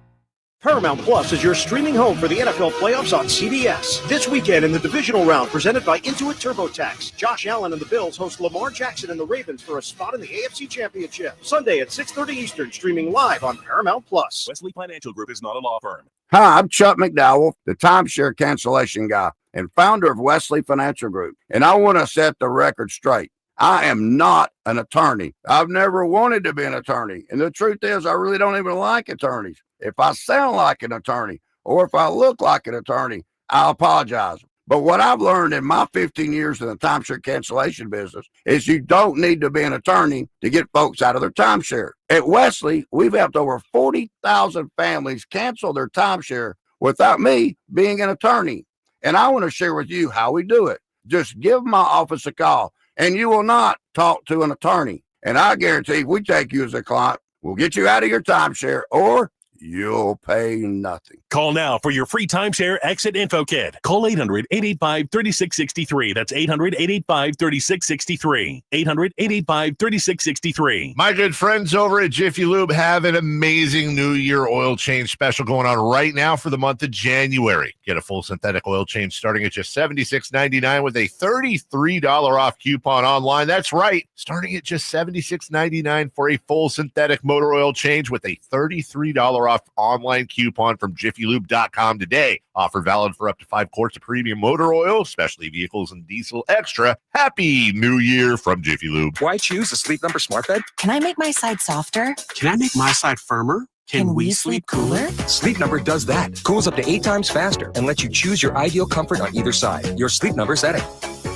Paramount Plus is your streaming home for the NFL playoffs on CBS. This weekend in the divisional round presented by Intuit TurboTax, Josh Allen and the Bills host Lamar Jackson and the Ravens for a spot in the AFC Championship. Sunday at 6:30 Eastern, streaming live on Paramount Plus. Wesley Financial Group is not a law firm. Hi, I'm Chuck McDowell, the timeshare cancellation guy and founder of Wesley Financial Group. And I want to set the record straight. I am not an attorney. I've never wanted to be an attorney. And the truth is, I really don't even like attorneys. If I sound like an attorney or if I look like an attorney, I apologize. But what I've learned in my 15 years in the timeshare cancellation business is you don't need to be an attorney to get folks out of their timeshare. At Wesley, we've helped over 40,000 families cancel their timeshare without me being an attorney. And I want to share with you how we do it. Just give my office a call and you will not talk to an attorney. And I guarantee if we take you as a client, we'll get you out of your timeshare or you'll pay nothing. Call now for your free timeshare exit info kit. Call 800-885-3663. That's 800-885-3663. 800-885-3663. My good friends over at Jiffy Lube have an amazing New Year oil change special going on right now for the month of January. Get a full synthetic oil change starting at just $76.99 with a $33 off coupon online. That's right, starting at just $76.99 for a full synthetic motor oil change with a $33 off online coupon from jiffylube.com today. Offer valid for up to 5 quarts of premium motor oil, specialty vehicles, and diesel extra. Happy New Year from Jiffy Lube. Why choose a Sleep Number smart bed? Can I make my side softer? Can I make my side firmer? Can we sleep cooler? Sleep Number does that. Cools up to 8 times faster and lets you choose your ideal comfort on either side. Your Sleep Number setting.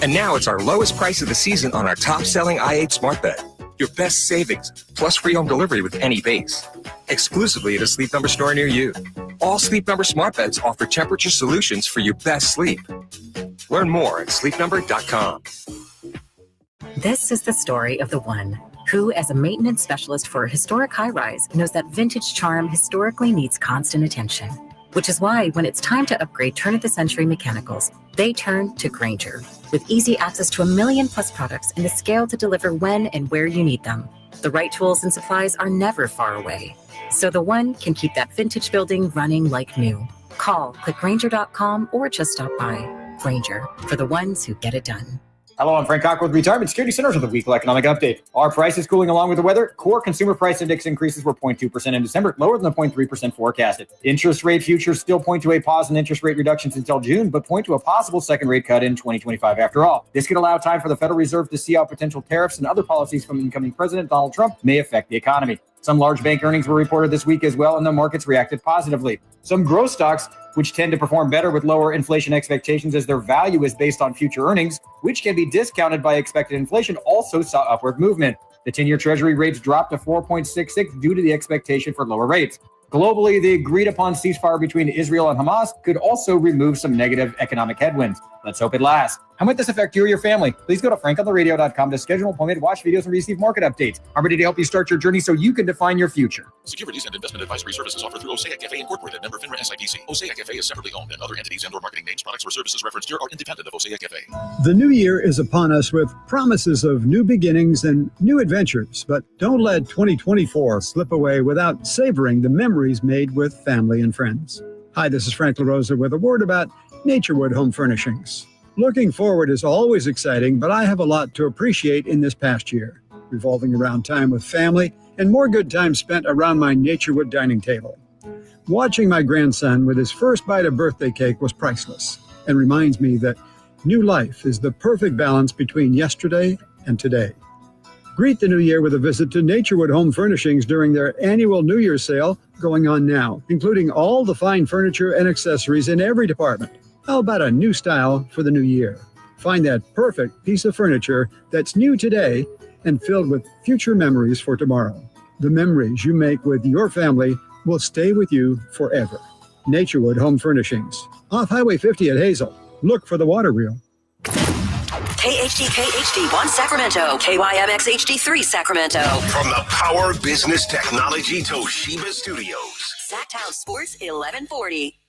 And now it's our lowest price of the season on our top-selling i8 smart bed. Your best savings, plus free home delivery with any base. Exclusively at a Sleep Number store near you. All Sleep Number smart beds offer temperature solutions for your best sleep. Learn more at sleepnumber.com. This is the story of the one who, as a maintenance specialist for a historic high-rise, knows that vintage charm historically needs constant attention. Which is why when it's time to upgrade turn-of-the-century mechanicals, they turn to Grainger. With easy access to 1 million plus products and the scale to deliver when and where you need them. The right tools and supplies are never far away. So the one can keep that vintage building running like new. Call, click Grainger.com, or just stop by. Grainger, for the ones who get it done. Hello, I'm Frank Cocker with Retirement Security Centers with a weekly economic update. Our prices cooling along with the weather. Core consumer price index increases were 0.2% in December, lower than the 0.3% forecasted. Interest rate futures still point to a pause in interest rate reductions until June, but point to a possible second rate cut in 2025 after all. This could allow time for the Federal Reserve to see how potential tariffs and other policies from incoming President Donald Trump may affect the economy. Some large bank earnings were reported this week as well, and the markets reacted positively. Some growth stocks, which tend to perform better with lower inflation expectations as their value is based on future earnings, which can be discounted by expected inflation, also saw upward movement. The 10-year Treasury rates dropped to 4.66 due to the expectation for lower rates. Globally, the agreed-upon ceasefire between Israel and Hamas could also remove some negative economic headwinds. Let's hope it lasts. How might this affect you or your family? Please go to frankontheradio.com to schedule an appointment, watch videos, and receive market updates. I'm ready to help you start your journey so you can define your future. Securities and investment advisory services offered through Osaic FA Incorporated, member FINRA SIPC. Osaic FA is separately owned, and other entities and/or marketing names, products, or services referenced here are independent of Osaic FA. The new year is upon us with promises of new beginnings and new adventures, but don't let 2024 slip away without savoring the memories made with family and friends. Hi, this is Frank LaRosa with a word about Naturewood Home Furnishings. Looking forward is always exciting, but I have a lot to appreciate in this past year, revolving around time with family and more good time spent around my Naturewood dining table. Watching my grandson with his first bite of birthday cake was priceless and reminds me that new life is the perfect balance between yesterday and today. Greet the new year with a visit to Naturewood Home Furnishings during their annual New Year's sale going on now, including all the fine furniture and accessories in every department. How about a new style for the new year? Find that perfect piece of furniture that's new today and filled with future memories for tomorrow. The memories you make with your family will stay with you forever. Naturewood Home Furnishings, off Highway 50 at Hazel. Look for the water wheel. KHD 1 Sacramento, KYMX HD3 Sacramento. From the Power Business Technology Toshiba Studios. Sacktown Sports 1140.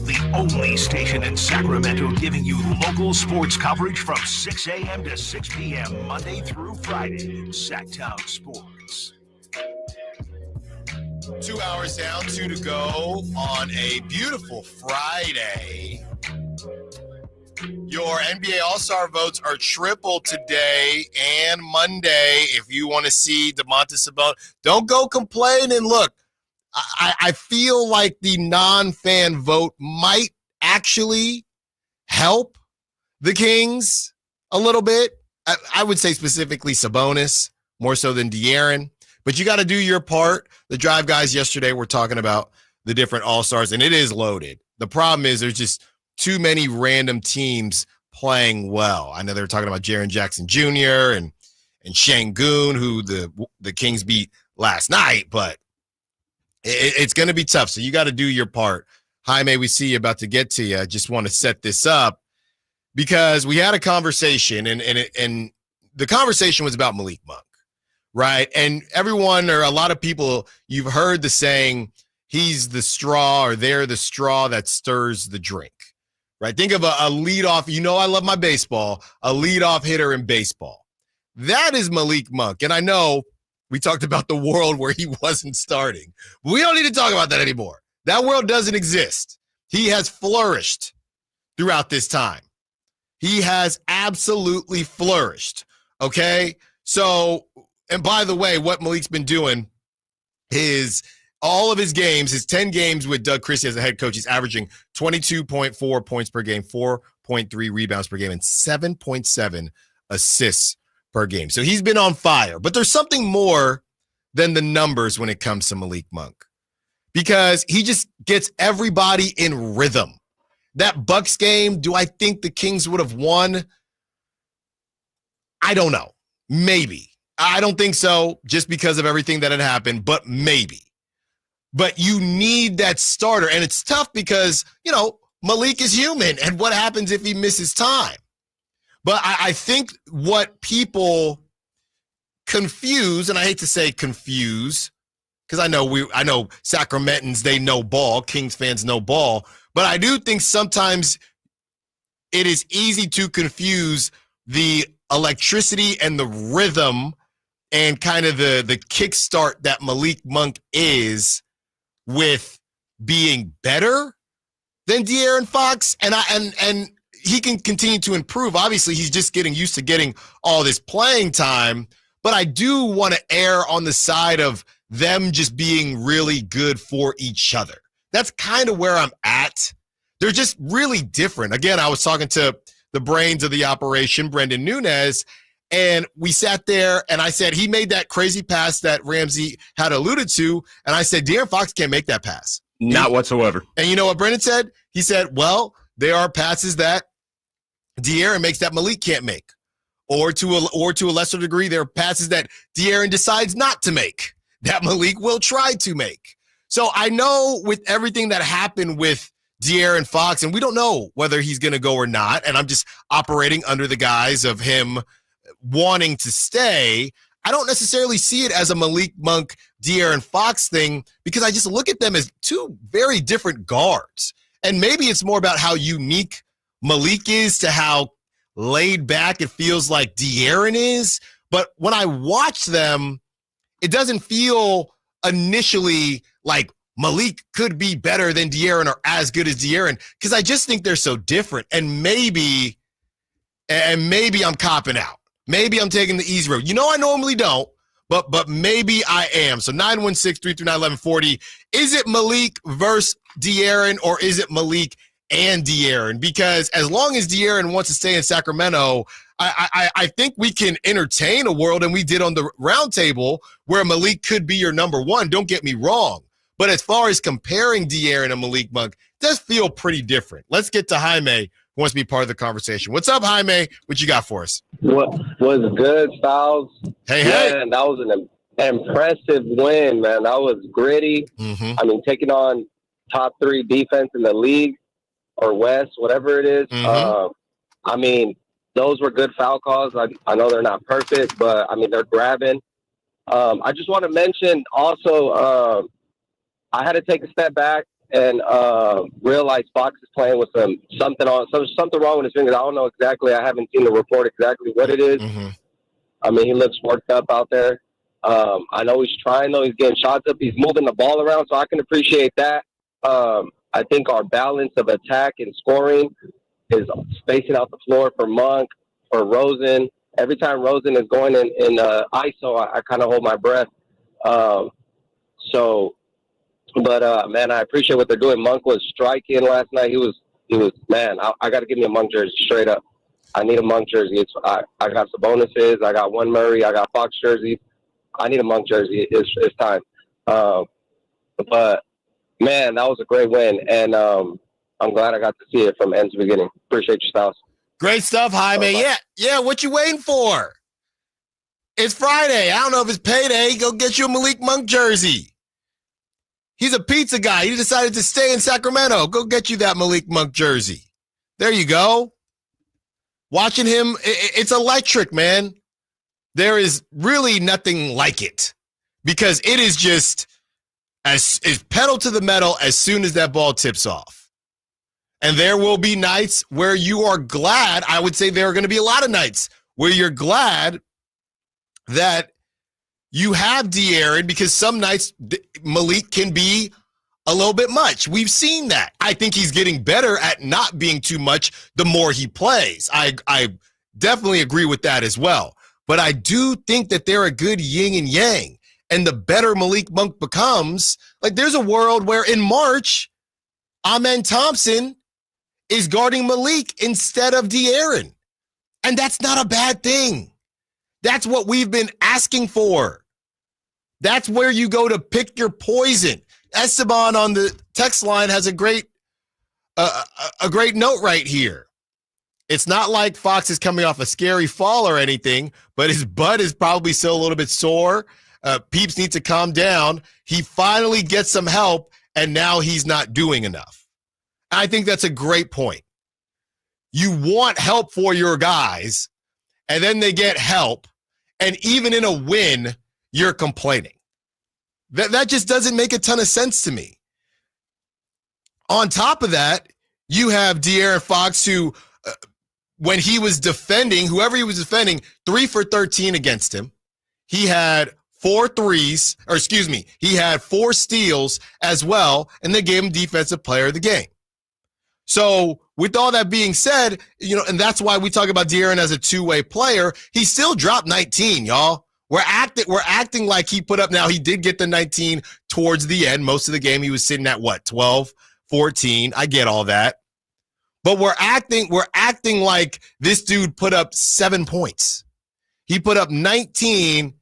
The only station in Sacramento giving you local sports coverage from 6 a.m. to 6 p.m. Monday through Friday. Sacktown Sports. 2 hours down, 2 to go on a beautiful Friday. Your NBA All-Star votes are triple today and Monday. If you want to see Domantas Sabonis, don't go complaining. Look, I feel like the non-fan vote might actually help the Kings a little bit. I would say specifically Sabonis, more so than De'Aaron. But you got to do your part. The Drive guys yesterday were talking about the different All-Stars, and it is loaded. The problem is there's just too many random teams playing well. I know they were talking about Jaren Jackson Jr. and Şengün, who the Kings beat last night, but it's going to be tough. So you got to do your part. Jaime, we see you about to get to you. I just want to set this up because we had a conversation, and the conversation was about Malik Monk, right? And everyone, or a lot of people, you've heard the saying, he's the straw, or they're the straw that stirs the drink, right? Think of a leadoff. You know, I love my baseball, a leadoff hitter in baseball. That is Malik Monk. And I know we talked about the world where he wasn't starting. But we don't need to talk about that anymore. That world doesn't exist. He has flourished throughout this time. He has absolutely flourished, okay? So, and by the way, what Malik's been doing is all of his games, his 10 games with Doug Christie as a head coach, he's averaging 22.4 points per game, 4.3 rebounds per game, and 7.7 assists per game. So he's been on fire. But there's something more than the numbers when it comes to Malik Monk, because he just gets everybody in rhythm. That Bucks game, do I think the Kings would have won? I don't know. Maybe. I don't think so, just because of everything that had happened, but maybe. But you need that starter. And it's tough because, you know, Malik is human. And what happens if he misses time? But I think what people confuse, and I hate to say confuse, because I know Sacramentans, they know ball, Kings fans know ball, but I do think sometimes it is easy to confuse the electricity and the rhythm and kind of the kickstart that Malik Monk is with being better than De'Aaron Fox, and he can continue to improve. Obviously, he's just getting used to getting all this playing time, but I do want to err on the side of them just being really good for each other. That's kind of where I'm at. They're just really different. Again, I was talking to the brains of the operation, Brendan Nunez, and we sat there, and I said, he made that crazy pass that Ramsey had alluded to, and I said, De'Aaron Fox can't make that pass. Not whatsoever. And you know what Brendan said? He said, well, there are passes that De'Aaron makes that Malik can't make. or to a lesser degree, there are passes that De'Aaron decides not to make, that Malik will try to make. So I know with everything that happened with De'Aaron Fox, and we don't know whether he's going to go or not, and I'm just operating under the guise of him wanting to stay, I don't necessarily see it as a Malik Monk, De'Aaron Fox thing, because I just look at them as two very different guards. And maybe it's more about how unique Malik is to how laid back it feels like De'Aaron is. But when I watch them, it doesn't feel initially like Malik could be better than De'Aaron or as good as De'Aaron, because I just think they're so different. And maybe I'm copping out. Maybe I'm taking the easy road. I normally don't, but maybe I am. So 916-339-1140. Is it Malik versus De'Aaron, or is it Malik and De'Aaron? Because as long as De'Aaron wants to stay in Sacramento, I think we can entertain a world, and we did on the roundtable, where Malik could be your number one. Don't get me wrong. But as far as comparing De'Aaron and Malik Monk, it does feel pretty different. Let's get to Jaime, who wants to be part of the conversation. What's up, Jaime? What you got for us? What was good, Styles? Hey. Man, that was an impressive win, man. That was gritty. Mm-hmm. I mean, taking on top 3 defense in the league or West, whatever it is. Mm-hmm. I mean, those were good foul calls. I know they're not perfect, but, I mean, they're grabbing. I just want to mention also I had to take a step back and realize Fox is playing with something wrong with his fingers. I don't know exactly. I haven't seen the report exactly what it is. Mm-hmm. I mean, he looks worked up out there. I know he's trying, though. He's getting shots up. He's moving the ball around, so I can appreciate that. I think our balance of attack and scoring is spacing out the floor for Monk, for Rosen. Every time Rosen is going in ISO, I kind of hold my breath. But man, I appreciate what they're doing. Monk was striking last night. He was man. I got to give me a Monk jersey straight up. I need a Monk jersey. I got Sabonis's. I got one Murray. I got Fox jerseys. I need a Monk jersey. It's time. But man, that was a great win, and I'm glad I got to see it from end to beginning. Appreciate your Styles. Great stuff, Jaime. Yeah. What you waiting for? It's Friday. I don't know if it's payday. Go get you a Malik Monk jersey. He's a pizza guy. He decided to stay in Sacramento. Go get you that Malik Monk jersey. There you go. Watching him, it's electric, man. There is really nothing like it, because it is just as pedal to the metal as soon as that ball tips off. And there will be nights where you are glad. I would say there are going to be a lot of nights where you're glad that you have De'Aaron, because some nights Malik can be a little bit much. We've seen that. I think he's getting better at not being too much the more he plays. I definitely agree with that as well. But I do think that they're a good yin and yang. And the better Malik Monk becomes, like, there's a world where in March, Amen Thompson is guarding Malik instead of De'Aaron. And that's not a bad thing. That's what we've been asking for. That's where you go to pick your poison. Esteban on the text line has a great note right here. It's not like Fox is coming off a scary fall or anything, but his butt is probably still a little bit sore. Peeps need to calm down. He finally gets some help, and now he's not doing enough. I think that's a great point. You want help for your guys, and then they get help, and even in a win, you're complaining. That just doesn't make a ton of sense to me. On top of that, you have De'Aaron Fox, who, when he was defending, whoever he was defending, 3 for 13 against him. He had 4 threes, or excuse me, he had 4 steals as well, and they gave him Defensive Player of the Game. So with all that being said, and that's why we talk about De'Aaron as a two-way player, he still dropped 19, y'all. We're acting like he put up. Now, he did get the 19 towards the end. Most of the game, he was sitting at 12, 14. I get all that. But we're acting like this dude put up 7 points. He put up 19,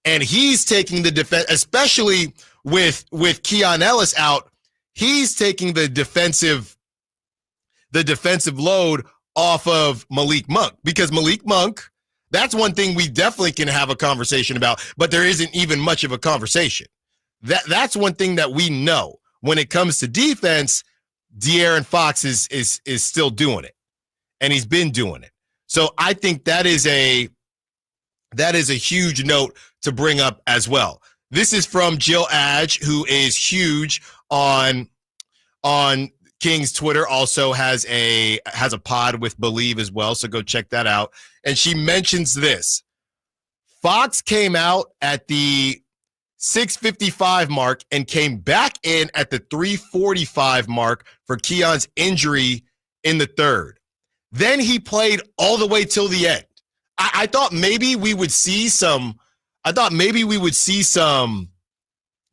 and he's taking the defense, especially with Keon Ellis out. He's taking the defensive load off of Malik Monk, because Malik Monk, that's one thing we definitely can have a conversation about, but there isn't even much of a conversation. That's one thing that we know. When it comes to defense, De'Aaron Fox is still doing it, and he's been doing it. So I think that is a huge note to bring up as well. This is from Jill Adge, who is huge on King's Twitter, also has a pod with Believe as well, so go check that out. And she mentions this. Fox came out at the 6:55 mark and came back in at the 3:45 mark for Keon's injury in the third. Then he played all the way till the end. I thought maybe we would see some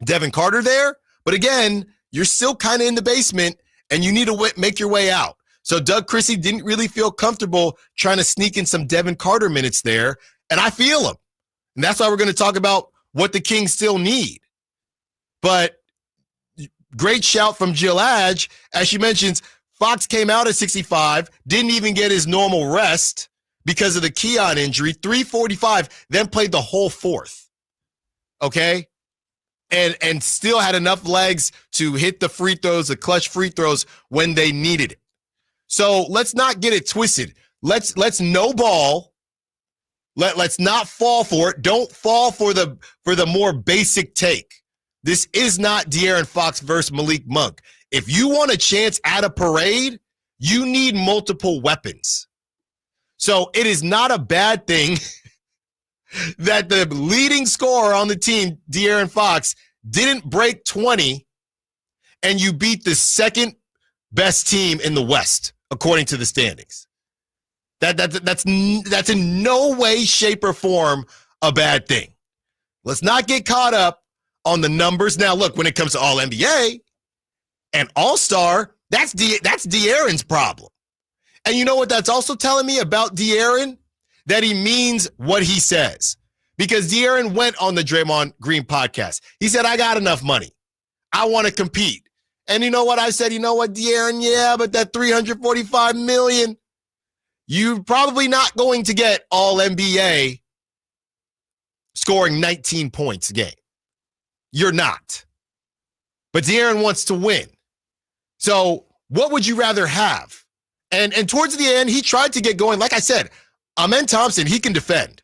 Devin Carter there, but again, you're still kind of in the basement and you need to make your way out. So Doug Christie didn't really feel comfortable trying to sneak in some Devin Carter minutes there, and I feel him. And that's why we're going to talk about what the Kings still need. But great shout from Jill Adge. As she mentions, Fox came out at 65, didn't even get his normal rest because of the Keon injury, 3:45, then played the whole fourth. Okay? And still had enough legs to hit the free throws, the clutch free throws when they needed it. So let's not get it twisted. Let's no ball. Let's not fall for it. Don't fall for the more basic take. This is not De'Aaron Fox versus Malik Monk. If you want a chance at a parade, you need multiple weapons. So it is not a bad thing that the leading scorer on the team, De'Aaron Fox, didn't break 20, and you beat the second best team in the West, according to the standings. That's in no way, shape, or form a bad thing. Let's not get caught up on the numbers. Now, look, when it comes to All-NBA and All-Star, that's De'Aaron's problem. And you know what that's also telling me about De'Aaron? That he means what he says. Because De'Aaron went on the Draymond Green podcast. He said, I got enough money. I want to compete. And you know what I said? You know what, De'Aaron? Yeah, but that $345 million, you're probably not going to get All-NBA scoring 19 points a game. You're not. But De'Aaron wants to win. So what would you rather have? And towards the end, he tried to get going. Like I said, Amen Thompson, he can defend.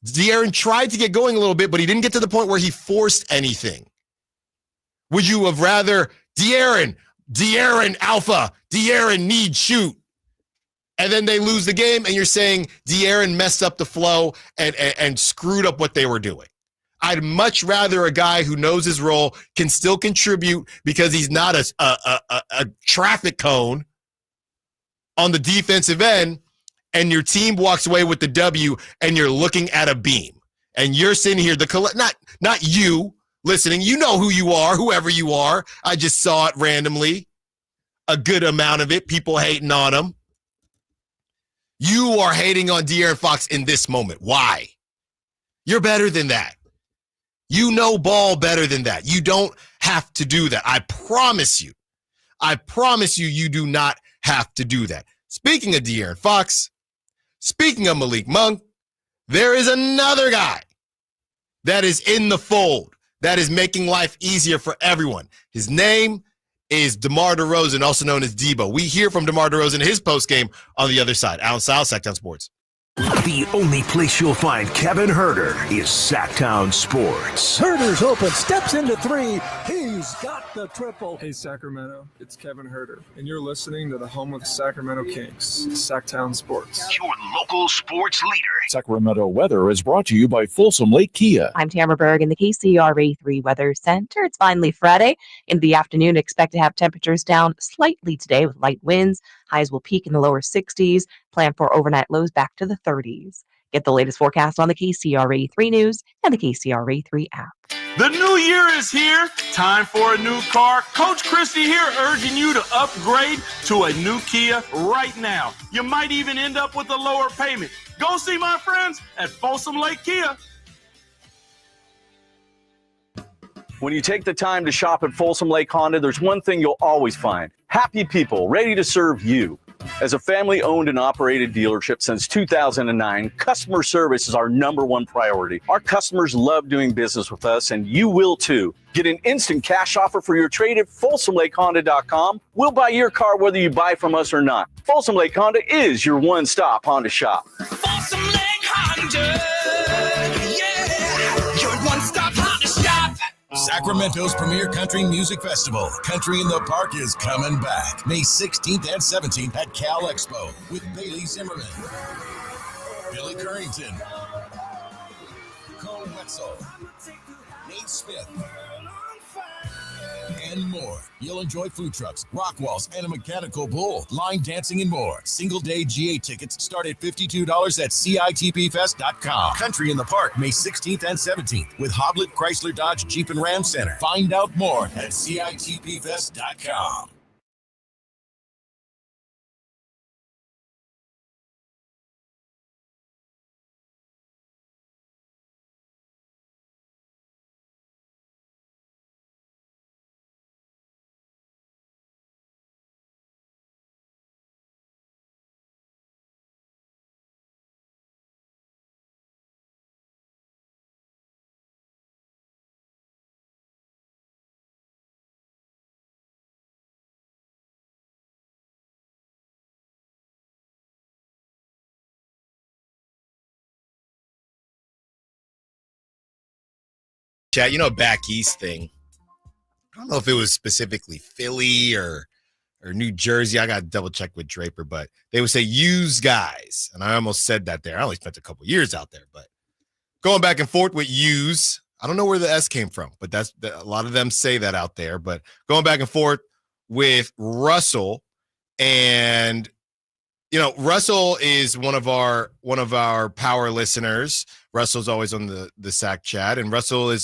De'Aaron tried to get going a little bit, but he didn't get to the point where he forced anything. Would you have rather De'Aaron alpha, De'Aaron need shoot, and then they lose the game, and you're saying De'Aaron messed up the flow and screwed up what they were doing? I'd much rather a guy who knows his role, can still contribute because he's not a traffic cone on the defensive end, and your team walks away with the W, and you're looking at a beam, and you're sitting here, not you listening. You know who you are, whoever you are. I just saw it randomly, a good amount of it, people hating on him. You are hating on De'Aaron Fox in this moment. Why? You're better than that. You know ball better than that. You don't have to do that. I promise you, you do not have to do that. Speaking of De'Aaron Fox, speaking of Malik Monk, there is another guy that is in the fold that is making life easier for everyone. His name is DeMar DeRozan, also known as Debo. We hear from DeMar DeRozan in his postgame on the other side. Allen Stiles, Sacktown Sports. The only place you'll find Kevin Herter is Sacktown Sports. Herter's open, steps into three. He's got the triple. Hey, Sacramento, it's Kevin Herter, and you're listening to the home of the Sacramento Kings, Sacktown Sports. Your local sports leader. Sacramento weather is brought to you by Folsom Lake Kia. I'm Tamara Berg in the KCRA 3 Weather Center. It's finally Friday. In the afternoon, expect to have temperatures down slightly today with light winds. Highs will peak in the lower 60s. Plan for overnight lows back to the 30s. Get the latest forecast on the KCRA 3 News and the KCRA 3 app. The new year is here. Time for a new car. Coach Christie here urging you to upgrade to a new Kia right now. You might even end up with a lower payment. Go see my friends at Folsom Lake Kia. When you take the time to shop at Folsom Lake Honda, there's one thing you'll always find. Happy people ready to serve you. As a family-owned and operated dealership since 2009, customer service is our #1 priority. Our customers love doing business with us, and you will too. Get an instant cash offer for your trade at FolsomLakeHonda.com. We'll buy your car whether you buy from us or not. Folsom Lake Honda is your one-stop Honda shop. Folsom Lake Honda, yeah, your one-stop Honda shop. Sacramento's premier country music festival, Country in the Park, is coming back May 16th and 17th at Cal Expo with Bailey Zimmerman, Billy Currington, Cole Wetzel, Nate Smith, and more. You'll enjoy food trucks, rock walls, and a mechanical bull, line dancing, and more. Single-day GA tickets start at $52 at CITPFest.com. Country in the Park, May 16th and 17th with Hoblit Chrysler Dodge Jeep and Ram Center. Find out more at CITPFest.com. Chat, back east thing. I don't know if it was specifically Philly or New Jersey. I got to double check with Draper, but they would say use guys. And I almost said that there. I only spent a couple years out there, but going back and forth with use. I don't know where the S came from, but a lot of them say that out there. But going back and forth with Russell, and Russell is one of our power listeners. Russell's always on the SAC chat, and Russell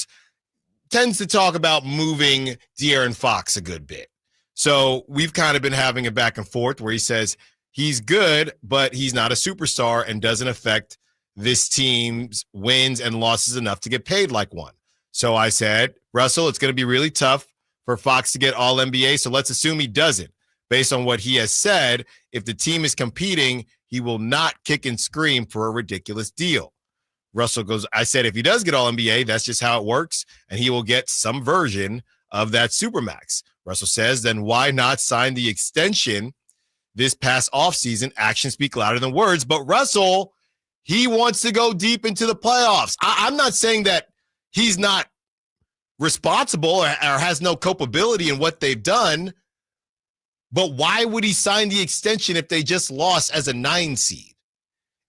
tends to talk about moving De'Aaron Fox a good bit. So we've kind of been having a back and forth where he says he's good, but he's not a superstar and doesn't affect this team's wins and losses enough to get paid like one. So I said, Russell, it's going to be really tough for Fox to get all NBA. So let's assume he doesn't. Based on what he has said, if the team is competing, he will not kick and scream for a ridiculous deal. Russell goes, I said, if he does get all NBA, that's just how it works, and he will get some version of that Supermax. Russell says, then why not sign the extension this past offseason? Actions speak louder than words. But Russell, he wants to go deep into the playoffs. I'm not saying that he's not responsible or has no culpability in what they've done, but why would he sign the extension if they just lost as a 9 seed?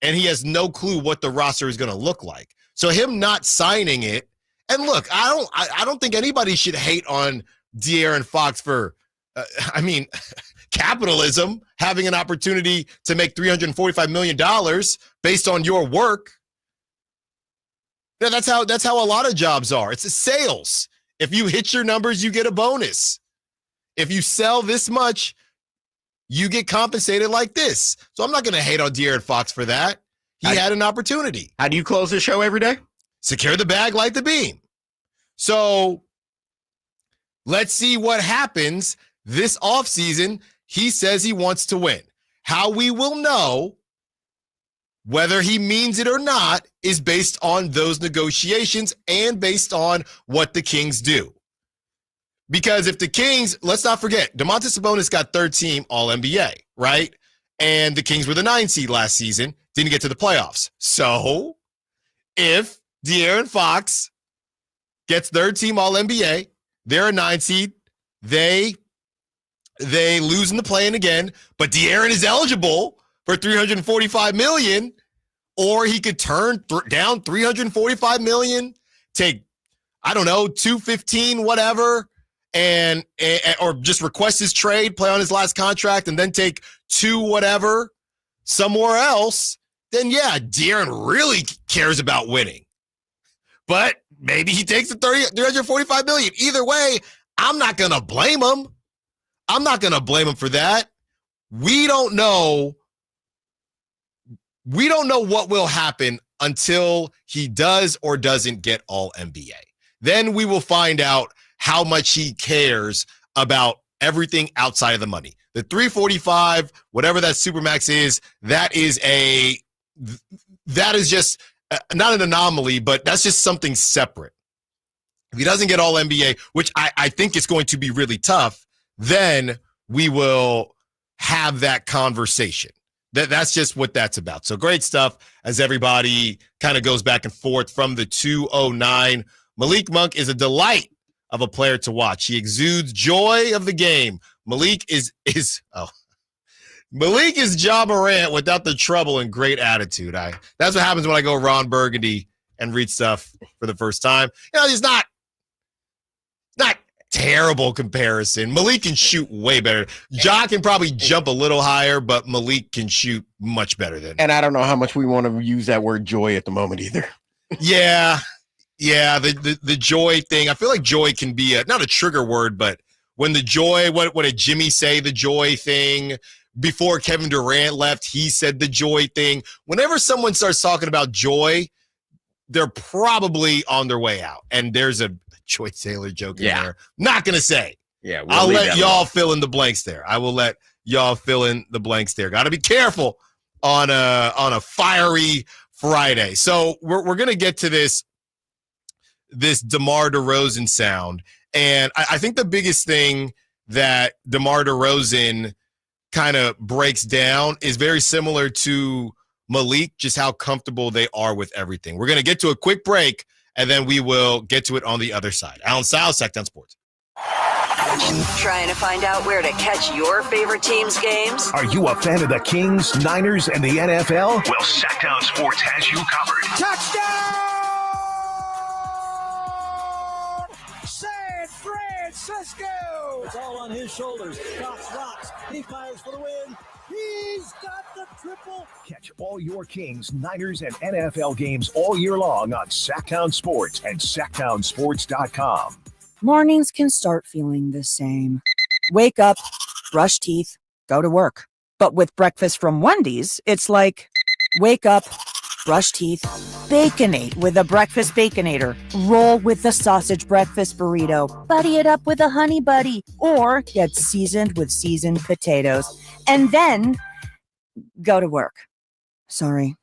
And he has no clue what the roster is going to look like. So him not signing it, and look, I don't think anybody should hate on De'Aaron Fox for, capitalism, having an opportunity to make $345 million based on your work. Yeah, that's how a lot of jobs are. It's a sales. If you hit your numbers, you get a bonus. If you sell this much, you get compensated like this. So I'm not going to hate on De'Aaron Fox for that. He had an opportunity. How do you close the show every day? Secure the bag, light the beam. So let's see what happens this offseason. He says he wants to win. How we will know whether he means it or not is based on those negotiations and based on what the Kings do. Because if the Kings, let's not forget, Domantas Sabonis got third team All-NBA, right? And the Kings were the 9 seed last season, didn't get to the playoffs. So if De'Aaron Fox gets third team All-NBA, they're a 9 seed, they lose in the play-in again, but De'Aaron is eligible for $345 million, or he could turn down $345 million, take, $215, whatever, and or just request his trade, play on his last contract, and then take $2 whatever somewhere else, then yeah, De'Aaron really cares about winning. But maybe he takes the $345 million. Either way, I'm not going to blame him. I'm not going to blame him for that. We don't know what will happen until he does or doesn't get all NBA. Then we will find out how much he cares about everything outside of the money. The 345, whatever that Supermax is, that is just not an anomaly, but that's just something separate. If he doesn't get all NBA, which I think is going to be really tough, then we will have that conversation. That's just what that's about. So great stuff as everybody kind of goes back and forth from the 209. Malik Monk is a delight of a player to watch. He exudes joy of the game. Malik is Ja Morant without the trouble and great attitude. That's what happens when I go Ron Burgundy and read stuff for the first time. He's not terrible comparison. Malik can shoot way better. Ja can probably jump a little higher, but Malik can shoot much better than him. And I don't know how much we want to use that word joy at the moment either. Yeah, the joy thing. I feel like joy can be not a trigger word, but when the joy, what did Jimmy say, the joy thing? Before Kevin Durant left, he said the joy thing. Whenever someone starts talking about joy, they're probably on their way out. And there's a Joy Taylor joke in there. Not going to say. Yeah, I'll let y'all fill in the blanks there. I will let y'all fill in the blanks there. Got to be careful on a fiery Friday. So we're going to get to this DeMar DeRozan sound. And I think the biggest thing that DeMar DeRozan kind of breaks down is very similar to Malik, just how comfortable they are with everything. We're going to get to a quick break, and then we will get to it on the other side. Allen Stiles, Sacktown Sports. Trying to find out where to catch your favorite team's games? Are you a fan of the Kings, Niners, and the NFL? Well, Sacktown Sports has you covered. Touchdown! San Francisco! It's all on his shoulders. Cox rocks. He fires for the win. He's got the triple. Catch all your Kings, Niners, and NFL games all year long on Sacktown Sports and SacktownSports.com. Mornings can start feeling the same. Wake up, brush teeth, go to work. But with breakfast from Wendy's, it's like, wake up, brush teeth, Baconate with a breakfast Baconator. Roll with the sausage breakfast burrito. Buddy it up with a honey buddy. Or get seasoned with seasoned potatoes. And then go to work. Sorry.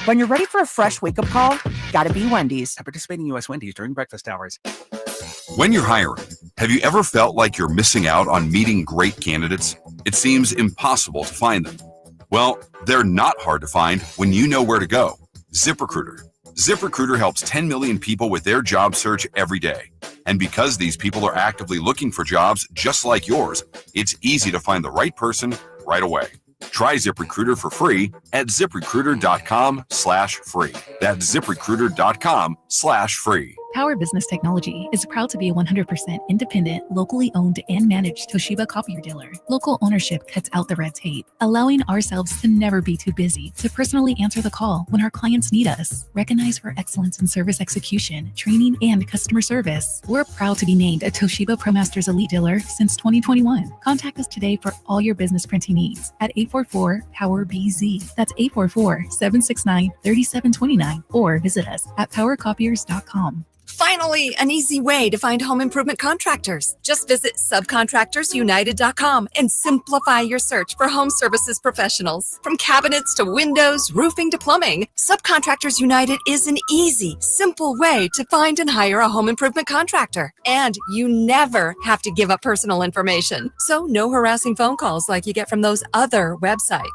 When you're ready for a fresh wake-up call, gotta be Wendy's. At participating U.S. Wendy's during breakfast hours. When you're hiring, have you ever felt like you're missing out on meeting great candidates? It seems impossible to find them. Well, they're not hard to find when you know where to go. ZipRecruiter. ZipRecruiter helps 10 million people with their job search every day. And because these people are actively looking for jobs just like yours, it's easy to find the right person right away. Try ZipRecruiter for free at ZipRecruiter.com/free. That's ZipRecruiter.com/free. Power Business Technology is proud to be a 100% independent, locally owned and managed Toshiba copier dealer. Local ownership cuts out the red tape, allowing ourselves to never be too busy to personally answer the call when our clients need us. Recognized for excellence in service execution, training, and customer service, we're proud to be named a Toshiba ProMasters Elite Dealer since 2021. Contact us today for all your business printing needs at 844-POWER-BZ. That's 844-769-3729, or visit us at powercopiers.com. Finally, an easy way to find home improvement contractors. Just visit subcontractorsunited.com and simplify your search for home services professionals. From cabinets to windows, roofing to plumbing, Subcontractors United is an easy, simple way to find and hire a home improvement contractor. And you never have to give up personal information. So no harassing phone calls like you get from those other websites.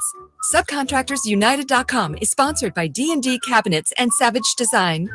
Subcontractorsunited.com is sponsored by D&D Cabinets and Savage Design.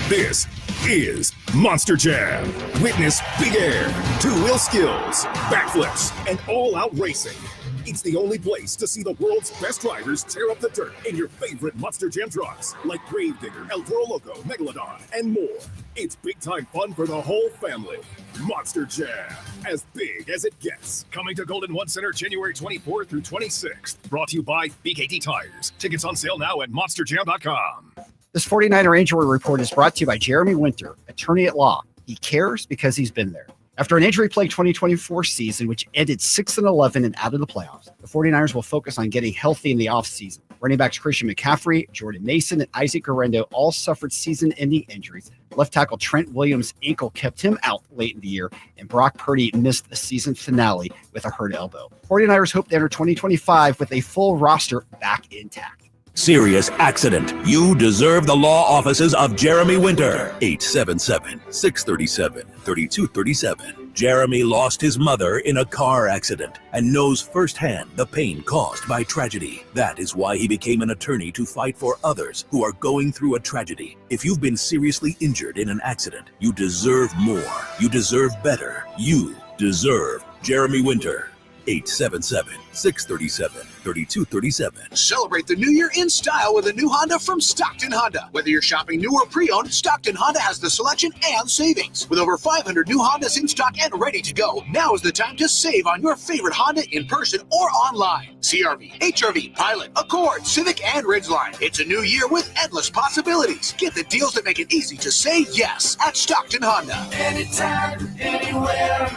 This is Monster Jam. Witness big air, two-wheel skills, backflips, and all-out racing. It's the only place to see the world's best drivers tear up the dirt in your favorite Monster Jam trucks like Gravedigger, El Toro Loco, Megalodon, and more. It's big-time fun for the whole family. Monster Jam, as big as it gets. Coming to Golden One Center January 24th through 26th. Brought to you by BKT Tires. Tickets on sale now at monsterjam.com. This 49er injury report is brought to you by Jeremy Winter, attorney at law. He cares because he's been there. After an injury-plagued 2024 season, which ended 6-11 and out of the playoffs, the 49ers will focus on getting healthy in the offseason. Running backs Christian McCaffrey, Jordan Mason, and Isaac Guerrero all suffered season-ending injuries, Left tackle Trent Williams' ankle kept him out late in the year, and Brock Purdy missed the season finale with a hurt elbow. 49ers hope to enter 2025 with a full roster back intact. Serious accident. You deserve the law offices of Jeremy Winter. 877-637-3237. Jeremy lost his mother in a car accident and knows firsthand the pain caused by tragedy. That is why he became an attorney to fight for others who are going through a tragedy. If you've been seriously injured in an accident, you deserve more. You deserve better. You deserve Jeremy Winter. 877-637-3237. Celebrate the new year in style with a new Honda from Stockton Honda. Whether you're shopping new or pre-owned, Stockton Honda has the selection and savings. With over 500 new Hondas in stock and ready to go, now is the time to save on your favorite Honda in person or online. CR-V, HR-V, Pilot, Accord, Civic, and Ridgeline. It's a new year with endless possibilities. Get the deals that make it easy to say yes at Stockton Honda. Anytime, anywhere,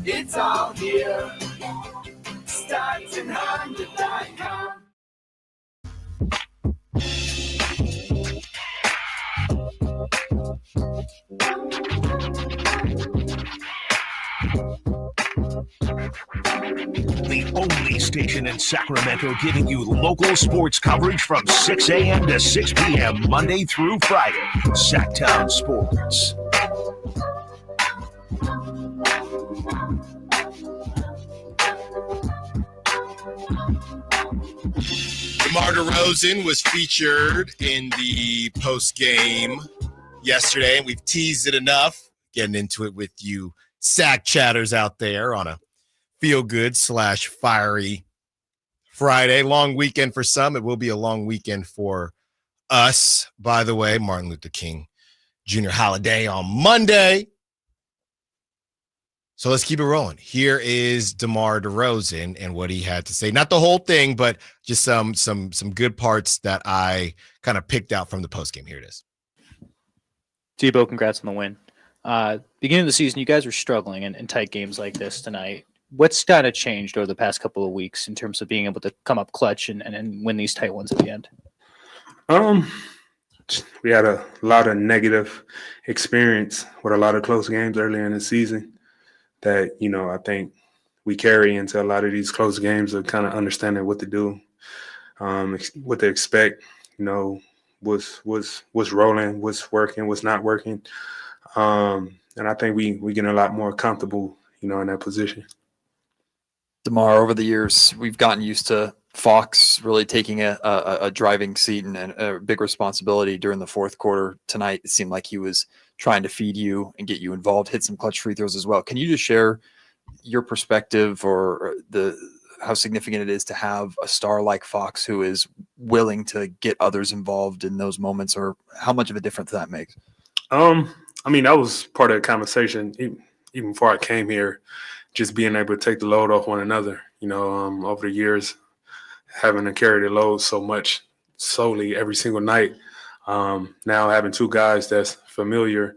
it's all here. StocktonHonda.com. The only station in Sacramento giving you local sports coverage from 6 a.m. to 6 p.m. Monday through Friday. Sacktown Sports. DeMar DeRozan was featured in the post-game yesterday, and we've teased it enough, getting into it with you sack chatters out there on a feel-good/fiery Friday. Long weekend for some. It will be a long weekend for us. By the way, Martin Luther King Jr. holiday on Monday. So let's keep it rolling. Here is DeMar DeRozan and what he had to say. Not the whole thing, but just some good parts that I kind of picked out from the postgame. Here it is. Tebow, congrats on the win. Beginning of the season, you guys were struggling in tight games like this tonight. What's kind of changed over the past couple of weeks in terms of being able to come up clutch and win these tight ones at the end? We had a lot of negative experience with a lot of close games earlier in the season that, I think we carry into a lot of these close games of kind of understanding what to do, what to expect, what's rolling, what's working, what's not working. And I think we getting a lot more comfortable, in that position. DeMar, over the years, we've gotten used to Fox really taking a driving seat and a big responsibility during the fourth quarter. Tonight, it seemed like he was trying to feed you and get you involved, hit some clutch free throws as well. Can you just share your perspective or how significant it is to have a star like Fox who is willing to get others involved in those moments, or how much of a difference that makes? That was part of the conversation even before I came here, just being able to take the load off one another, over the years, having to carry the load so much solely every single night. Now having two guys that's familiar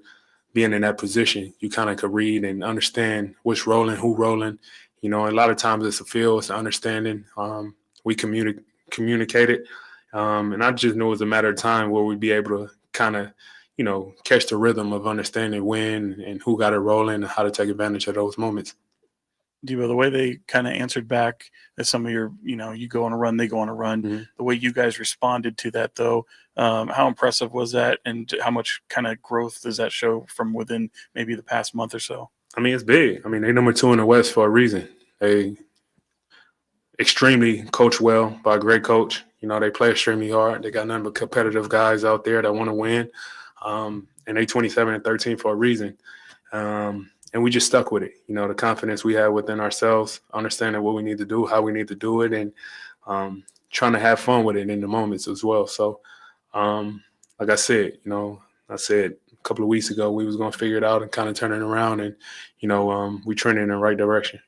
being in that position, you kind of could read and understand what's rolling, who rolling. A lot of times it's a feel, it's an understanding. We communicate it. And I just knew it was a matter of time where we'd be able to kind of, catch the rhythm of understanding when and who got it rolling and how to take advantage of those moments. Debo, the way they kind of answered back as some of your, you go on a run, they go on a run. Mm-hmm. The way you guys responded to that, though, how impressive was that, and how much kind of growth does that show from within maybe the past month or so? It's big. They're number 2 in the West for a reason. They extremely coach well by a great coach. They play extremely hard. They got nothing but competitive guys out there that want to win. And they 27-13 for a reason. And we just stuck with it. The confidence we have within ourselves, understanding what we need to do, how we need to do it, and trying to have fun with it in the moments as well. So, like I said, I said a couple of weeks ago we was going to figure it out and kind of turn it around, and, we trending in the right direction.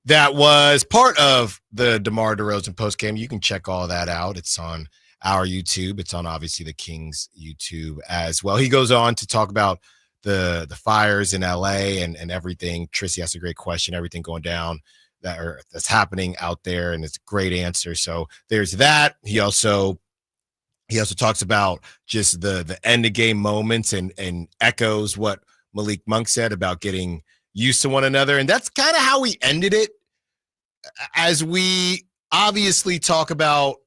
That was part of the DeMar DeRozan postgame. You can check all that out. It's on our YouTube. It's on, obviously, the Kings YouTube as well. He goes on to talk about the fires in LA and everything. Trissy asked a great question, everything going down that's happening out there, and it's a great answer. So there's that. He also He also talks about just the end of game moments and echoes what Malik Monk said about getting used to one another. And that's kind of how we ended it, as we obviously talk about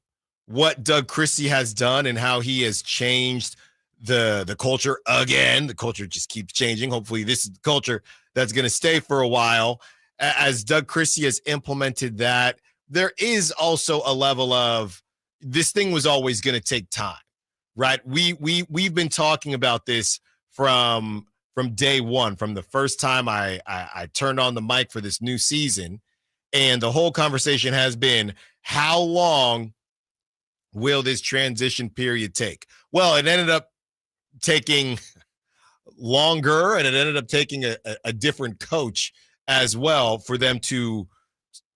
what Doug Christie has done and how he has changed the culture again. The culture just keeps changing. Hopefully this is the culture that's going to stay for a while. As Doug Christie has implemented that, there is also a level of this thing was always going to take time, right? We've been talking about this from day one, from the first time I turned on the mic for this new season. And the whole conversation has been, how long will this transition period take? Well, it ended up taking longer, and it ended up taking a different coach as well for them to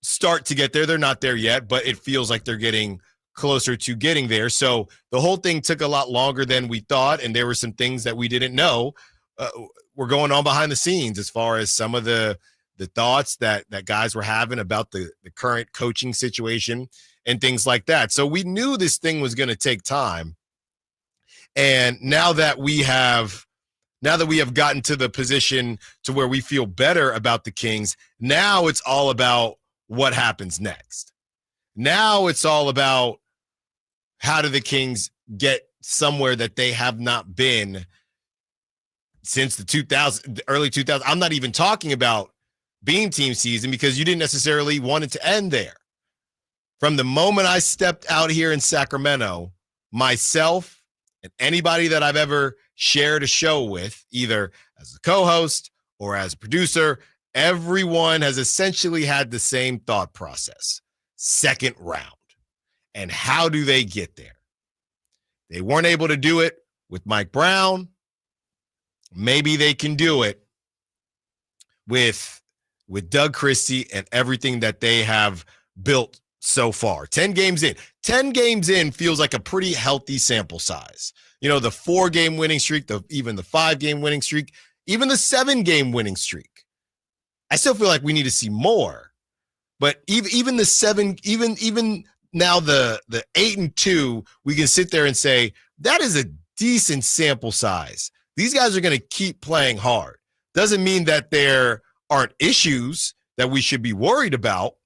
start to get there. They're not there yet, but it feels like they're getting closer to getting there. So the whole thing took a lot longer than we thought, and there were some things that we didn't know were going on behind the scenes, as far as some of the thoughts that guys were having about the current coaching situation and things like that. So we knew this thing was going to take time. And now that we have gotten to the position to where we feel better about the Kings, now it's all about what happens next. Now it's all about, how do the Kings get somewhere that they have not been since the early 2000s. I'm not even talking about Beam Team season, because you didn't necessarily want it to end there. From the moment I stepped out here in Sacramento, myself and anybody that I've ever shared a show with, either as a co-host or as a producer, everyone has essentially had the same thought process. Second round. And how do they get there? They weren't able to do it with Mike Brown. Maybe they can do it with Doug Christie and everything that they have built so far. 10 games in. 10 games in feels like a pretty healthy sample size. You know, the 4-game winning streak, even the 5-game winning streak, even the 7-game winning streak. I still feel like we need to see more. But even the 7, even now the 8-2, we can sit there and say that is a decent sample size. These guys are going to keep playing hard. Doesn't mean that there aren't issues that we should be worried about,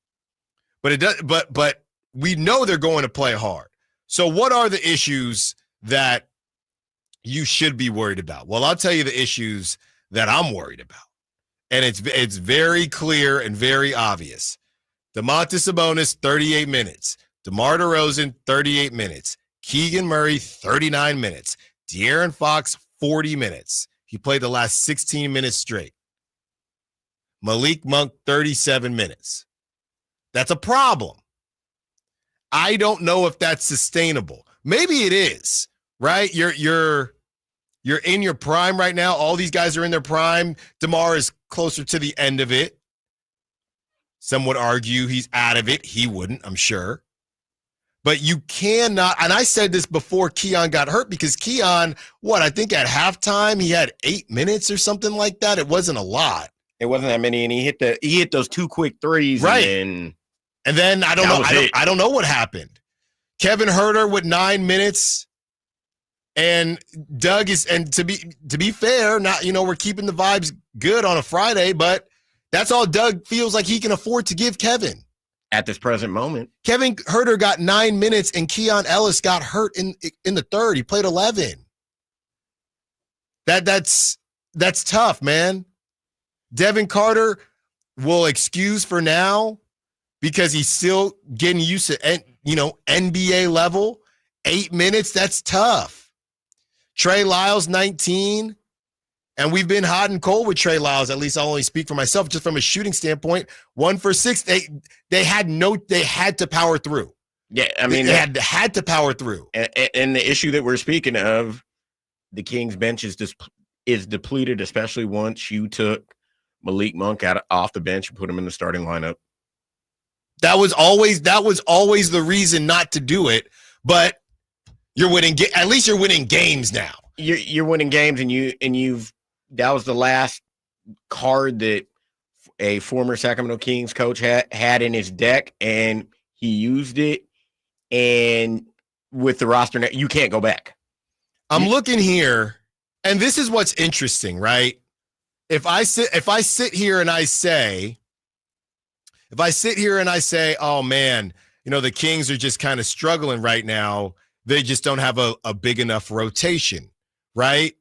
but it does. But we know they're going to play hard. So what are the issues that you should be worried about? Well, I'll tell you the issues that I'm worried about, and it's very clear and very obvious. Domantas Sabonis, 38 minutes. DeMar DeRozan, 38 minutes. Keegan Murray, 39 minutes. De'Aaron Fox, 40 minutes. He played the last 16 minutes straight. Malik Monk, 37 minutes. That's a problem. I don't know if that's sustainable. Maybe it is, right? You're in your prime right now. All these guys are in their prime. DeMar is closer to the end of it. Some would argue he's out of it. He wouldn't, I'm sure. But you cannot, and I said this before Keon got hurt, because Keon, I think at halftime he had 8 minutes or something like that. It wasn't a lot. It wasn't that many, and he hit those 2 quick threes, right? And then I don't know what happened. Kevin Huerter with 9 minutes, and Doug is, and to be fair, not we're keeping the vibes good on a Friday, but that's all Doug feels like he can afford to give Kevin at this present moment. Kevin Huerter got 9 minutes, and Keon Ellis got hurt in the third. He played 11. That's tough, man. Devin Carter will excuse for now, because he's still getting used to NBA level. 8 minutes, that's tough. Trey Lyles, 19. And we've been hot and cold with Trey Lyles. At least I'll only speak for myself, just from a shooting standpoint. 1 for 6. They had to power through. Yeah, I mean, they had to power through. And the issue that we're speaking of, the Kings bench is depleted, especially once you took Malik Monk off the bench and put him in the starting lineup. That was always the reason not to do it. But you're winning. At least you're winning games now. You're winning games, and that was the last card that a former Sacramento Kings coach had in his deck, and he used it. And with the roster now, you can't go back. I'm looking here, and this is what's interesting, right? If I sit here and I say, oh man, the Kings are just kind of struggling right now. They just don't have a big enough rotation, right?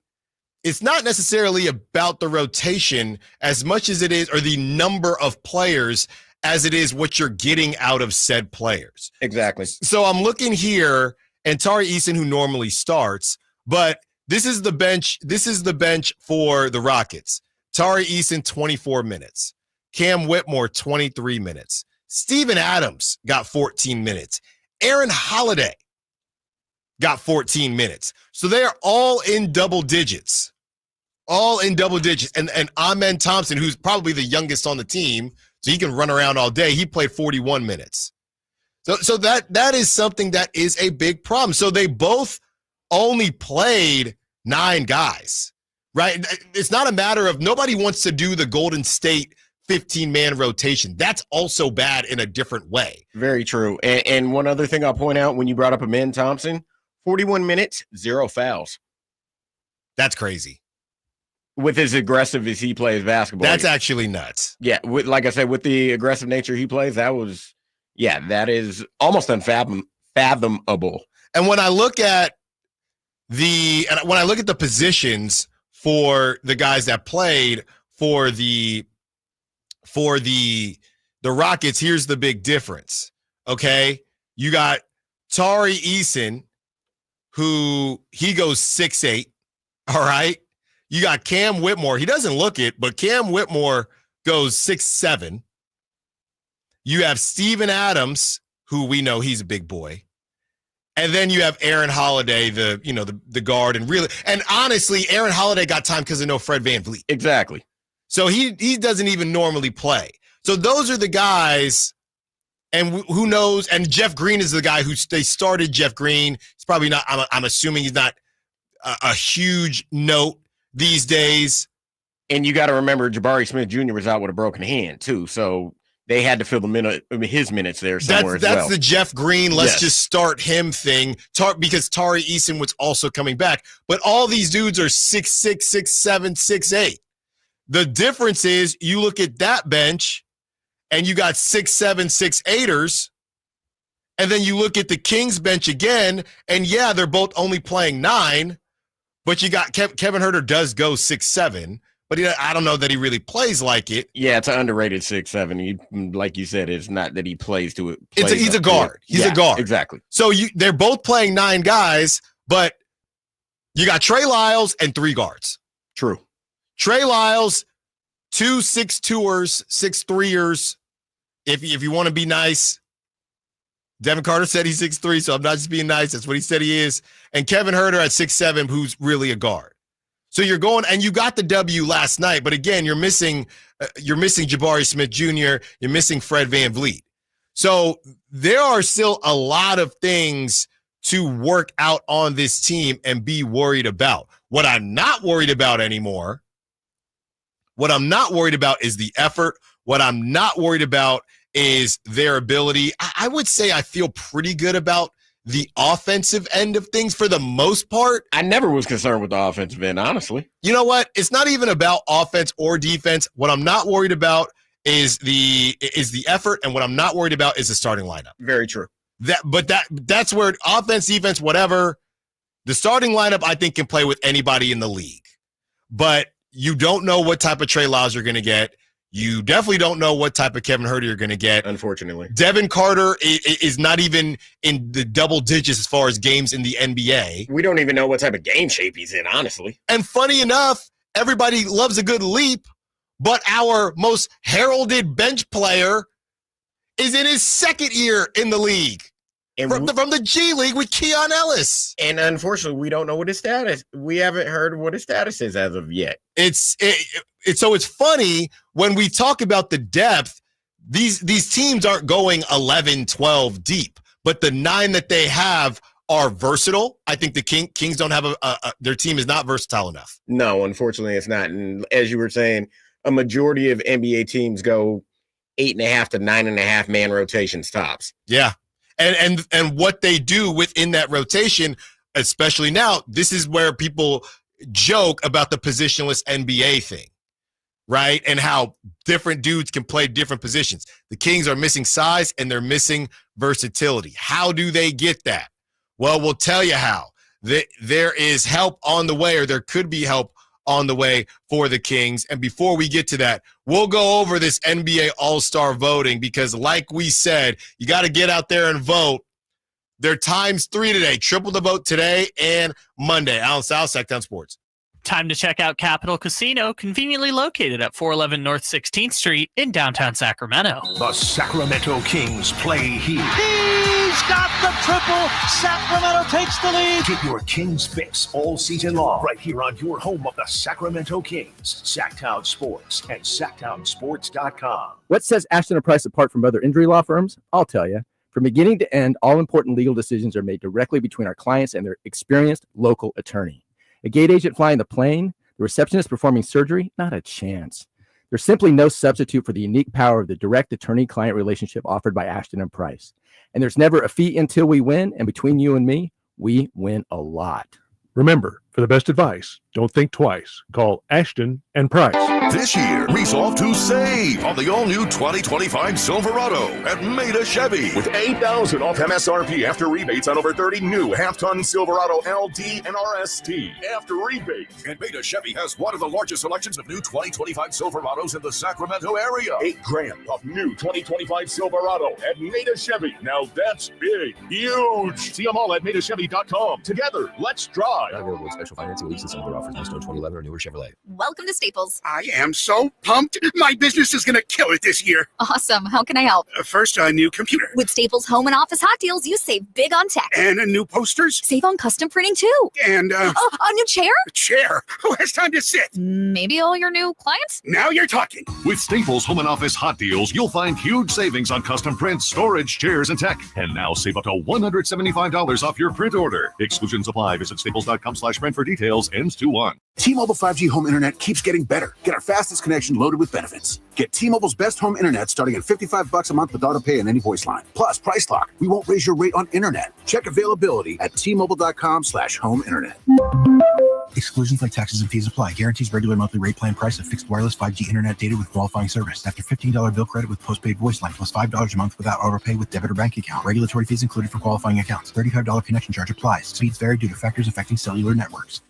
It's not necessarily about the rotation as much as it is, or the number of players, as it is what you're getting out of said players. Exactly. So I'm looking here, and Tari Eason, who normally starts, but this is the bench. This is the bench for the Rockets. Tari Eason, 24 minutes. Cam Whitmore, 23 minutes. Steven Adams got 14 minutes. Aaron Holiday got 14 minutes. So they are all in double digits. And Amen Thompson, who's probably the youngest on the team, so he can run around all day, he played 41 minutes. So that is something that is a big problem. So they both only played 9 guys, right? It's not a matter of, nobody wants to do the Golden State 15-man rotation. That's also bad in a different way. Very true. And one other thing I'll point out, when you brought up Amen Thompson, 41 minutes, 0 fouls. That's crazy. With as aggressive as he plays basketball. That's actually nuts. Yeah, like I said, with the aggressive nature he plays, that is almost unfathomable. And when I look at the positions for the guys that played for the Rockets, here's the big difference. Okay, you got Tari Eason, who he goes 6'8". All right. You got Cam Whitmore. He doesn't look it, but Cam Whitmore goes 6'7". You have Steven Adams, who we know he's a big boy. And then you have Aaron Holiday, the guard, and honestly, Aaron Holiday got time because of no Fred VanVleet. Exactly. So he doesn't even normally play. So those are the guys, and who knows? And Jeff Green is the guy they started. Jeff Green. He's probably not. I'm assuming he's not a huge note these days. And you got to remember, Jabari Smith Jr. was out with a broken hand too, so they had to fill his minutes there somewhere. That's the Jeff Green. Let's just start him thing. Because Tari Eason was also coming back, but all these dudes are 6'6", 6'7", 6'8". The difference is, you look at that bench, and you got 6'7", 6'8"ers, and then you look at the Kings bench again, and yeah, they're both only playing 9. But you got Kevin Huerter does go 6'7", but I don't know that he really plays like it. Yeah, it's an underrated 6'7". Like you said, it's not that he plays to it. He's a guard. He's a guard. Exactly. So they're both playing 9 guys, but you got Trey Lyles and 3 guards. True. Trey Lyles, 2 6'2"ers, 6'3"ers. If you want to be nice. Devin Carter said he's 6'3", so I'm not just being nice. That's what he said he is. And Kevin Huerter at 6'7", who's really a guard. So you're going, and you got the W last night, but again, you're missing Jabari Smith Jr., you're missing Fred VanVleet. So there are still a lot of things to work out on this team and be worried about. What I'm not worried about anymore, is the effort. What I'm not worried about is their ability. I would say I feel pretty good about the offensive end of things for the most part. I never was concerned with the offensive end, honestly. You know what? It's not even about offense or defense. What I'm not worried about is the effort, and what I'm not worried about is the starting lineup. Very true. That's where offense, defense, whatever. The starting lineup, I think, can play with anybody in the league. But you don't know what type of Trey Lyles you're going to get. You definitely don't know what type of Kevin Huerter you're going to get. Unfortunately. Devin Carter is not even in the double digits as far as games in the NBA. We don't even know what type of game shape he's in, honestly. And funny enough, everybody loves a good leap, but our most heralded bench player is in his 2nd year in the league. And from the G League with Keon Ellis. And unfortunately, we don't know what his status. We haven't heard what his status is as of yet. So it's funny when we talk about the depth, these teams aren't going 11, 12 deep, but the 9 that they have are versatile. I think the Kings don't have their team is not versatile enough. No, unfortunately it's not. And as you were saying, a majority of NBA teams go 8.5 to 9.5 man rotations tops. Yeah. and what they do within that rotation, especially now. This is where people joke about the positionless NBA thing, right? And how different dudes can play different positions. The Kings are missing size and they're missing versatility. How do they get that? Well, we'll tell you how. There is help on the way, or there could be help on the way for the Kings. And before we get to that, we'll go over this NBA All-Star voting because, like we said, you got to get out there and vote. They're times 3 today. Triple the vote today and Monday. Allen Stiles, Sacktown Sports. Time to check out Capital Casino, conveniently located at 411 North 16th Street in downtown Sacramento. The Sacramento Kings play here. He's got the triple. Sacramento takes the lead. Get your Kings fix all season long right here on your home of the Sacramento Kings, Sacktown Sports and SacktownSports.com. What sets Ashton & Price apart from other injury law firms? I'll tell you. From beginning to end, all important legal decisions are made directly between our clients and their experienced local attorney. A gate agent flying the plane, the receptionist performing surgery, not a chance. There's simply no substitute for the unique power of the direct attorney-client relationship offered by Ashton & Price. And there's never a fee until we win, and between you and me, we win a lot. Remember, for the best advice, don't think twice. Call Ashton & Price. This year, resolve to save on the all-new 2025 Silverado at Maida Chevy. With $8,000 off MSRP after rebates on over 30 new half-ton Silverado LT and RST. After rebates. And Maida Chevy has one of the largest selections of new 2025 Silverados in the Sacramento area. $8,000 off new 2025 Silverado at Maida Chevy. Now that's big, huge. See them all at MaidaChevy.com. Together, let's drive. Not available with special financing leases and other offers. Must own 2011 or newer Chevrolet. Welcome to Staples. I am so pumped. My business is going to kill it this year. Awesome. How can I help? First, a new computer. With Staples Home and Office Hot Deals, you save big on tech. And new posters. Save on custom printing, too. And, a new chair? A chair. Who has time to sit? Maybe all your new clients? Now you're talking. With Staples Home and Office Hot Deals, you'll find huge savings on custom prints, storage, chairs, and tech. And now save up to $175 off your print order. Exclusions apply. Visit staples.com/print for details. Ends 2/1. T-Mobile 5G home internet keeps getting better. Get our fastest connection loaded with benefits. Get T-Mobile's best home internet starting at $55 a month with auto pay and any voice line. Plus, Price Lock. We won't raise your rate on internet. Check availability at T-Mobile.com/home internet. Exclusions like taxes and fees apply. Guarantees regular monthly rate plan price of fixed wireless 5G internet data with qualifying service. After $15 bill credit with postpaid voice line plus $5 a month without auto pay with debit or bank account. Regulatory fees included for qualifying accounts. $35 connection charge applies. Speeds vary due to factors affecting cellular networks.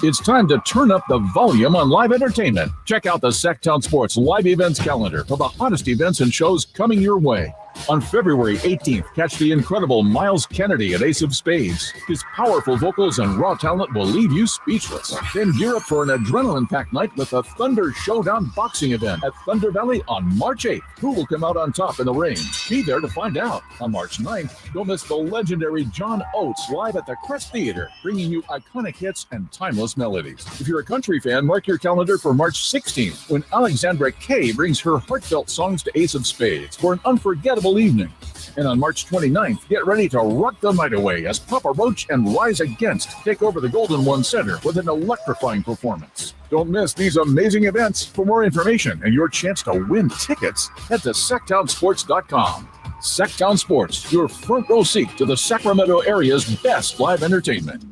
It's time to turn up the volume on live entertainment. Check out the Sacktown Sports live events calendar for the hottest events and shows coming your way. On February 18th, catch the incredible Miles Kennedy at Ace of Spades. His powerful vocals and raw talent will leave you speechless. Then gear up for an adrenaline-packed night with the Thunder Showdown boxing event at Thunder Valley on March 8th. Who will come out on top in the ring? Be there to find out. On March 9th, don't miss the legendary John Oates live at the Crest Theater, bringing you iconic hits and timeless melodies. If you're a country fan, mark your calendar for March 16th, when Alexandra Kay brings her heartfelt songs to Ace of Spades for an unforgettable evening. And on March 29th, get ready to rock the night away as Papa Roach and Rise Against take over the Golden One Center with an electrifying performance. Don't miss these amazing events. For more information and your chance to win tickets, head to SacktownSports.com. Sacktown Sports, your front row seat to the Sacramento area's best live entertainment.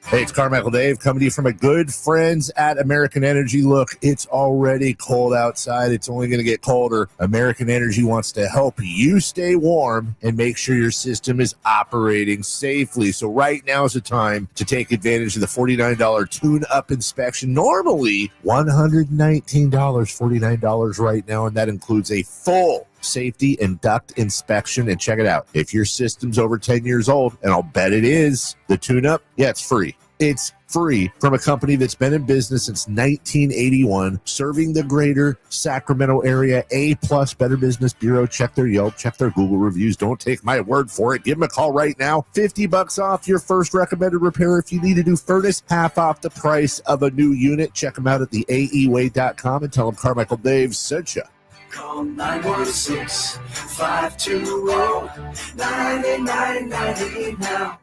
Hey, it's Carmichael Dave coming to you from my good friends at American Energy. Look, it's already cold outside. It's only going to get colder. American Energy wants to help you stay warm and make sure your system is operating safely. So right now is the time to take advantage of the $49 tune-up inspection. Normally, $119, $49 right now, and that includes a full safety and duct inspection. And check it out. If your system's over 10 years old, and I'll bet it is, the tune-up, yeah, it's free. It's free from a company that's been in business since 1981, serving the greater Sacramento area. A+ Better Business Bureau. Check their Yelp, check their Google reviews. Don't take my word for it. Give them a call right now. $50 off your first recommended repair. If you need a new furnace, half off the price of a new unit. Check them out at theaeway.com and tell them Carmichael Dave sent you. Call 916-520-9990 now.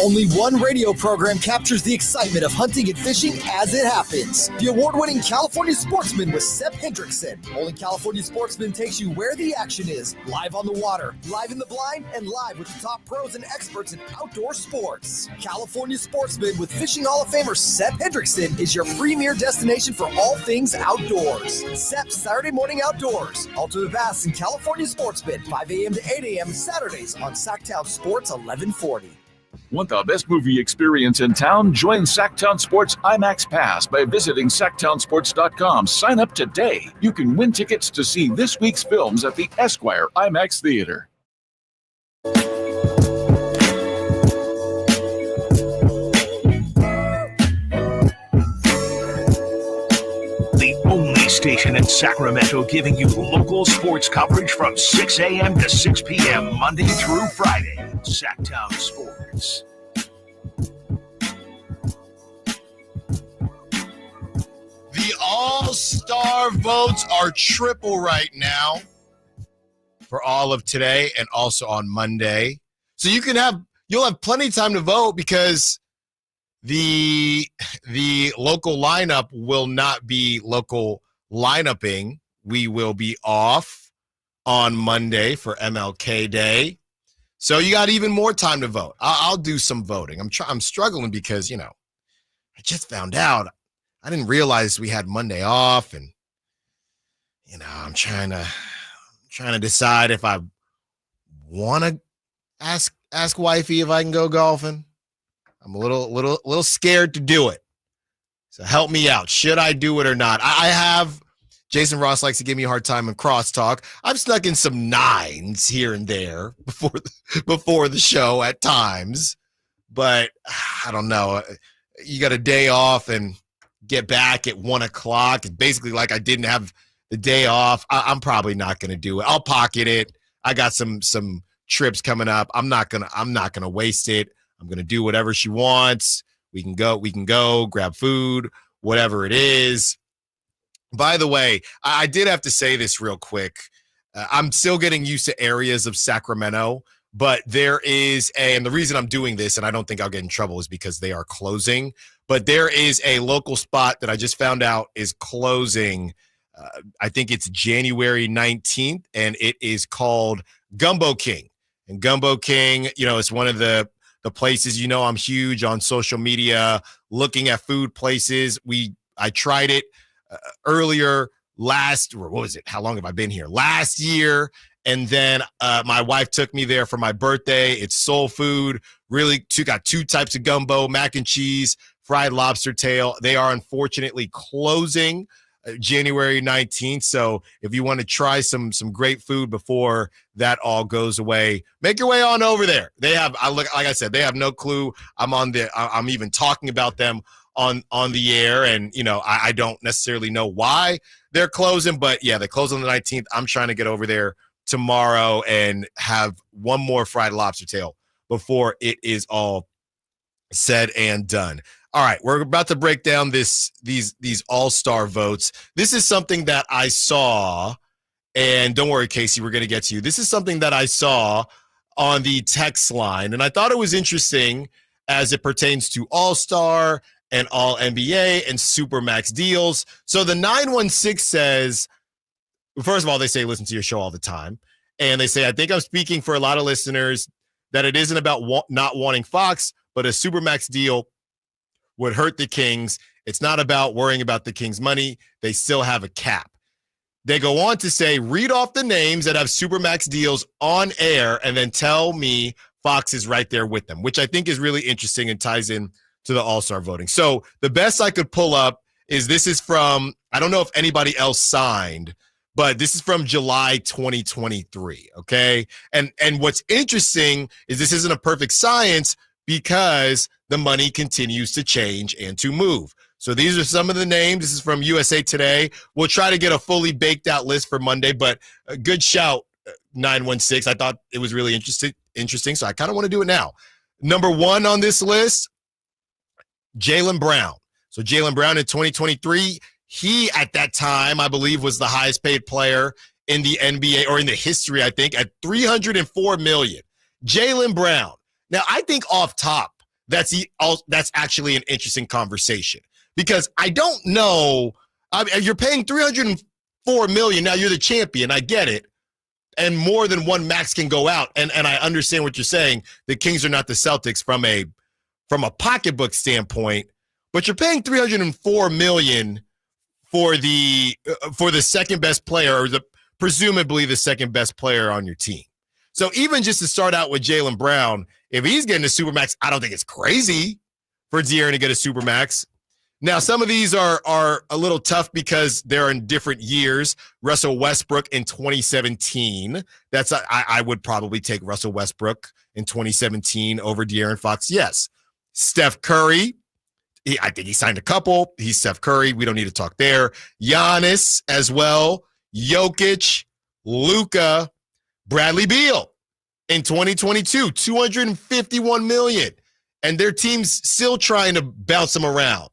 Only one radio program captures the excitement of hunting and fishing as it happens. The award-winning California Sportsman with Seth Hendrickson. Only California Sportsman takes you where the action is, live on the water, live in the blind, and live with the top pros and experts in outdoor sports. California Sportsman with Fishing Hall of Famer Seth Hendrickson is your premier destination for all things outdoors. Sepp's Saturday Morning Outdoors. Ultimate Bass and California Sportsman, 5 a.m. to 8 a.m. Saturdays on Sacktown Sports 1140. Want the best movie experience in town? Join Sacktown Sports IMAX Pass by visiting SacktownSports.com. Sign up today. You can win tickets to see this week's films at the Esquire IMAX Theater. The only station in Sacramento giving you local sports coverage from 6 a.m. to 6 p.m. Monday through Friday. Sacktown Sports. The all-star votes are triple right now for all of today and also on Monday. So you'll have plenty of time to vote because the local lineup will not be local lineuping. We will be off on Monday for MLK Day. So you got even more time to vote. I'll do some voting. I'm struggling because, I just found out. I didn't realize we had Monday off, and I'm trying to decide if I want to ask wifey if I can go golfing. I'm a little scared to do it. So help me out. Should I do it or not? I have Jason Ross likes to give me a hard time in crosstalk. I've snuck in some 9s here and there before the show at times, but I don't know. You got a day off and get back at 1:00. It's basically like I didn't have the day off. I'm probably not going to do it. I'll pocket it. I got some trips coming up. I'm not gonna waste it. I'm gonna do whatever she wants. We can go grab food, whatever it is. By the way, I did have to say this real quick. I'm still getting used to areas of Sacramento, but there is and the reason I'm doing this, and I don't think I'll get in trouble, is because they are closing. But there is a local spot that I just found out is closing. I think it's January 19th, and it is called Gumbo King. And Gumbo King, is one of the places, I'm huge on social media looking at food places. I tried it earlier how long have I been here? Last year. And then my wife took me there for my birthday. It's soul food. Really got 2 types of gumbo, mac and cheese, fried lobster tail. They are unfortunately closing January 19th. So if you want to try some great food before that all goes away, make your way on over there. They have, like I said, they have no clue. I'm even talking about them on the air, and I don't necessarily know why they're closing, but yeah, they close on the 19th. I'm trying to get over there tomorrow and have one more fried lobster tail before it is all said and done. All right, we're about to break down these all-star votes. This is something that I saw, and don't worry, Casey, we're going to get to you. This is something that I saw on the text line, and I thought it was interesting as it pertains to all-star and all NBA and Supermax deals. So the 916 says, first of all, they say listen to your show all the time, and they say, I think I'm speaking for a lot of listeners that it isn't about not wanting Fox, but a Supermax deal would hurt the Kings. It's not about worrying about the Kings' money. They still have a cap. They go on to say, read off the names that have Supermax deals on air and then tell me Fox is right there with them, which I think is really interesting and ties in to the All-Star voting. So the best I could pull up is this is from, I don't know if anybody else signed, but this is from July 2023, okay? And what's interesting is this isn't a perfect science because the money continues to change and to move. So these are some of the names. This is from USA Today. We'll try to get a fully baked out list for Monday, but a good shout, 916. I thought it was really interesting, so I kind of want to do it now. Number 1 on this list, Jaylen Brown. So Jaylen Brown in 2023, he at that time, I believe, was the highest paid player in the NBA or in the history, I think, at $304 million. Jaylen Brown. Now, I think off top, that's actually an interesting conversation because I don't know. I mean, you're paying $304 million. Now you're the champion. I get it. And more than one max can go out. And I understand what you're saying. The Kings are not the Celtics from a pocketbook standpoint, but you're paying $304 million for the second best player, or presumably the second best player on your team. So even just to start out with Jaylen Brown, if he's getting a supermax, I don't think it's crazy for De'Aaron to get a supermax. Now, some of these are a little tough because they're in different years. Russell Westbrook in 2017. I would probably take Russell Westbrook in 2017 over De'Aaron Fox. Yes. Steph Curry. I think he signed a couple. He's Steph Curry. We don't need to talk there. Giannis as well. Jokic, Luka, Bradley Beal in 2022, $251 million. And their team's still trying to bounce them around.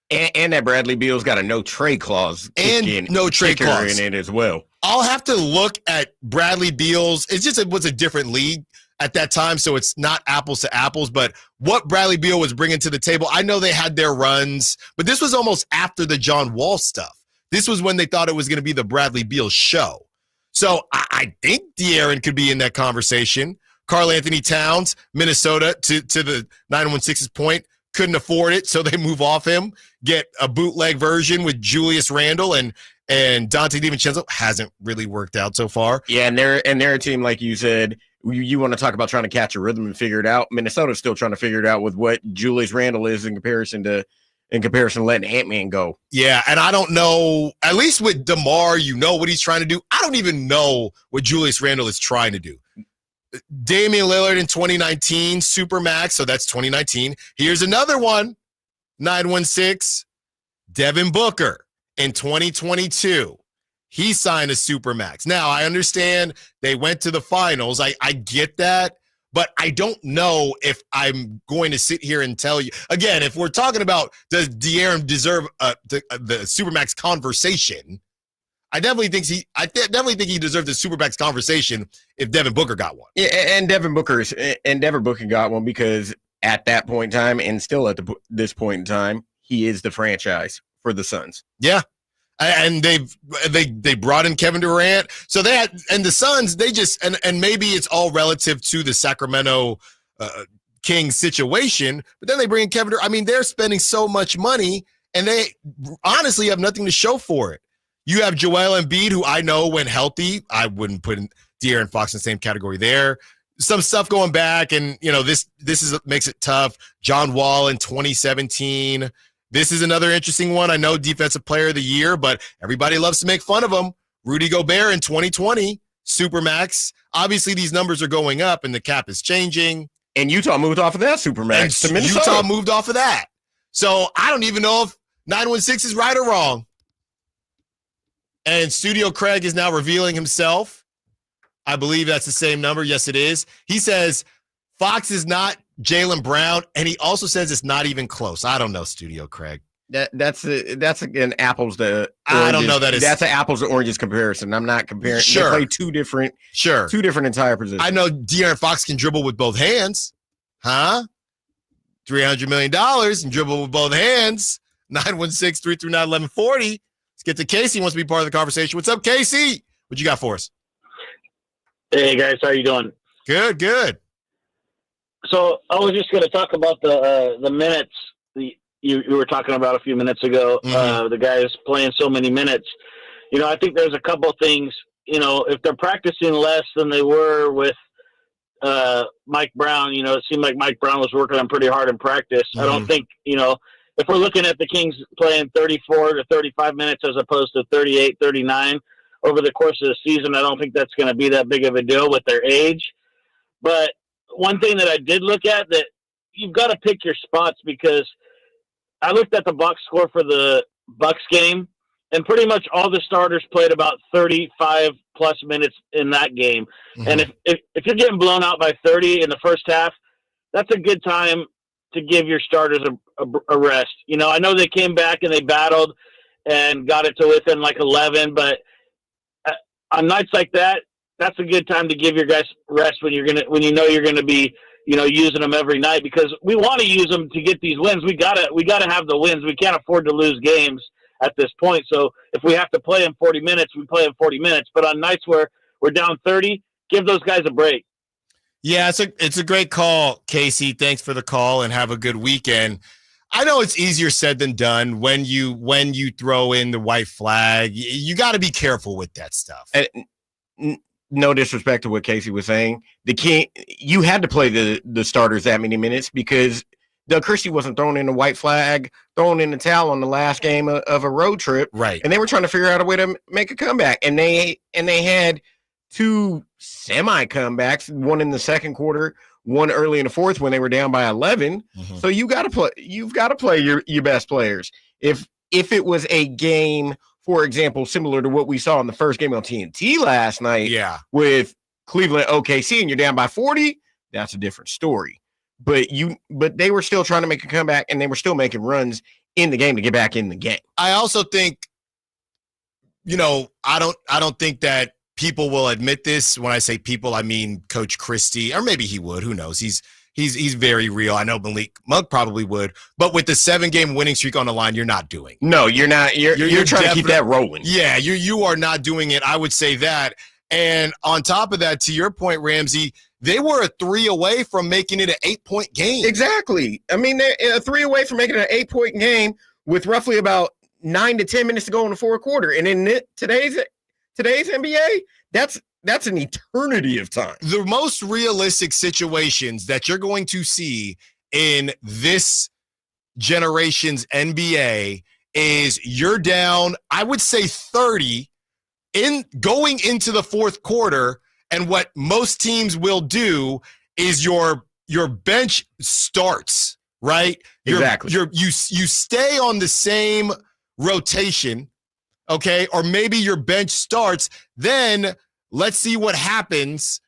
And that Bradley Beal's got a no trade clause. No trade clause in it as well. I'll have to look at Bradley Beal's. It was a different league at that time, so it's not apples to apples. But what Bradley Beal was bringing to the table, I know they had their runs, but this was almost after the John Wall stuff. This was when they thought it was going to be the Bradley Beal show. So I think De'Aaron could be in that conversation. Karl Anthony Towns, Minnesota, to the 916's point, couldn't afford it, so they move off him, get a bootleg version with Julius Randle and Dante DiVincenzo. Hasn't really worked out so far. Yeah, and they're a team, like you said, you want to talk about trying to catch a rhythm and figure it out. Minnesota's still trying to figure it out with what Julius Randle is in comparison to letting Ant-Man go. Yeah, and I don't know, at least with DeMar, you know what he's trying to do. I don't even know what Julius Randle is trying to do. Damian Lillard in 2019, Supermax, so that's 2019. Here's another one, 916, Devin Booker in 2022. He signed a Supermax. Now, I understand they went to the finals. I get that, but I don't know if I'm going to sit here and tell you. Again, if we're talking about does De'Aaron deserve the Supermax conversation, I definitely think he deserved the Supermax conversation if Devin Booker got one. Yeah, and Devin Booker got one because at that point in time, and still at this point in time, he is the franchise for the Suns. Yeah, and they brought in Kevin Durant, so they had, and the Suns, they just and maybe it's all relative to the Sacramento Kings situation, but then they bring in Kevin Durant. I mean, they're spending so much money, and they honestly have nothing to show for it. You have Joel Embiid, who I know when healthy, I wouldn't put De'Aaron Fox in the same category there. Some stuff going back, and this makes it tough. John Wall in 2017. This is another interesting one. I know Defensive Player of the Year, but everybody loves to make fun of him. Rudy Gobert in 2020, Supermax. Obviously, these numbers are going up, and the cap is changing. And Utah moved off of that Supermax to Minnesota. Utah moved off of that. So I don't even know if 916 is right or wrong. And Studio Craig is now revealing himself. I believe that's the same number. Yes, it is. He says Fox is not Jaylen Brown, and he also says it's not even close. I don't know, Studio Craig. That's an apples to oranges. I don't know that it's that's an apples to oranges comparison. I'm not comparing. Sure. They play two different entire positions. I know De'Aaron Fox can dribble with both hands. Huh? $300 million and dribble with both hands. 916-339-1140. Let's get to Casey. He wants to be part of the conversation. What's up, Casey? What you got for us? Hey, guys. How you doing? Good, good. So I was just going to talk about the minutes you were talking about a few minutes ago. Mm-hmm. The guys playing so many minutes. I think there's a couple things. If they're practicing less than they were with Mike Brown, it seemed like Mike Brown was working on pretty hard in practice. Mm-hmm. I don't think, if we're looking at the Kings playing 34 to 35 minutes as opposed to 38, 39 over the course of the season, I don't think that's going to be that big of a deal with their age. But one thing that I did look at, that you've got to pick your spots, because I looked at the box score for the Bucks game, and pretty much all the starters played about 35 plus minutes in that game. Mm-hmm. And if you're getting blown out by 30 in the first half, that's a good time to give your starters a rest. I know they came back and they battled and got it to within like 11, but on nights like that, that's a good time to give your guys rest when you know you're gonna be using them every night because we want to use them to get these wins. We gotta have the wins. We can't afford to lose games at this point. So if we have to play in 40 minutes, we play in 40 minutes. But on nights where we're down 30, give those guys a break. Yeah, it's a great call, Casey. Thanks for the call and have a good weekend. I know it's easier said than done when you throw in the white flag. You got to be careful with that stuff. No disrespect to what Casey was saying. You had to play the starters that many minutes because Doug Christie wasn't throwing in the white flag, throwing in the towel on the last game of a road trip. Right. And they were trying to figure out a way to make a comeback. And they had two semi-comebacks, one in the second quarter, one early in the fourth when they were down by 11. Mm-hmm. So you've got to play your best players. If it was a game, for example, similar to what we saw in the first game on TNT last night with Cleveland OKC and you're down by 40, that's a different story. But they were still trying to make a comeback and they were still making runs in the game to get back in the game. I also think, I don't think that people will admit this. When I say people, I mean Coach Christie, or maybe he would. Who knows? He's very real. I know Malik Monk probably would, but with the 7-game winning streak on the line, you're not doing. No, you're not. You're trying to keep that rolling. Yeah, you are not doing it. I would say that. And on top of that, to your point, Ramsey, they were a 3 away from making it an 8-point game. Exactly. I mean, they're a 3 away from making it an 8-point game with roughly about 9 to 10 minutes to go in the fourth quarter. And in today's NBA, that's an eternity of time. The most realistic situations that you're going to see in this generation's NBA is you're down, I would say 30 in going into the fourth quarter. And what most teams will do is your bench starts, right? Exactly. You stay on the same rotation, okay? Or maybe your bench starts, then let's see what happens,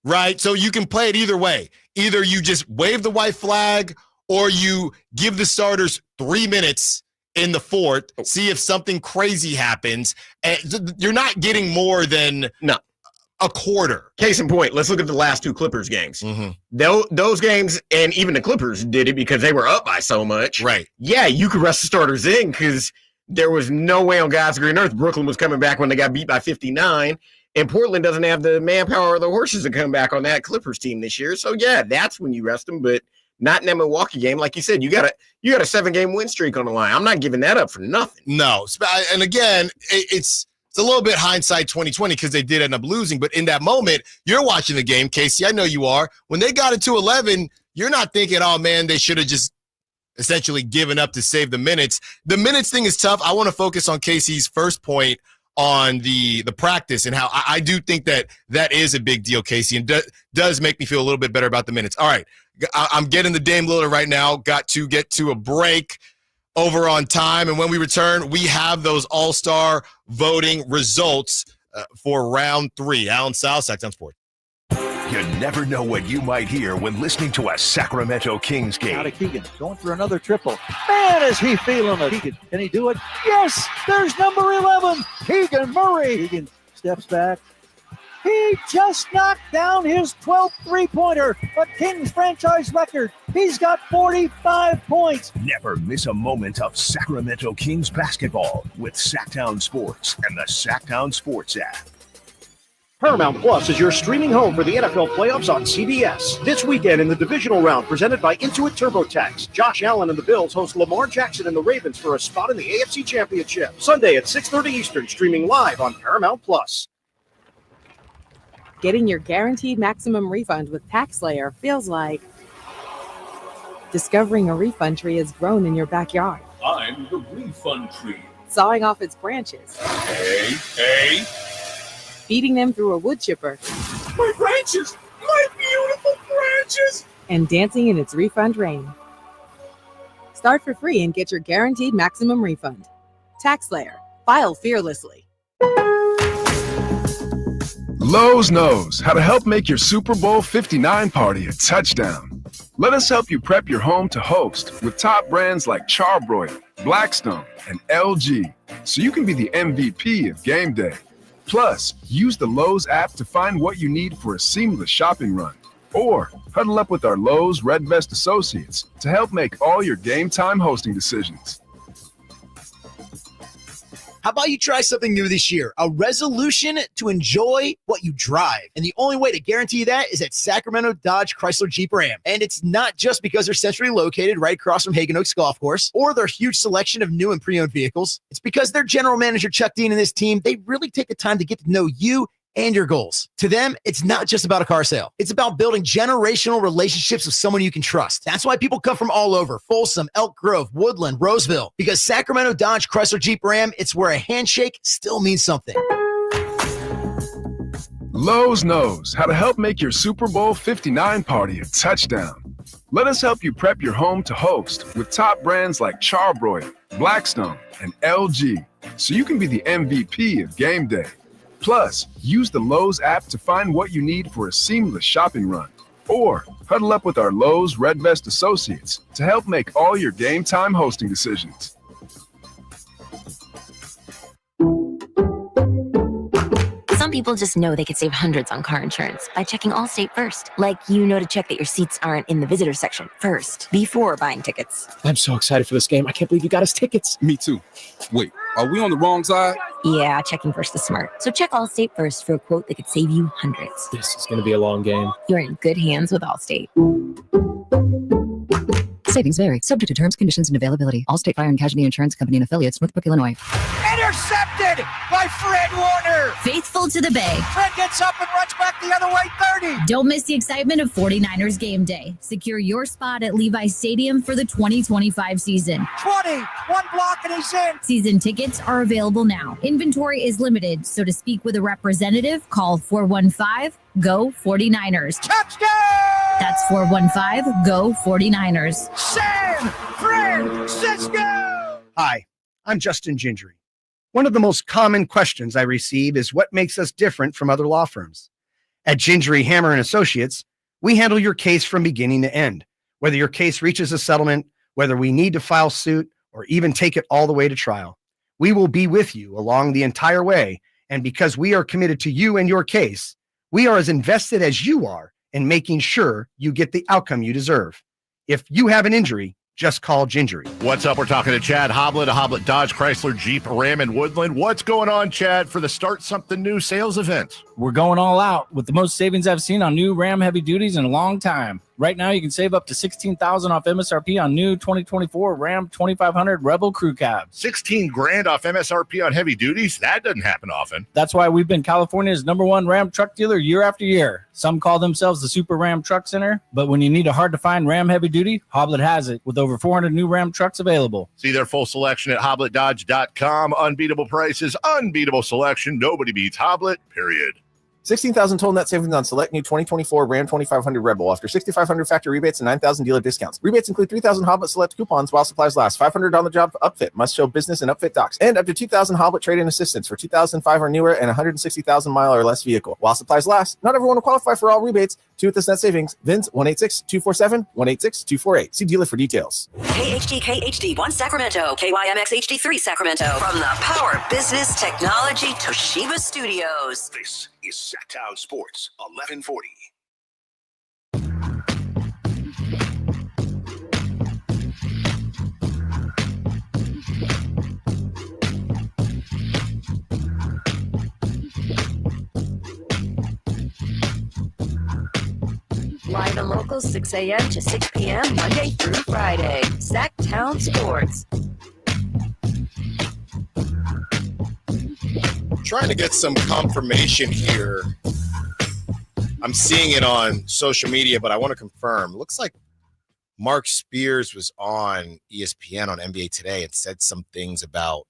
right? So you can play it either way. Either you just wave the white flag or you give the starters 3 minutes in the fourth, see if something crazy happens. And you're not getting more than a quarter. Case in point, let's look at the last 2 Clippers games. Mm-hmm. Those games, and even the Clippers did it because they were up by so much. Right. Yeah, you could rest the starters in because there was no way on God's green earth Brooklyn was coming back when they got beat by 59. And Portland doesn't have the manpower or the horses to come back on that Clippers team this year. So, yeah, that's when you rest them. But not in that Milwaukee game. Like you said, you got a 7-game win streak on the line. I'm not giving that up for nothing. No. And again, it's a little bit hindsight 2020 because they did end up losing. But in that moment, you're watching the game, Casey. I know you are. When they got it to 11, you're not thinking, oh, man, they should have just essentially given up to save the minutes. The minutes thing is tough. I want to focus on Casey's first point on the practice and how I do think that is a big deal, Casey, and does make me feel a little bit better about the minutes. All right. I'm getting the Dame Lillard right now. Got to get to a break over on time. And when we return, we have those all-star voting results for round 3. Allen Stiles, Sacktown Sports. You never know what you might hear when listening to a Sacramento Kings game. Now to Keegan, going for another triple. Man, is he feeling it. Keegan, can he do it? Yes, there's number 11, Keegan Murray. Keegan steps back. He just knocked down his 12th three-pointer, a Kings franchise record. He's got 45 points. Never miss a moment of Sacramento Kings basketball with Sacktown Sports and the Sacktown Sports app. Paramount Plus is your streaming home for the NFL playoffs on CBS. This weekend in the divisional round presented by Intuit TurboTax, Josh Allen and the Bills host Lamar Jackson and the Ravens for a spot in the AFC Championship. Sunday at 6:30 Eastern, streaming live on Paramount Plus. Getting your guaranteed maximum refund with TaxSlayer feels like discovering a refund tree has grown in your backyard. I'm the refund tree. Sawing off its branches. Hey. Feeding them through a wood chipper. My branches! My beautiful branches! And dancing in its refund rain. Start for free and get your guaranteed maximum refund. TaxSlayer. File fearlessly. Lowe's knows how to help make your Super Bowl 59 party a touchdown. Let us help you prep your home to host with top brands like Charbroil, Blackstone, and LG, so you can be the MVP of game day. Plus, use the Lowe's app to find what you need for a seamless shopping run. Or huddle up with our Lowe's Red Vest associates to help make all your game time hosting decisions. How about you try something new this year? A resolution to enjoy what you drive. And the only way to guarantee that is at Sacramento Dodge Chrysler Jeep Ram. And it's not just because they're centrally located right across from Hagan Oaks Golf Course or their huge selection of new and pre-owned vehicles. It's because their general manager, Chuck Dean, and his team, they really take the time to get to know you and your goals. To them, it's not just about a car sale. It's about building generational relationships with someone you can trust. That's why people come from all over, Folsom, Elk Grove, Woodland, Roseville, because Sacramento Dodge Chrysler Jeep Ram, it's where a handshake still means something. Lowe's knows how to help make your Super Bowl 59 party a touchdown. Let us help you prep your home to host with top brands like Charbroil, Blackstone, and LG, so you can be the MVP of game day. Plus, use the Lowe's app to find what you need for a seamless shopping run. Or huddle up with our Lowe's Red Vest associates to help make all your game time hosting decisions. Some people just know they could save hundreds on car insurance by checking Allstate first. Like, to check that your seats aren't in the visitor section first before buying tickets. I'm so excited for this game. I can't believe you got us tickets. Me too. Wait, are we on the wrong side? Yeah, checking first is smart. So check Allstate first for a quote that could save you hundreds. This is going to be a long game. You're in good hands with Allstate. Savings vary, subject to terms, conditions, and availability. Allstate Fire and Casualty Insurance Company and Affiliates, Northbrook, Illinois. Intercepted by Fred Warner. Faithful to the Bay. Fred gets up and runs back the other way, 30. Don't miss the excitement of 49ers game day. Secure your spot at Levi's Stadium for the 2025 season. 20, one block and he's in. Season tickets are available now. Inventory is limited, so to speak with a representative, call 415-GO-49ers. Touchdown! That's 415-GO-49ers. San Francisco! Hi, I'm Justin Gingery. One of the most common questions I receive is what makes us different from other law firms. At Gingery, Hammer & Associates, we handle your case from beginning to end. Whether your case reaches a settlement, whether we need to file suit, or even take it all the way to trial, we will be with you along the entire way. And because we are committed to you and your case, we are as invested as you are in making sure you get the outcome you deserve. If you have an injury, just call Gingery. What's up? We're talking to Chad Hoblet of Hoblet Dodge Chrysler Jeep Ram in Woodland. What's going on, Chad, for the Start Something New sales event? We're going all out with the most savings I've seen on new Ram heavy duties in a long time. Right now, you can save up to $16,000 off MSRP on new 2024 Ram 2500 Rebel Crew Cabs. $16,000 off MSRP on heavy duties? That doesn't happen often. That's why we've been California's #1 Ram truck dealer year after year. Some call themselves the Super Ram Truck Center, but when you need a hard-to-find Ram heavy duty, Hoblet has it with over 400 new Ram trucks available. See their full selection at HobletDodge.com. Unbeatable prices, unbeatable selection. Nobody beats Hoblet, period. $16,000 total net savings on select new 2024 Ram 2500 Rebel after $6,500 factory rebates and $9,000 dealer discounts. Rebates include $3,000 Hoblet Select coupons while supplies last, $500 on the job upfit, must show business and upfit docs, and up to $2,000 Hoblet trade-in assistance for 2005 or newer and 160,000 mile or less vehicle. While supplies last, not everyone will qualify for all rebates. To with this net savings, VINs 186-247-186-248. See dealer for details. KHD1 Sacramento, KYMX HD3 Sacramento. From the Power Business Technology Toshiba Studios. This is Sacktown Sports 1140. Live and local, 6 a.m. to 6 p.m. Monday through Friday. Sacktown Sports. Trying to get some confirmation here. I'm seeing it on social media, but I want to confirm. Looks like Mark Spears was on ESPN on NBA Today and said some things about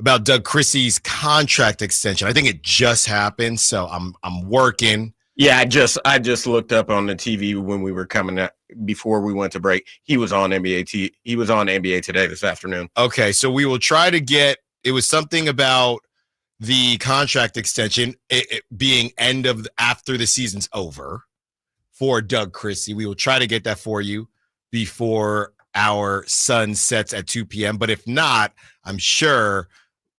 Doug Christie's contract extension. I think it just happened, so I'm working. Yeah, I just looked up on the TV when we were coming up before we went to break. He was on He was on NBA Today this afternoon. Okay, so we will try to get. It was something about the contract extension it being after the season's over for Doug Christie. We will try to get that for you before our sun sets at 2 p.m. But if not, I'm sure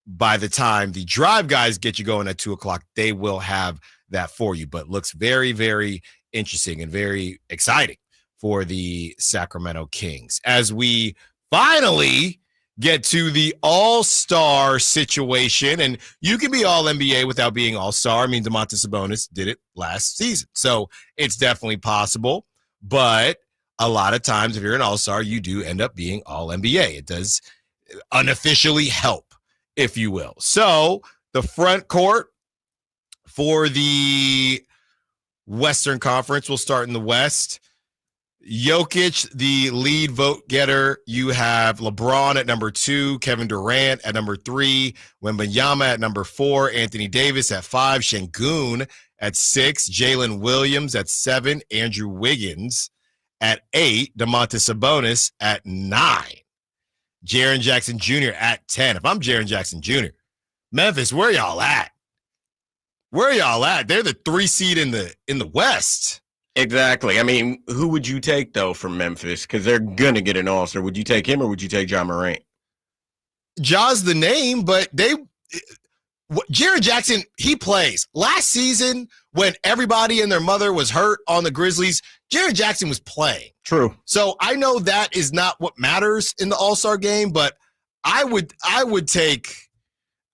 by the time the drive guys get you going at 2 o'clock, they will have that for you. But looks very, very interesting and very exciting for the Sacramento Kings as we finally get to the all-star situation. And you can be all-NBA without being all-star. I mean, Domantas Sabonis did it last season. So it's definitely possible. But a lot of times if you're an all-star, you do end up being all-NBA. It does unofficially help, if you will. So the front court for the Western Conference will start in the West. Jokic, the lead vote getter. You have LeBron at number 2, Kevin Durant at number 3, Wembanyama at number 4, Anthony Davis at 5, Şengün at 6, Jalen Williams at 7, Andrew Wiggins at 8, Domantas Sabonis at 9, Jaren Jackson Jr. at 10. If I'm Jaren Jackson Jr., Memphis, where y'all at? Where y'all at? They're the 3 seed in the West. Exactly. I mean, who would you take, though, from Memphis? Because they're going to get an all-star. Would you take him or would you take Ja Morant? Ja's the name, but Jaren Jackson, he plays. Last season, when everybody and their mother was hurt on the Grizzlies, Jaren Jackson was playing. True. So I know that is not what matters in the All-Star game, but I would take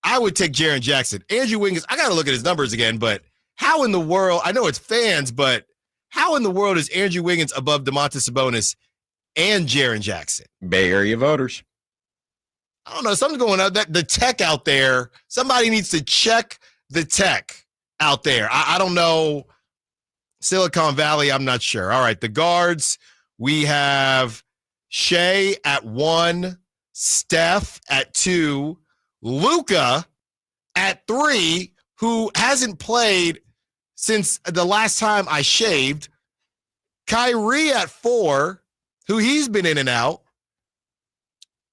Jaren Jackson. Andrew Wiggins, I got to look at his numbers again, but how in the world, I know it's fans, but how in the world is Andrew Wiggins above Domantas Sabonis and Jaren Jackson? Bay Area voters. I don't know. Something's going on. The tech out there, somebody needs to check the tech out there. I don't know. Silicon Valley, I'm not sure. All right, the guards, we have Shea at 1, Steph at 2, Luka at 3, who hasn't played since the last time I shaved. Kyrie at 4, who he's been in and out.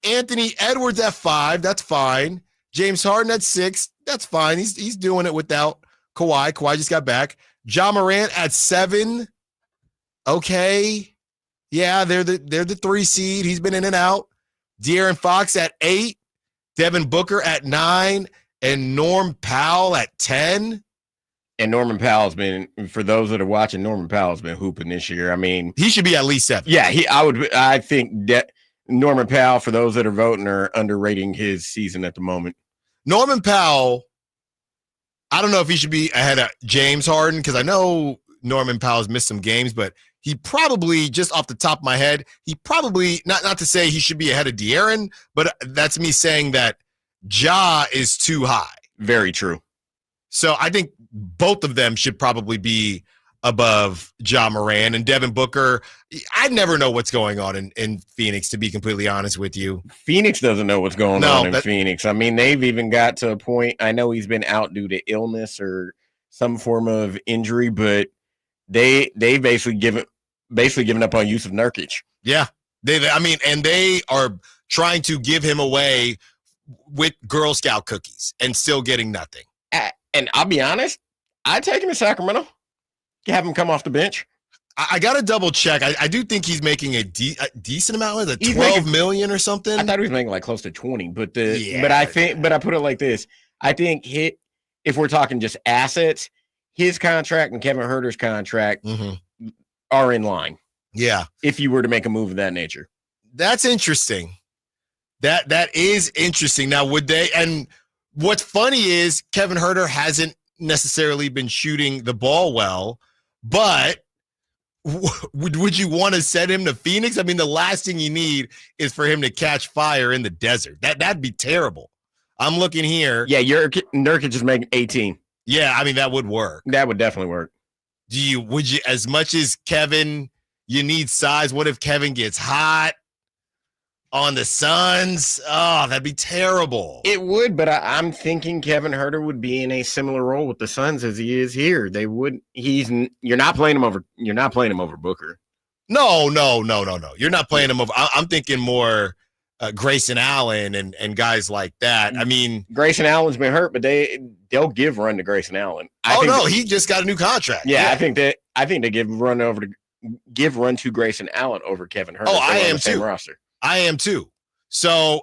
Anthony Edwards at 5, that's fine. James Harden at 6, that's fine. He's doing it without Kawhi. Kawhi just got back. Ja Morant at 7, okay. Yeah, they're the 3 seed. He's been in and out. De'Aaron Fox at 8, Devin Booker at 9, and Norm Powell at 10. And Norman Powell's been, for those that are watching, Norman Powell's been hooping this year. I mean, he should be at least 7. Yeah, I think that Norman Powell, for those that are voting, are underrating his season at the moment. Norman Powell, I don't know if he should be ahead of James Harden, because I know Norman Powell's missed some games, but he probably, just off the top of my head, he probably, not to say he should be ahead of De'Aaron, but that's me saying that Ja is too high. Very true. So I think both of them should probably be above Ja Morant. And Devin Booker, I never know what's going on in Phoenix, to be completely honest with you. Phoenix doesn't know what's going on in Phoenix. I mean, they've even got to a point, I know he's been out due to illness or some form of injury, but they basically given up on Yusuf Nurkic. Yeah. And they are trying to give him away with Girl Scout cookies and still getting nothing. And I'll be honest, I'd take him to Sacramento. Have him come off the bench. I got to double check. I do think he's making a decent amount, like $12 million or something. I thought he was making like close to 20, but I put it like this. I think if we're talking just assets, his contract and Kevin Huerter's contract are in line. Yeah. If you were to make a move of that nature. That's interesting. That is interesting. Now, would they, and what's funny is Kevin Huerter hasn't necessarily been shooting the ball well, but would you want to send him to Phoenix? I mean, the last thing you need is for him to catch fire in the desert. That'd be terrible. I'm looking here. Yeah, Nurkic is making 18. Yeah, I mean, that would work. That would definitely work. Would you, as much as Kevin, you need size, what if Kevin gets hot on the Suns? Oh, that'd be terrible. It would, but I'm thinking Kevin Huerter would be in a similar role with the Suns as he is here. You're not playing him over Booker. No. You're not playing him over. I'm thinking more Grayson Allen and guys like that. I mean, Grayson Allen's been hurt, but they'll give run to Grayson Allen. He just got a new contract. Yeah, I think they give run to Grayson Allen over Kevin Huerter. Oh, I am too. Roster. I am too. So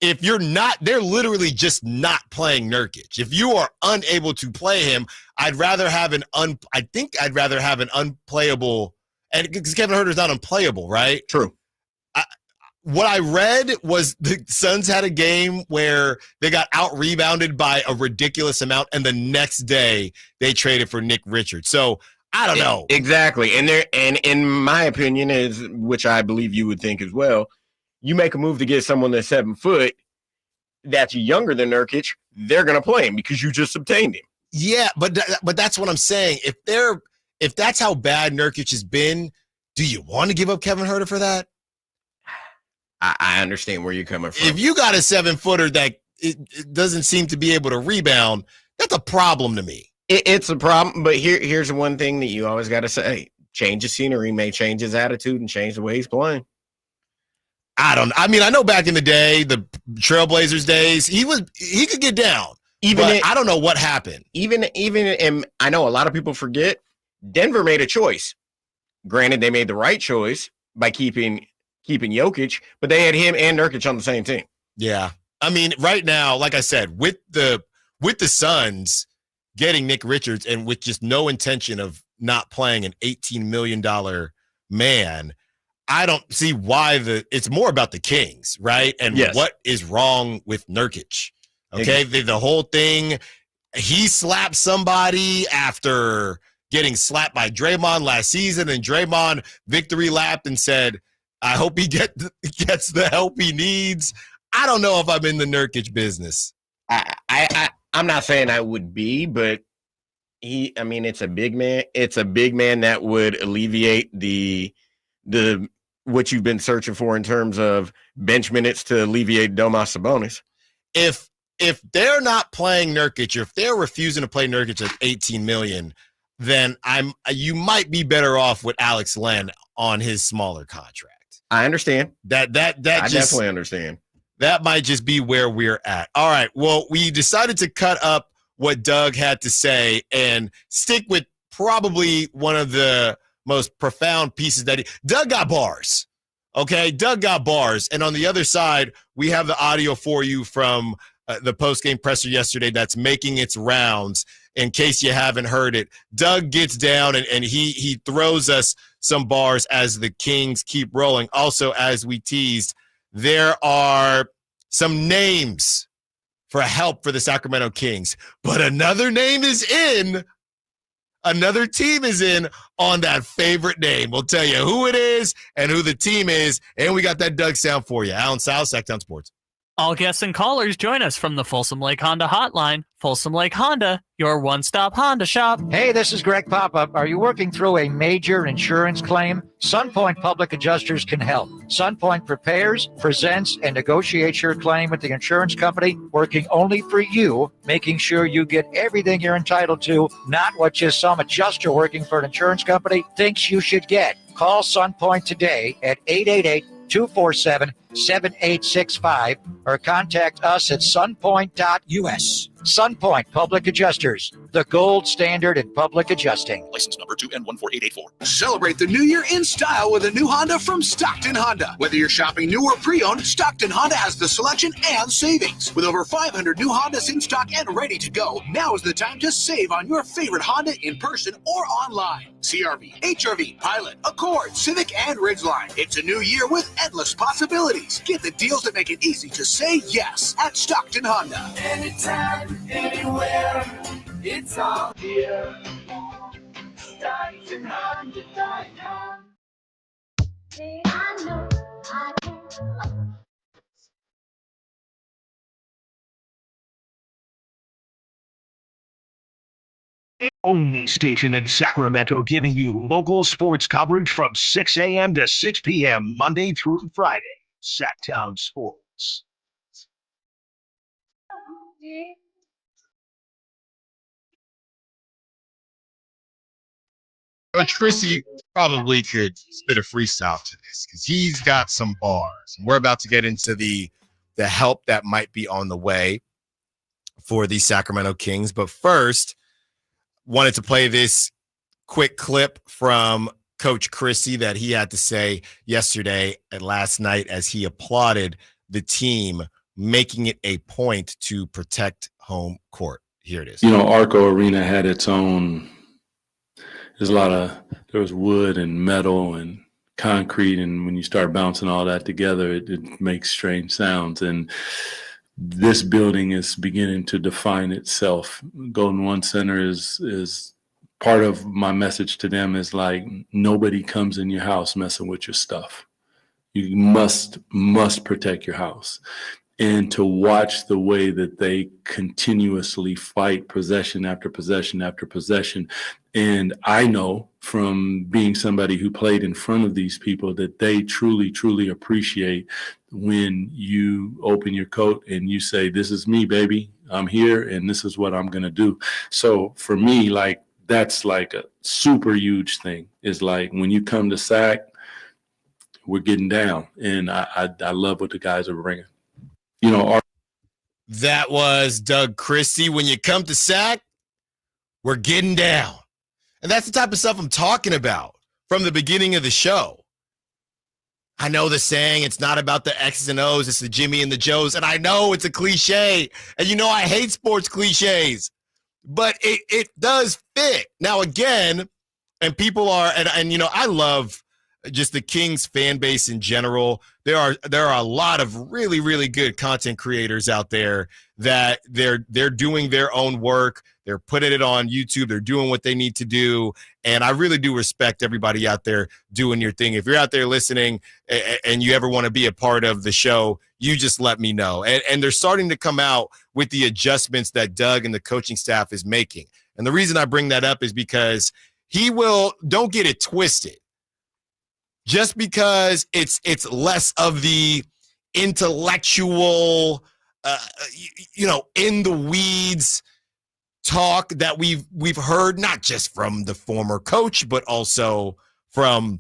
if you're not, they're literally just not playing Nurkic. If you are unable to play him, I'd rather have an unplayable, and because Kevin Huerter's not unplayable, right? True. What I read was the Suns had a game where they got out-rebounded by a ridiculous amount, and the next day they traded for Nick Richards. So I don't know. Exactly. And in my opinion, is which I believe you would think as well, you make a move to get someone that's 7 foot that's younger than Nurkic, they're going to play him because you just obtained him. Yeah, but that's what I'm saying. If that's how bad Nurkic has been, do you want to give up Kevin Huerter for that? I understand where you're coming from. If you got a 7-footer that it doesn't seem to be able to rebound, that's a problem to me. It's a problem, but here's one thing that you always got to say. Change the scenery may change his attitude and change the way he's playing. I mean, I know back in the day, the Trailblazers days, he could get down. I don't know what happened. Even and I know a lot of people forget, Denver made a choice. Granted, they made the right choice by keeping Jokic, but they had him and Nurkic on the same team. Yeah. I mean, right now, like I said, with the Suns getting Nick Richards and with just no intention of not playing an $18 million man, I don't see why it's more about the Kings, right? And what is wrong with Nurkic? Okay, the whole thing, he slapped somebody after getting slapped by Draymond last season, and Draymond victory lapped and said, I hope he gets the help he needs. I don't know if I'm in the Nurkic business. I'm not saying I would be, but it's a big man. It's a big man that would alleviate the what you've been searching for in terms of bench minutes to alleviate Domas Sabonis. If they're not playing Nurkic, or if they're refusing to play Nurkic at $18 million, then you might be better off with Alex Len on his smaller contract. I understand. I definitely understand. That might just be where we're at. All right. Well, we decided to cut up what Doug had to say and stick with probably one of the most profound pieces that Doug got bars. Okay. Doug got bars. And on the other side, we have the audio for you from the post-game presser yesterday that's making its rounds. In case you haven't heard it, Doug gets down and he throws us some bars as the Kings keep rolling. Also, as we teased, there are some names for help for the Sacramento Kings, but another team is in on that favorite name. We'll tell you who it is and who the team is, and we got that Doug sound for you. Allen Stiles, Sacktown Sports. All guests and callers join us from the Folsom Lake Honda hotline. Folsom Lake Honda, your one-stop Honda shop. Hey, this is Greg Papa. Are you working through a major insurance claim? Sunpoint Public Adjusters can help. Sunpoint prepares, presents, and negotiates your claim with the insurance company, working only for you, making sure you get everything you're entitled to, not what just some adjuster working for an insurance company thinks you should get. Call Sunpoint today at 888-247-7865 or contact us at sunpoint.us. Sunpoint Public Adjusters, the gold standard in public adjusting. License number 2N14884. Celebrate the new year in style with a new Honda from Stockton Honda. Whether you're shopping new or pre-owned, Stockton Honda has the selection and savings. With over 500 new Hondas in stock and ready to go, now is the time to save on your favorite Honda in person or online. CR-V, HR-V, Pilot, Accord, Civic, and Ridgeline. It's a new year with endless possibilities. Get the deals that make it easy to say yes at Stockton Honda. Anytime, anywhere, it's all here. StocktonHonda.com. I know I can. Only station in Sacramento giving you local sports coverage from 6 a.m. to 6 p.m. Monday through Friday. Sacktown Sports. Coach Chrissy probably could spit a freestyle to this because he's got some bars. We're about to get into the help that might be on the way for the Sacramento Kings. But first, wanted to play this quick clip from Coach Chrissy that he had to say yesterday and last night as he applauded the team making it a point to protect home court. Here it is. Arco Arena had its own, there was wood and metal and concrete, and when you start bouncing all that together, it makes strange sounds. And this building is beginning to define itself. Golden One Center is part of my message to them is like, nobody comes in your house messing with your stuff. You must protect your house. And to watch the way that they continuously fight possession after possession after possession. And I know from being somebody who played in front of these people that they truly, truly appreciate when you open your coat and you say, this is me, baby. I'm here and this is what I'm going to do. So for me, like, that's like a super huge thing, is like when you come to SAC, we're getting down. And I love what the guys are bringing. That was Doug Christie. When you come to SAC, we're getting down. And that's the type of stuff I'm talking about from the beginning of the show. I know the saying, it's not about the X's and O's, it's the Jimmy and the Joes. And I know it's a cliche. And I hate sports cliches. But it does fit. Now, again, and people are, and I love just the Kings fan base in general. There are a lot of really, really good content creators out there that they're doing their own work. They're putting it on YouTube. They're doing what they need to do. And I really do respect everybody out there doing your thing. If you're out there listening and you ever want to be a part of the show, you just let me know. And they're starting to come out with the adjustments that Doug and the coaching staff is making. And the reason I bring that up is because don't get it twisted. Just because it's less of the intellectual, in the weeds talk that we've heard, not just from the former coach, but also from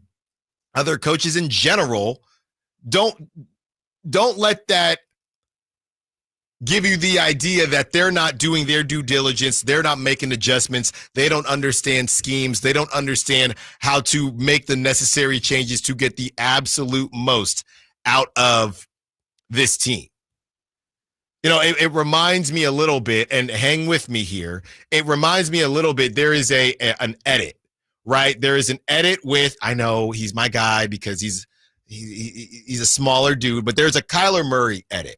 other coaches in general. Don't let that give you the idea that they're not doing their due diligence. They're not making adjustments. They don't understand schemes. They don't understand how to make the necessary changes to get the absolute most out of this team. It reminds me a little bit, and hang with me here. It reminds me a little bit. There is an edit, right? There is an edit with, I know he's my guy because he's a smaller dude, but there's a Kyler Murray edit.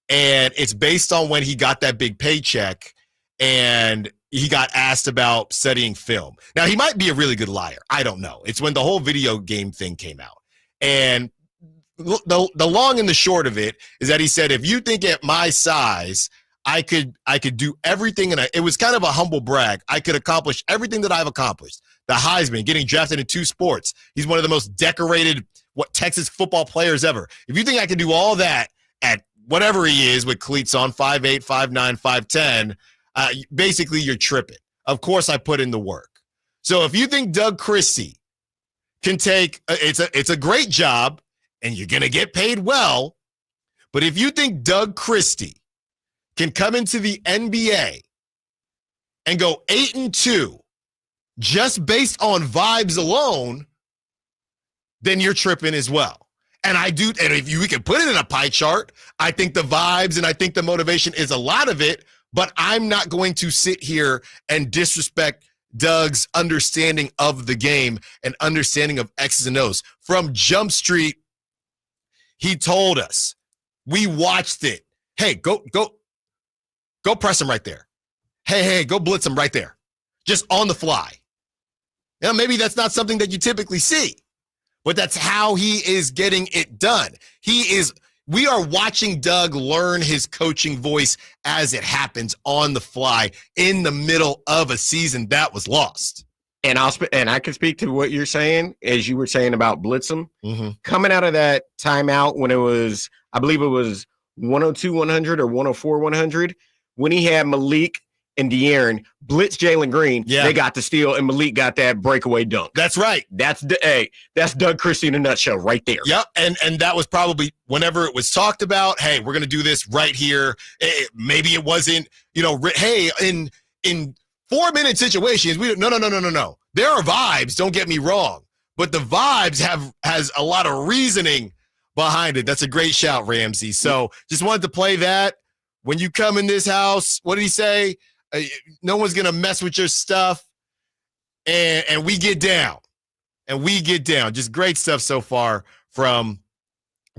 And it's based on when he got that big paycheck and he got asked about studying film. Now, he might be a really good liar. I don't know. It's when the whole video game thing came out. And the long and the short of it is that he said, if you think at my size, I could do everything. And it was kind of a humble brag. I could accomplish everything that I've accomplished. The Heisman, getting drafted in 2 sports. He's one of the most decorated Texas football players ever. If you think I can do all that at whatever he is with cleats on, 5'8", 5'9", 5'10", basically you're tripping. Of course I put in the work. So if you think Doug Christie can take, it's a great job and you're going to get paid well, but if you think Doug Christie can come into the NBA and go 8-2 just based on vibes alone, then you're tripping as well. And if we can put it in a pie chart, I think the vibes and I think the motivation is a lot of it, but I'm not going to sit here and disrespect Doug's understanding of the game and understanding of X's and O's. From Jump Street, he told us, we watched it. Hey, go press him right there. Hey, go blitz him right there. Just on the fly. Now, maybe that's not something that you typically see. But that's how he is getting it done. We are watching Doug learn his coaching voice as it happens on the fly in the middle of a season that was lost. And I can speak to what you're saying, as you were saying about Blitz'em. Mm-hmm. Coming out of that timeout when it was, I believe it was 102-100 or 104-100, when he had Malik and De'Aaron blitz Jalen Green, they got the steal, and Malik got that breakaway dunk. That's right. That's Doug Christie in a nutshell right there. Yep, and that was probably whenever it was talked about, hey, we're going to do this right here. Maybe it wasn't, hey, in 4-minute situations, no. There are vibes, don't get me wrong, but the vibes has a lot of reasoning behind it. That's a great shout, Ramsey. So just wanted to play that. When you come in this house, what did he say? No one's going to mess with your stuff. And we get down. And we get down. Just great stuff so far from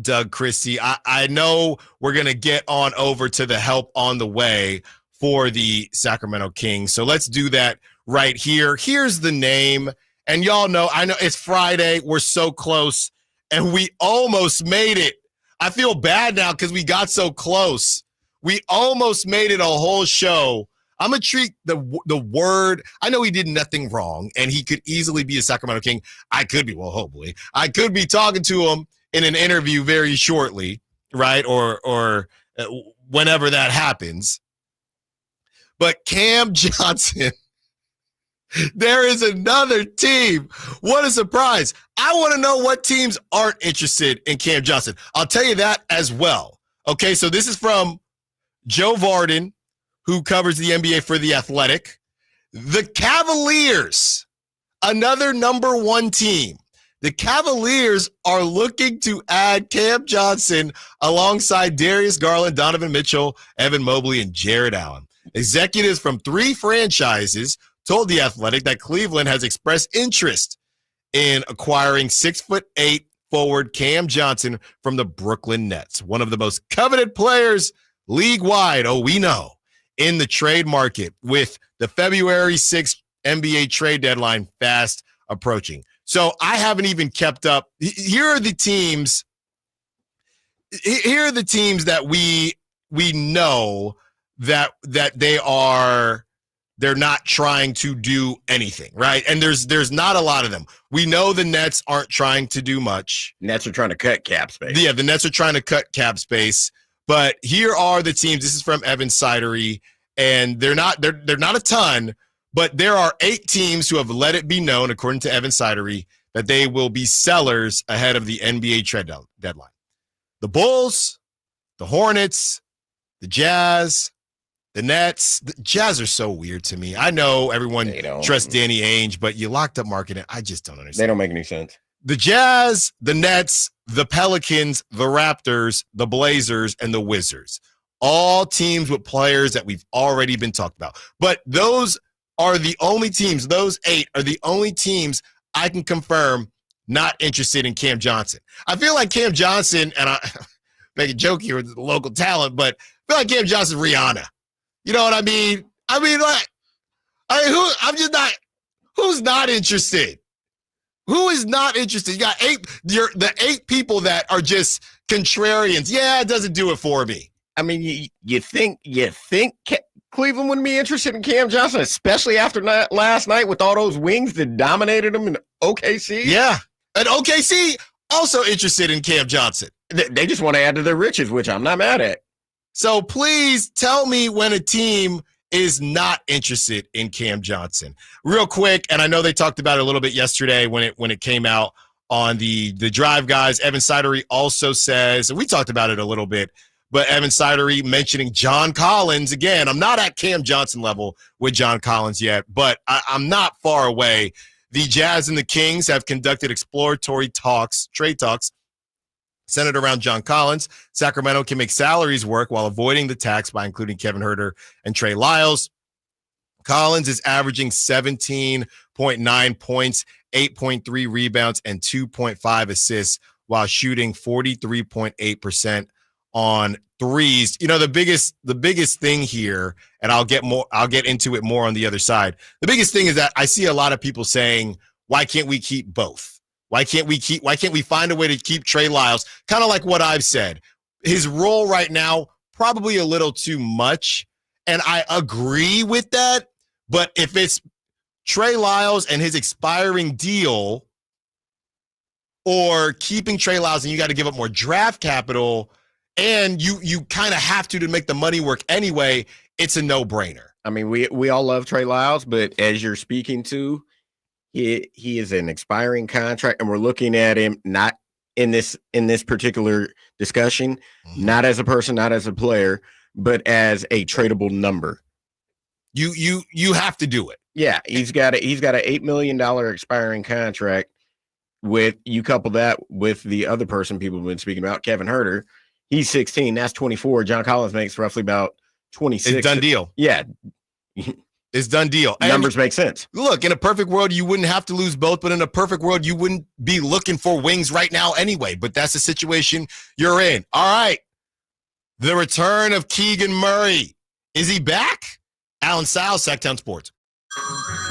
Doug Christie. I know we're going to get on over to the help on the way for the Sacramento Kings. So let's do that right here. Here's the name. And y'all know, I know it's Friday. We're so close. And we almost made it. I feel bad now because we got so close. We almost made it a whole show. I'm going to treat the word. I know he did nothing wrong, and he could easily be a Sacramento King. I could be, well, hopefully. I could be talking to him in an interview very shortly, right? Or whenever that happens. But Cam Johnson, there is another team. What a surprise. I want to know what teams aren't interested in Cam Johnson. I'll tell you that as well. Okay, so this is from Joe Varden, who covers the NBA for The Athletic. The Cavaliers, another number one team. The Cavaliers are looking to add Cam Johnson alongside Darius Garland, Donovan Mitchell, Evan Mobley, and Jared Allen. Executives from 3 franchises told The Athletic that Cleveland has expressed interest in acquiring 6'8" forward Cam Johnson from the Brooklyn Nets, one of the most coveted players league-wide, we know, in the trade market, with the February 6th NBA trade deadline fast approaching. So I haven't even kept up. Here are the teams. Here are the teams that we know that they're not trying to do anything, right? And there's not a lot of them. We know the Nets aren't trying to do much. Nets are trying to cut cap space. Yeah, the Nets are trying to cut cap space. But here are the teams. This is from Evan Sidery, and they're not a ton, but there are 8 teams who have let it be known, according to Evan Sidery, that they will be sellers ahead of the NBA trade deadline. The Bulls, the Hornets, the Jazz, the Nets. The Jazz are so weird to me. I know everyone trusts Danny Ainge, but you locked up marketing. I just don't understand. They don't make any sense. The Jazz, the Nets, the Pelicans, the Raptors, the Blazers, and the Wizards. All teams with players that we've already been talking about. But those are the only teams, those 8 are the only teams I can confirm not interested in Cam Johnson. I feel like Cam Johnson, and I make a joke here with the local talent, but I feel like Cam Johnson Rihanna. You know what I mean? Who's not interested? Who is not interested? You got the 8 people that are just contrarians. Yeah, it doesn't do it for me. I mean, you think Cleveland wouldn't be interested in Cam Johnson, especially after last night with all those wings that dominated him in OKC? Yeah, and OKC also interested in Cam Johnson. They just want to add to their riches, which I'm not mad at. So please tell me when a team is not interested in Cam Johnson. Real quick, and I know they talked about it a little bit yesterday when it came out on the Drive Guys. Evan Sidery also says, and we talked about it a little bit, but Evan Sidery mentioning John Collins. Again, I'm not at Cam Johnson level with John Collins yet, but I'm not far away. The Jazz and the Kings have conducted exploratory trade talks, centered around John Collins. Sacramento can make salaries work while avoiding the tax by including Kevin Huerter and Trey Lyles. Collins is averaging 17.9 points, 8.3 rebounds, and 2.5 assists while shooting 43.8% on threes. You know, the biggest thing here, and I'll get into it more on the other side. The biggest thing is that I see a lot of people saying, why can't we keep both? Why can't we find a way to keep Trey Lyles? Kind of like what I've said. His role right now, probably a little too much. And I agree with that. But if it's Trey Lyles and his expiring deal, or keeping Trey Lyles and you got to give up more draft capital, and you kind of have to make the money work anyway, it's a no-brainer. I mean, we all love Trey Lyles, but as you're speaking to, he is an expiring contract, and we're looking at him not in this particular discussion, not as a person, not as a player, but as a tradable number. You have to do it. Yeah, he's got an $8 million expiring contract. you couple that with the other person people have been speaking about, Kevin Herter. He's 16. That's 24. John Collins makes roughly about 26. It's done deal. Yeah. It's done deal. Numbers make sense. Look, in a perfect world, you wouldn't have to lose both, but in a perfect world, you wouldn't be looking for wings right now anyway. But that's the situation you're in. All right. The return of Keegan Murray. Is he back? Allen Stiles, Sacktown Sports.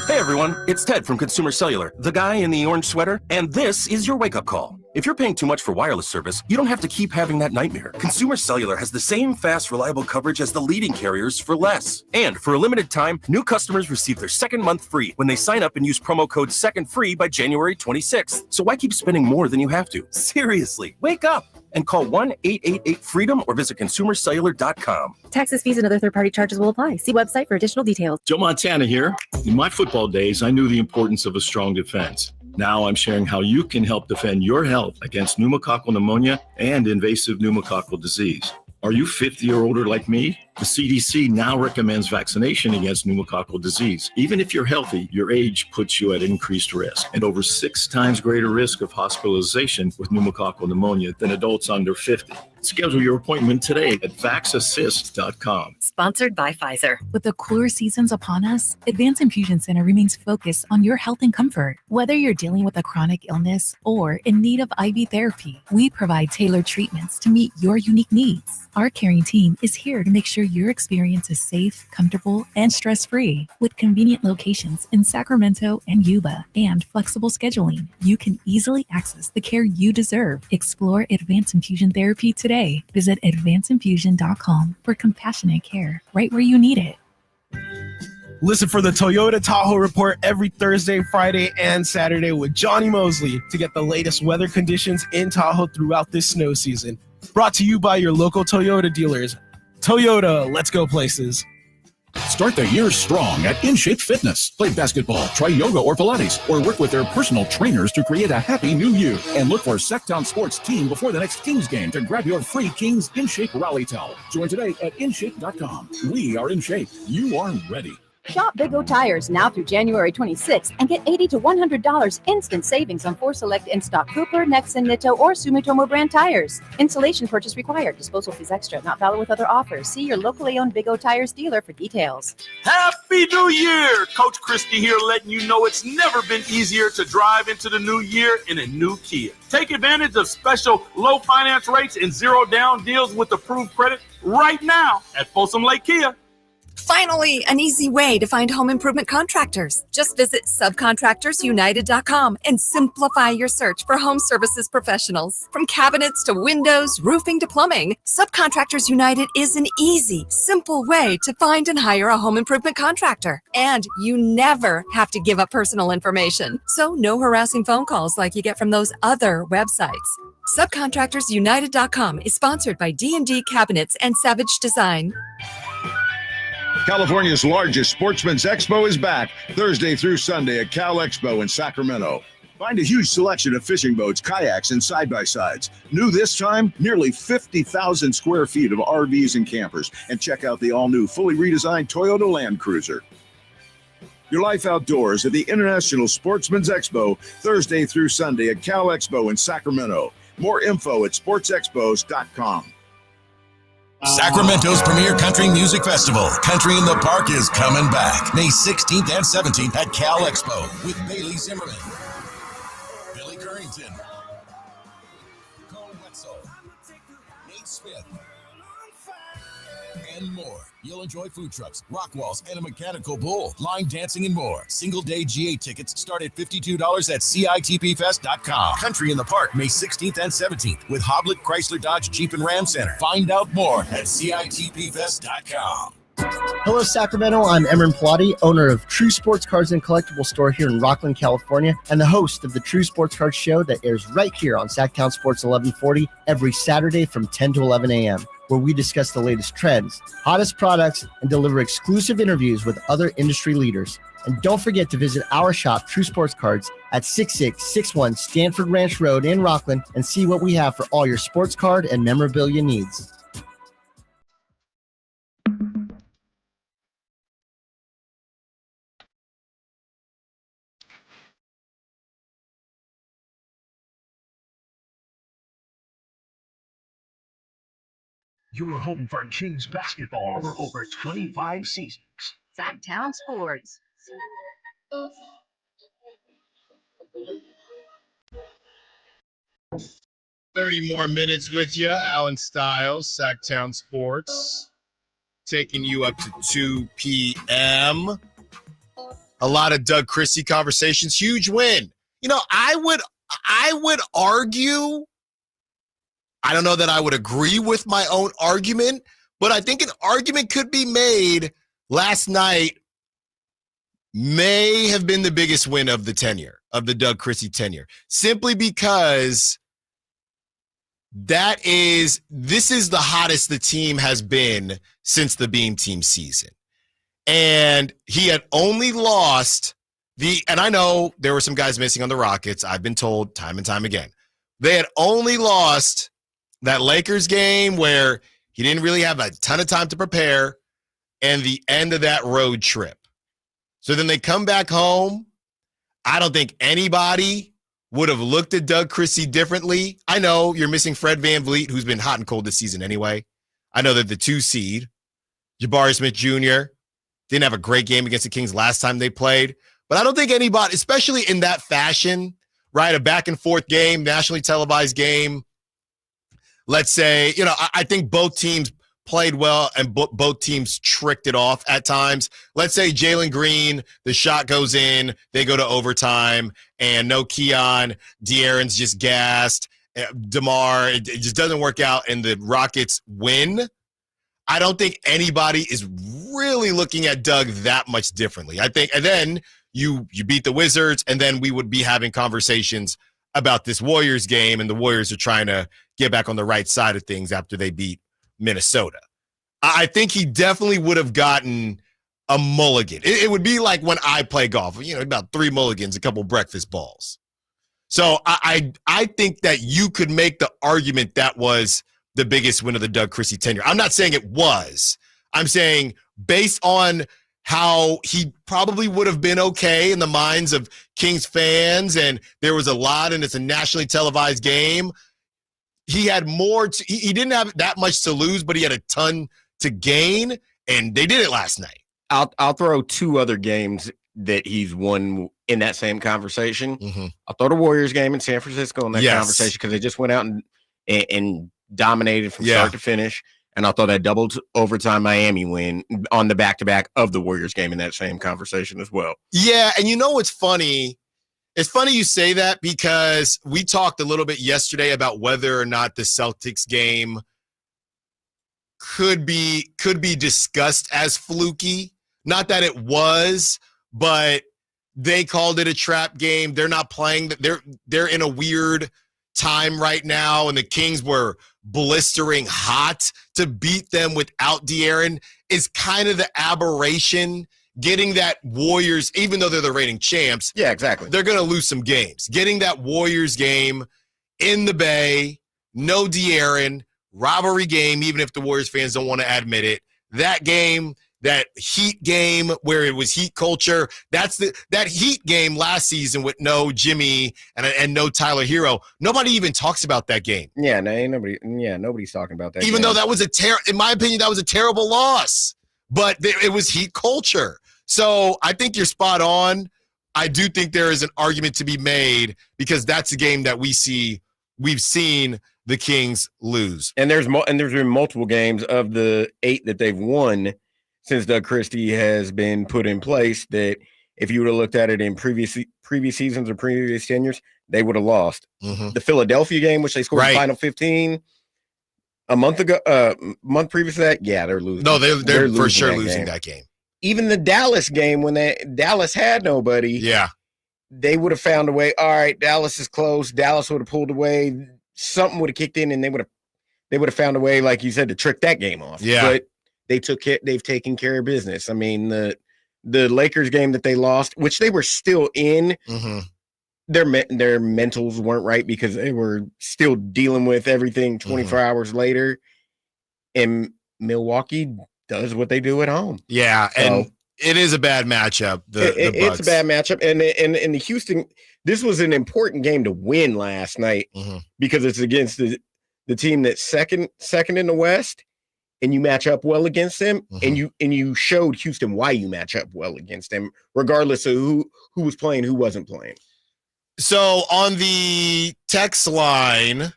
Hey everyone, it's Ted from Consumer Cellular, the guy in the orange sweater, and this is your wake-up call. If you're paying too much for wireless service, you don't have to keep having that nightmare. Consumer Cellular has the same fast, reliable coverage as the leading carriers for less. And for a limited time, new customers receive their second month free when they sign up and use promo code SECONDFREE by January 26th. So why keep spending more than you have to? Seriously, wake up and call 1-888-FREEDOM or visit consumercellular.com. Taxes, fees, and other third-party charges will apply. See website for additional details. Joe Montana here. In my football days, I knew the importance of a strong defense. Now I'm sharing how you can help defend your health against pneumococcal pneumonia and invasive pneumococcal disease. Are you 50 or older like me? The CDC now recommends vaccination against pneumococcal disease. Even if you're healthy, your age puts you at increased risk and over 6 times greater risk of hospitalization with pneumococcal pneumonia than adults under 50. Schedule your appointment today at vaxassist.com. Sponsored by Pfizer. With the cooler seasons upon us, Advanced Infusion Center remains focused on your health and comfort. Whether you're dealing with a chronic illness or in need of IV therapy, we provide tailored treatments to meet your unique needs. Our caring team is here to make sure your experience is safe, comfortable, and stress-free. With convenient locations in Sacramento and Yuba and flexible scheduling, you can easily access the care you deserve. Explore Advanced Infusion Therapy today. Visit advancedinfusion.com for compassionate care right where you need it. Listen for the Toyota Tahoe Report every Thursday, Friday, and Saturday with Johnny Mosley to get the latest weather conditions in Tahoe throughout this snow season. Brought to you by your local Toyota dealers. Toyota, let's go places. Start the year strong at InShape Fitness. Play basketball, try yoga or Pilates, or work with their personal trainers to create a happy new you. And look for Sacktown Sports Team before the next Kings game to grab your free Kings InShape Rally Towel. Join today at InShape.com. We are in shape. You are ready. Shop Big O Tires now through January 26th and get $80 to $100 instant savings on 4 select in-stock Cooper, Nexen, Nitto, or Sumitomo brand tires. Installation purchase required. Disposal fees extra. Not valid with other offers. See your locally owned Big O Tires dealer for details. Happy New Year! Coach Christie here letting you know it's never been easier to drive into the new year in a new Kia. Take advantage of special low finance rates and zero down deals with approved credit right now at Folsom Lake Kia. Finally, an easy way to find home improvement contractors. Just visit subcontractorsunited.com and simplify your search for home services professionals. From cabinets to windows, roofing to plumbing, Subcontractors United is an easy, simple way to find and hire a home improvement contractor. And you never have to give up personal information. So no harassing phone calls like you get from those other websites. Subcontractorsunited.com is sponsored by D&D Cabinets and Savage Design. California's largest Sportsman's Expo is back Thursday through Sunday at Cal Expo in Sacramento. Find a huge selection of fishing boats, kayaks, and side-by-sides. New this time, nearly 50,000 square feet of RVs and campers. And check out the all-new, fully redesigned Toyota Land Cruiser. Your life outdoors at the International Sportsman's Expo Thursday through Sunday at Cal Expo in Sacramento. More info at sportsexpos.com. Sacramento's premier country music festival, Country in the Park, is coming back May 16th and 17th at Cal Expo with Bailey Zimmerman, Billy Currington, Cole Wetzel, Nate Smith, and more. You'll enjoy food trucks, rock walls, and a mechanical bull, line dancing, and more. Single-day GA tickets start at $52 at CITPFest.com. Country in the Park, May 16th and 17th with Hoblit Chrysler Dodge Jeep and Ram Center. Find out more at CITPFest.com. Hello, Sacramento. I'm Emran Plati, owner of True Sports Cards and Collectible Store here in Rockland, California, and the host of the True Sports Cards Show that airs right here on Sacktown Sports 1140 every Saturday from 10 to 11 a.m., where we discuss the latest trends, hottest products, and deliver exclusive interviews with other industry leaders. And don't forget to visit our shop, True Sports Cards, at 6661 Stanford Ranch Road in Rockland and see what we have for all your sports card and memorabilia needs. Your home for Kings basketball for over 25 seasons. Sacktown Sports. 30 more minutes with you. Allen Stiles, Sacktown Sports, taking you up to 2 p.m. A lot of Doug Christie conversations. Huge win. You know, I would argue, I don't know that I would agree with my own argument, but I think an argument could be made last night may have been the biggest win of the tenure, of the Doug Christie tenure, simply because this is the hottest the team has been since the Beam Team season. And he had only lost and I know there were some guys missing on the Rockets. I've been told time and time again. They had only lost that Lakers game where he didn't really have a ton of time to prepare and the end of that road trip. So then they come back home. I don't think anybody would have looked at Doug Christie differently. I know you're missing Fred VanVleet, who's been hot and cold this season anyway. I know that the 2 seed, Jabari Smith Jr., didn't have a great game against the Kings last time they played. But I don't think anybody, especially in that fashion, right, a back-and-forth game, nationally televised game, let's say, you know, I think both teams played well and both teams tricked it off at times. Let's say Jalen Green, the shot goes in, they go to overtime, and no Keon, De'Aaron's just gassed, DeMar, it just doesn't work out, and the Rockets win. I don't think anybody is really looking at Doug that much differently. I think, and then you beat the Wizards, and then we would be having conversations about this Warriors game, and the Warriors are trying to get back on the right side of things after they beat Minnesota. I think he definitely would have gotten a mulligan. It would be like when I play golf, you know, about 3 mulligans, a couple breakfast balls. So I think that you could make the argument that was the biggest win of the Doug Christie tenure. I'm not saying it was. I'm saying based on how he probably would have been okay in the minds of Kings fans, and there was a lot, and it's a nationally televised game. He had more. He didn't have that much to lose, but he had a ton to gain, and they did it last night. I'll throw 2 other games that he's won in that same conversation. Mm-hmm. I'll throw the Warriors game in San Francisco in that conversation because they just went out and dominated from start to finish. And I'll throw that double overtime Miami win on the back-to-back of the Warriors game in that same conversation as well. Yeah, and you know what's funny? It's funny you say that because we talked a little bit yesterday about whether or not the Celtics game could be discussed as fluky. Not that it was, but they called it a trap game. They're not playing. They're in a weird time right now, and the Kings were blistering hot. To beat them without De'Aaron is kind of the aberration. Getting that Warriors, even though they're the reigning champs, yeah, exactly, they're going to lose some games. Getting that Warriors game in the Bay, no De'Aaron, rivalry game, even if the Warriors fans don't want to admit it. That game, that Heat game where it was Heat culture, that Heat game last season with no Jimmy and no Tyler Hero. Nobody even talks about that game. Yeah, nobody's talking about that. Even though that was in my opinion, that was a terrible loss. But it was Heat culture. So I think you're spot on. I do think there is an argument to be made because that's a game that we've seen the Kings lose. And there's been multiple games of the 8 that they've won since Doug Christie has been put in place that if you would have looked at it in previous seasons or previous tenures, they would have lost. Mm-hmm. The Philadelphia game, which they scored the final 15 a month ago, month previous to that, they're losing. No, they're for sure losing that game. Even the Dallas game when Dallas had nobody, they would have found a way. All right, Dallas is close. Dallas would have pulled away. Something would have kicked in, and they would have found a way, like you said, to trick that game off. Yeah, but they've taken care of business. I mean, the Lakers game that they lost, which they were still in, their mentals weren't right because they were still dealing with everything 24 hours later. And Milwaukee does what they do at home. Yeah, and it is a bad matchup. It's a bad matchup. And the Houston, this was an important game to win last night because it's against the team that's second in the West and you match up well against them, and you showed Houston why you match up well against them, regardless of who was playing, who wasn't playing. So on the text line,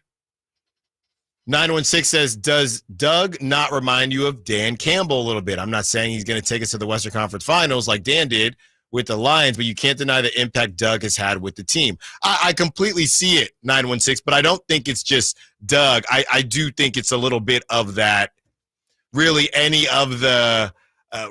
916 says, does Doug not remind you of Dan Campbell a little bit? I'm not saying he's going to take us to the Western Conference Finals like Dan did with the Lions, but you can't deny the impact Doug has had with the team. I completely see it, 916, but I don't think it's just Doug. I do think it's a little bit of that, really any of the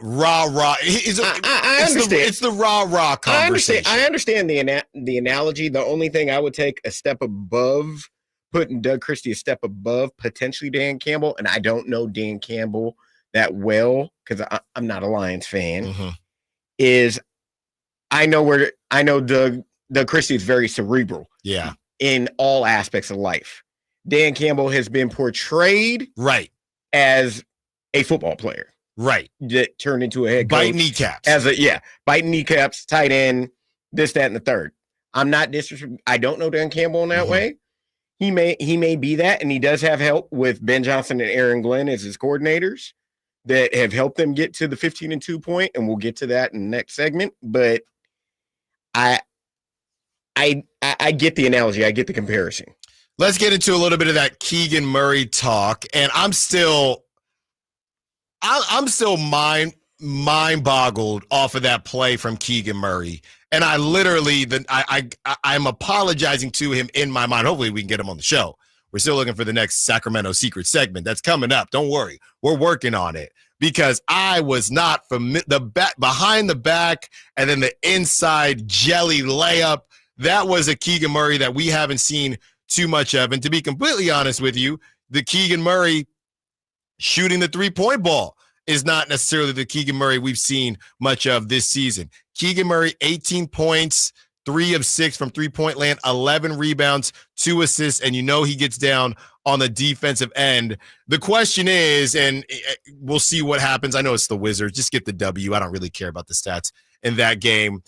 rah-rah. I understand. It's the rah-rah conversation. I understand the analogy. The only thing I would take a step above, putting Doug Christie a step above potentially Dan Campbell, and I don't know Dan Campbell that well because I'm not a Lions fan, is I know Doug Christie is very cerebral. Yeah. In all aspects of life. Dan Campbell has been portrayed as a football player. Right. That turned into a head coach. Biting kneecaps. Biting kneecaps, tight end, this, that, and the third. I'm not disrespecting. I don't know Dan Campbell in that way. He may be that, and he does have help with Ben Johnson and Aaron Glenn as his coordinators that have helped them get to the 15-2 point, and we'll get to that in the next segment. But I get the analogy. I get the comparison. Let's get into a little bit of that Keegan Murray talk, and I'm still mind boggled off of that play from Keegan Murray. And I literally, I'm apologizing to him in my mind. Hopefully we can get him on the show. We're still looking for the next Sacramento secret segment. That's coming up. Don't worry. We're working on it because I was not from the back, behind the back, and then the inside jelly layup. That was a Keegan Murray that we haven't seen too much of. And to be completely honest with you, the Keegan Murray shooting the three-point ball is not necessarily the Keegan Murray we've seen much of this season. Keegan Murray, 18 points, 3 of 6 from three-point land, 11 rebounds, 2 assists, and you know he gets down on the defensive end. The question is, and we'll see what happens. I know it's the Wizards. Just get the W. I don't really care about the stats in that game.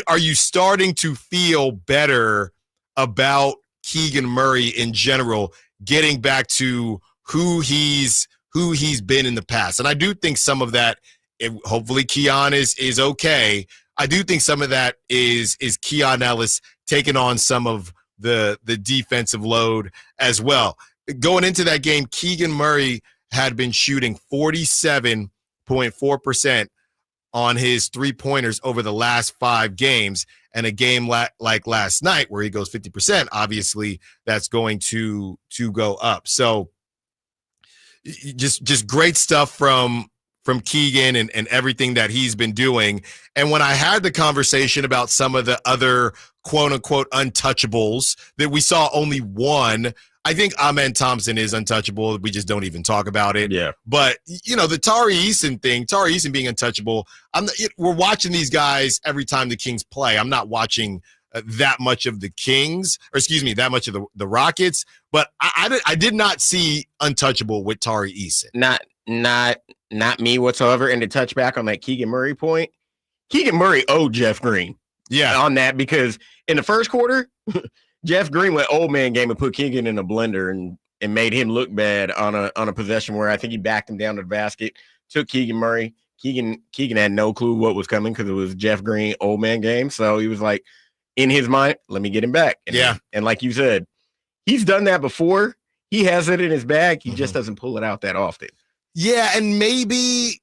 Are you starting to feel better about Keegan Murray in general, getting back to who he's been in the past? And I do think some of that, hopefully Keon is okay. I do think some of that is Keon Ellis taking on some of the defensive load as well. Going into that game, Keegan Murray had been shooting 47.4% on his three-pointers over the last 5 games. And a game like last night where he goes 50%, obviously that's going to go up. So just great stuff from Keegan and everything that he's been doing. And when I had the conversation about some of the other quote-unquote untouchables that we saw only one, I think Amen Thompson is untouchable. We just don't even talk about it. Yeah. But, the Tari Eason thing, Tari Eason being untouchable, we're watching these guys every time the Kings play. I'm not watching that much of the Kings, that much of the Rockets. But I did not see untouchable with Tari Eason. Not me whatsoever. And to touch back on that Keegan Murray point, Keegan Murray owed Jeff Green. Yeah. On that, because in the first quarter, Jeff Green went old man game and put Keegan in a blender and made him look bad on a possession where I think he backed him down to the basket, took Keegan Murray. Keegan had no clue what was coming because it was Jeff Green old man game. So he was like, in his mind, let me get him back. And like you said, he's done that before. He has it in his bag. He just doesn't pull it out that often. Yeah, and maybe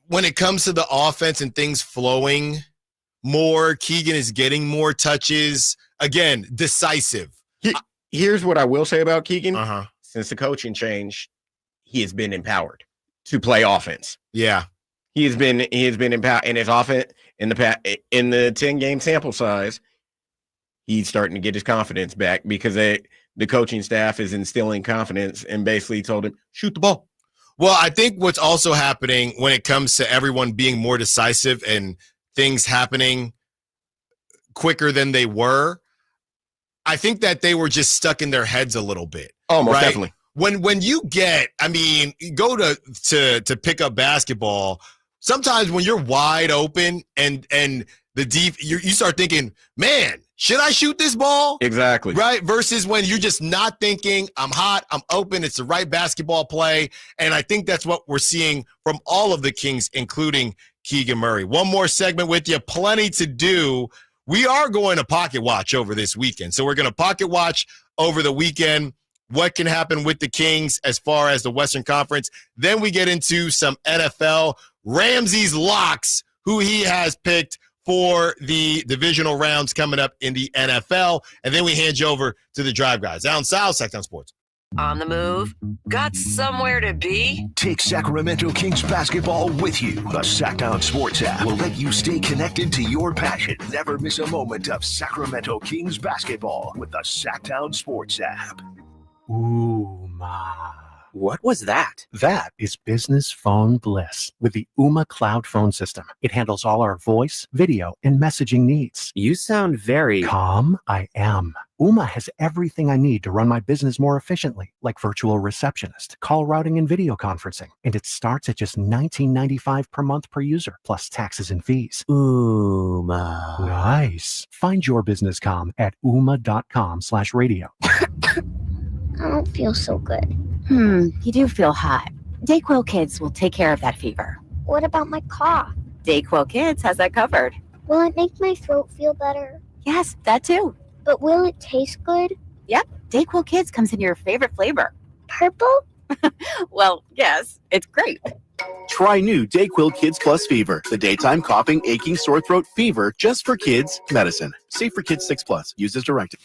when it comes to the offense and things flowing more, Keegan is getting more touches. Again, decisive. Here's what I will say about Keegan. Since the coaching change, he has been empowered to play offense. Yeah. He has been empowered in his offense in the 10-game sample size. He's starting to get his confidence back because the coaching staff is instilling confidence and basically told him, shoot the ball. Well, I think what's also happening when it comes to everyone being more decisive and things happening quicker than they were, I think that they were just stuck in their heads a little bit. Oh, most right? definitely. When you get, go to pick up basketball, sometimes when you're wide open and the deep, you start thinking, man, should I shoot this ball? Exactly. Right? Versus when you're just not thinking, I'm hot, I'm open, it's the right basketball play. And I think that's what we're seeing from all of the Kings, including Keegan Murray. One more segment with you. Plenty to do. We are going to pocket watch over this weekend. So we're going to pocket watch over the weekend what can happen with the Kings as far as the Western Conference. Then we get into some NFL. Ramsey's locks, who he has picked for the divisional rounds coming up in the NFL. And then we hand you over to the Drive Guys. Allen Stiles, Sacktown Sports. On the move? Got somewhere to be? Take Sacramento Kings basketball with you. The Sacktown Sports app will let you stay connected to your passion. Never miss a moment of Sacramento Kings basketball with the Sacktown Sports app. Ooh, ma. What was that? That is business phone bliss with the Ooma cloud phone system. It handles all our voice, video, and messaging needs. You sound very calm. I am. Ooma has everything I need to run my business more efficiently, like virtual receptionist, call routing, and video conferencing. And it starts at just $19.95 per month per user, plus taxes and fees. Ooma. Nice. Find your business calm at ooma.com/radio. I don't feel so good. You do feel hot. Dayquil Kids will take care of that fever. What about my cough? Dayquil Kids has that covered. Will it make my throat feel better? Yes, that too. But will it taste good? Yep, Dayquil Kids comes in your favorite flavor. Purple? Well, yes, it's great. Try new Dayquil Kids Plus Fever, the daytime coughing, aching, sore throat fever just for kids medicine. Safe for kids 6+. Use as directed.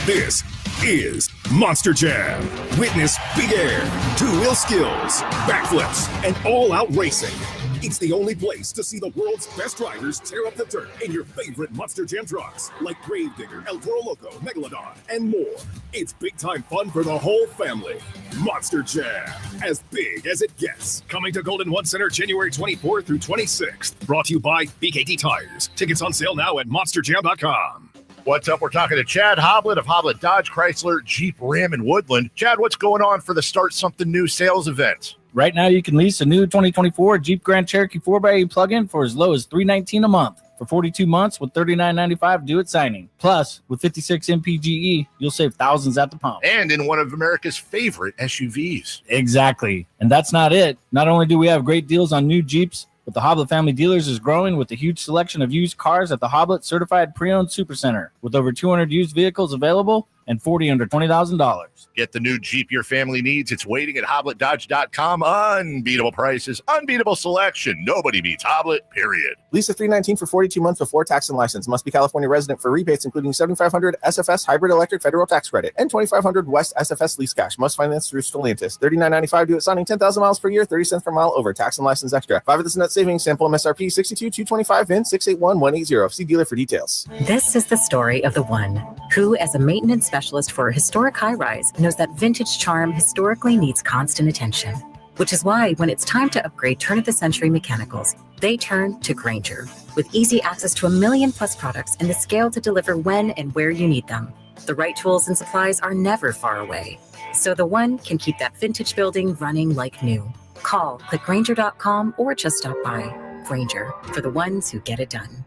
This is Monster Jam. Witness big air, two-wheel skills, backflips, and all-out racing. It's the only place to see the world's best drivers tear up the dirt in your favorite Monster Jam trucks like Gravedigger, El Toro Loco, Megalodon, and more. It's big-time fun for the whole family. Monster Jam, as big as it gets. Coming to Golden One Center January 24th through 26th. Brought to you by BKT Tires. Tickets on sale now at monsterjam.com. What's up? We're talking to Chad Hoblet of Hoblet Dodge, Chrysler, Jeep, Ram, and Woodland. Chad, what's going on for the Start Something New sales event? Right now, you can lease a new 2024 Jeep Grand Cherokee 4x8 plug-in for as low as $319 a month. For 42 months with $39.95 due at signing. Plus, with 56 MPGE, you'll save thousands at the pump. And in one of America's favorite SUVs. Exactly. And that's not it. Not only do we have great deals on new Jeeps, but the Hoblet family dealers is growing with a huge selection of used cars at the Hoblet Certified Pre-Owned Supercenter, with over 200 used vehicles available and 40 under $20,000. Get the new Jeep your family needs. It's waiting at HobletDodge.com. Unbeatable prices, unbeatable selection. Nobody beats Hoblet, period. Lease of $319 for 42 months before tax and license. Must be California resident for rebates, including $7,500 SFS hybrid electric federal tax credit and $2,500 West SFS lease cash. Must finance through Stellantis. $39.95 due at signing. 10,000 miles per year. 30 cents per mile over. Tax and license extra. 5 of this net savings. Sample MSRP 62,225 VIN 681180. See dealer for details. This is the story of the one who, as a maintenance specialist for a historic high-rise, knows that vintage charm historically needs constant attention. Which is why when it's time to upgrade turn-of-the-century mechanicals, they turn to Grainger. With easy access to 1 million+ products and the scale to deliver when and where you need them. The right tools and supplies are never far away. So the one can keep that vintage building running like new. Call, click Grainger.com, or just stop by. Grainger, for the ones who get it done.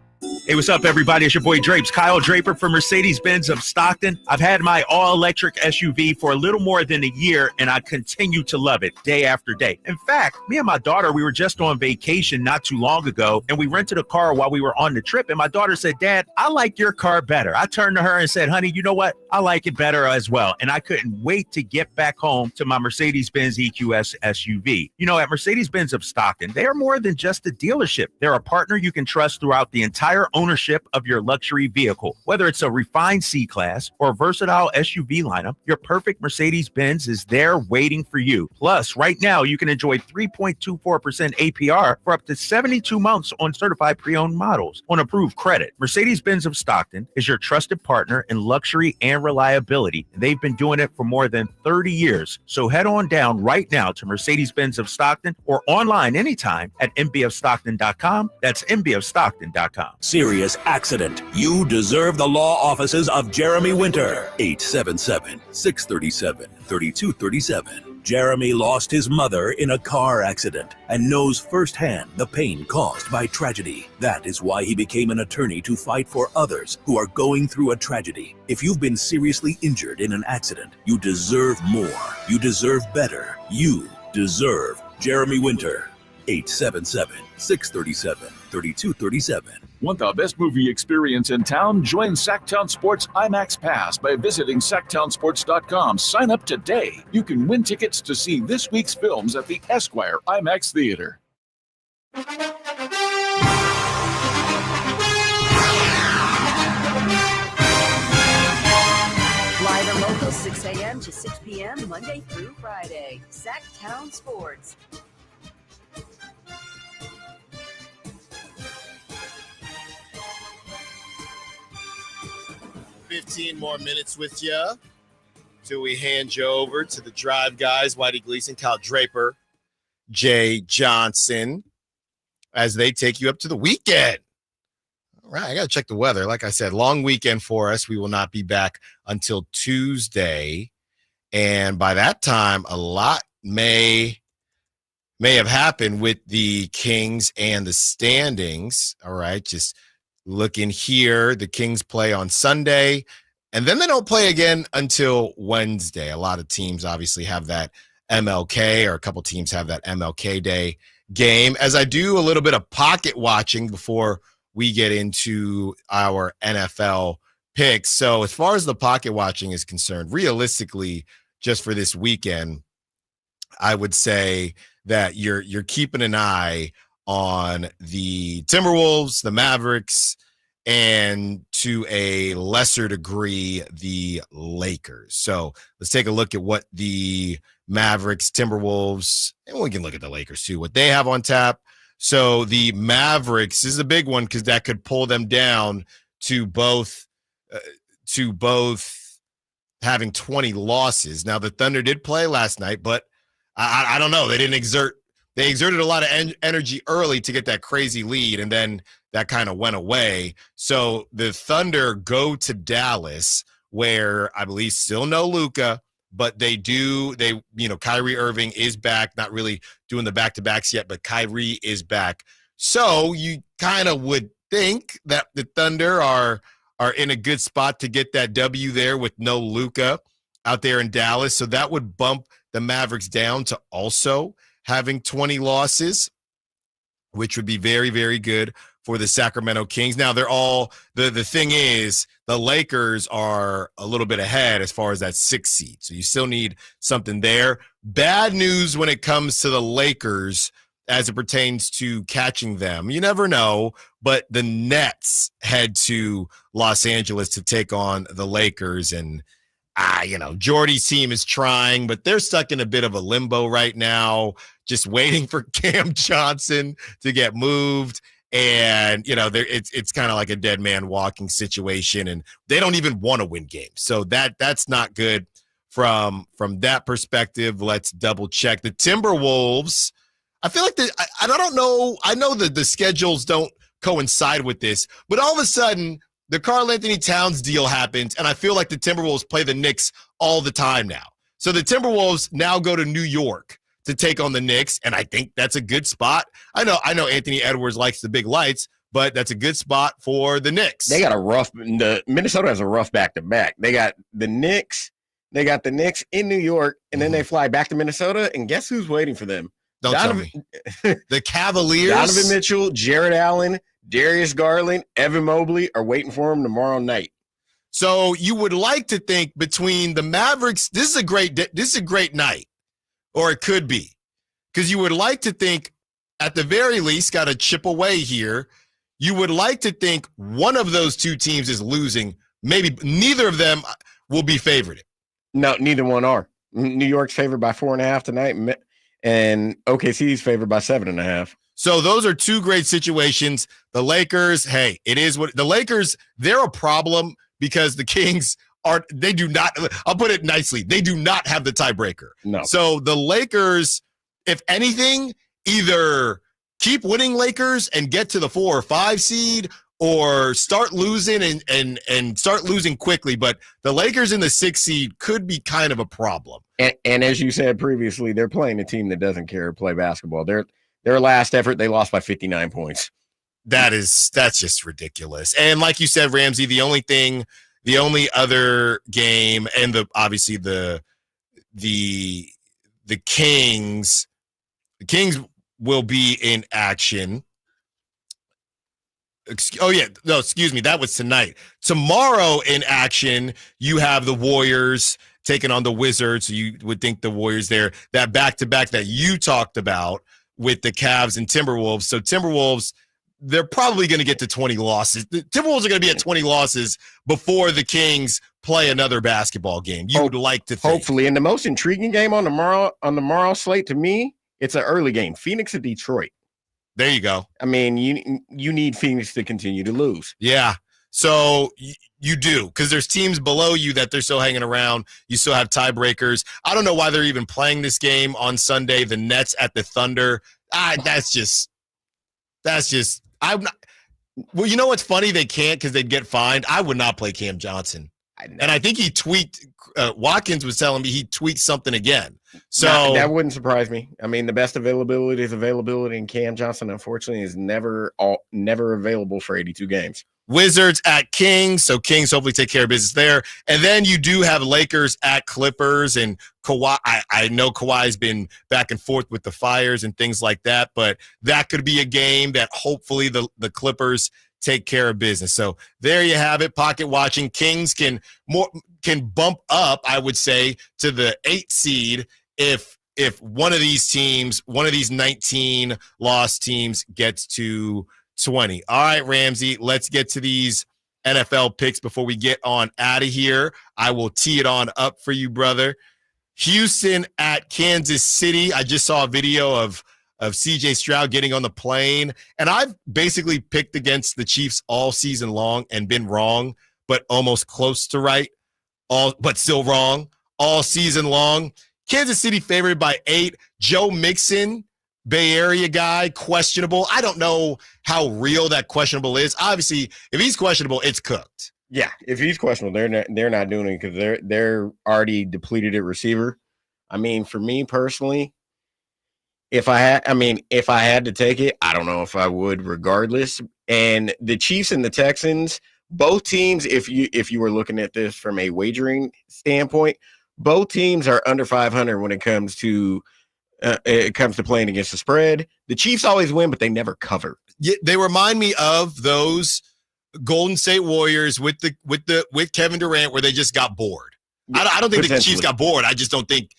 Hey, what's up, everybody? It's your boy Drapes, Kyle Draper from Mercedes-Benz of Stockton. I've had my all-electric SUV for a little more than a year, and I continue to love it day after day. In fact, me and my daughter, we were just on vacation not too long ago, and we rented a car while we were on the trip, and my daughter said, Dad, I like your car better. I turned to her and said, honey, you know what? I like it better as well, and I couldn't wait to get back home to my Mercedes-Benz EQS SUV. You know, at Mercedes-Benz of Stockton, they are more than just a dealership. They're a partner you can trust throughout the entire ownership of your luxury vehicle. Whether it's a refined C-Class or a versatile SUV lineup, your perfect Mercedes-Benz is there waiting for you. Plus, right now, you can enjoy 3.24% APR for up to 72 months on certified pre-owned models on approved credit. Mercedes-Benz of Stockton is your trusted partner in luxury and reliability, and they've been doing it for more than 30 years. So head on down right now to Mercedes-Benz of Stockton or online anytime at mbofstockton.com. That's mbofstockton.com. Serious accident. You deserve the law offices of Jeremy Winter. 877-637-3237. Jeremy lost his mother in a car accident and knows firsthand the pain caused by tragedy. That is why he became an attorney to fight for others who are going through a tragedy. If you've been seriously injured in an accident, you deserve more. You deserve better. You deserve Jeremy Winter. 877-637-3237. Want the best movie experience in town? Join Sacktown Sports IMAX Pass by visiting sacktownsports.com. Sign up today. You can win tickets to see this week's films at the Esquire IMAX Theater. Live and local, 6 a.m. to 6 p.m., Monday through Friday. Sacktown Sports. 15 more minutes with you till we hand you over to the Drive guys, Whitey Gleason, Kyle Draper, Jay Johnson, as they take you up to the weekend. All right, I got to check the weather. Like I said, long weekend for us. We will not be back until Tuesday. And by that time, a lot may have happened with the Kings and the standings. All right, just looking here, the Kings play on Sunday, and then they don't play again until Wednesday. A lot of teams obviously have that MLK, or a couple teams have that MLK Day game. As I do a little bit of pocket watching before we get into our NFL picks. So as far as the pocket watching is concerned, realistically, just for this weekend, I would say that you're keeping an eye on the Timberwolves, the Mavericks, and to a lesser degree, the Lakers. So let's take a look at what the Mavericks, Timberwolves, and we can look at the Lakers too, what they have on tap. So the Mavericks is a big one because that could pull them down to both having 20 losses. Now, the Thunder did play last night, but I don't know. They exerted a lot of energy early to get that crazy lead, and then that kind of went away. So the Thunder go to Dallas, where I believe still no Luka, but Kyrie Irving is back, not really doing the back-to-backs yet, but Kyrie is back. So you kind of would think that the Thunder are in a good spot to get that W there with no Luka out there in Dallas. So that would bump the Mavericks down to also having 20 losses, which would be very, very good for the Sacramento Kings. Now, they're all the thing is the Lakers are a little bit ahead as far as that 6th seed. So you still need something there. Bad news when it comes to the Lakers as it pertains to catching them. You never know, but the Nets head to Los Angeles to take on the Lakers, and Jordy's team is trying, but they're stuck in a bit of a limbo right now, just waiting for Cam Johnson to get moved. And, it's kind of like a dead man walking situation, and they don't even want to win games. So that's not good from that perspective. Let's double check. The Timberwolves, I feel like I don't know. I know that the schedules don't coincide with this, but all of a sudden, the Karl Anthony Towns deal happens, and I feel like the Timberwolves play the Knicks all the time now. So the Timberwolves now go to New York to take on the Knicks, and I think that's a good spot. I know Anthony Edwards likes the big lights, but that's a good spot for the Knicks. Minnesota has a rough back-to-back. They got the Knicks in New York, and then they fly back to Minnesota, and guess who's waiting for them? Don't tell me. The Cavaliers. Donovan Mitchell, Jared Allen, Darius Garland, Evan Mobley are waiting for him tomorrow night. So you would like to think between the Mavericks, this is a great night, or it could be, because you would like to think at the very least got to chip away here. You would like to think one of those two teams is losing. Maybe neither of them will be favored. No, neither one are. New York's favored by 4.5 tonight, and OKC's favored by 7.5. So those are two great situations. The Lakers, hey, it is what the Lakers, they're a problem because the Kings I'll put it nicely, they do not have the tiebreaker. No. So the Lakers, if anything, either keep winning Lakers and get to the 4 or 5 seed, or start losing and start losing quickly. But the Lakers in the 6th seed could be kind of a problem. And as you said previously, they're playing a team that doesn't care to play basketball. Their last effort, they lost by 59 points. That's just ridiculous. And like you said, Ramsey, the only other game, and obviously the Kings will be in action. Excuse me. That was tonight. Tomorrow in action, you have the Warriors taking on the Wizards. So you would think the Warriors there, that back-to-back that you talked about with the Cavs and Timberwolves. So Timberwolves, they're probably going to get to 20 losses. The Timberwolves are going to be at 20 losses before the Kings play another basketball game. You would like to think. Hopefully. And the most intriguing game on the morrow slate, to me, it's an early game. Phoenix and Detroit. There you go. I mean, you need Phoenix to continue to lose. Yeah. So you do, because there's teams below you that they're still hanging around. You still have tiebreakers. I don't know why they're even playing this game on Sunday. The Nets at the Thunder. That's just. I'm not. Well, you know what's funny? They can't because they'd get fined. I would not play Cam Johnson. And I think he tweaked. Watkins was telling me he tweaked something again. So that wouldn't surprise me. I mean, the best availability is availability, and Cam Johnson, unfortunately, is never available for 82 games. Wizards at Kings, so Kings hopefully take care of business there. And then you do have Lakers at Clippers, and Kawhi. I know Kawhi's been back and forth with the Fires and things like that, but that could be a game that hopefully the Clippers take care of business. So there you have it. Pocket watching. Kings can bump up, I would say, to the 8th seed if one of these teams, one of these 19 lost teams, gets to 20. All right, Ramsey, let's get to these NFL picks before we get on out of here. I will tee it on up for you, brother. Houston at Kansas City. I just saw a video of CJ Stroud getting on the plane, and I've basically picked against the Chiefs all season long and been wrong, but almost close to right, but still wrong all season long. Kansas City favored by 8. Joe Mixon, Bay Area guy, questionable. I don't know how real that questionable is. Obviously, if he's questionable, it's cooked. Yeah, if he's questionable, they're not doing it because they're already depleted at receiver. I mean, for me personally, if I had to take it, I don't know if I would regardless. And the Chiefs and the Texans, both teams, if you were looking at this from a wagering standpoint, both teams are under 500 when it comes to playing against the spread. The Chiefs always win, but they never cover. Yeah, they remind me of those Golden State Warriors with Kevin Durant, where they just got bored. I don't think the Chiefs got bored. I just don't think.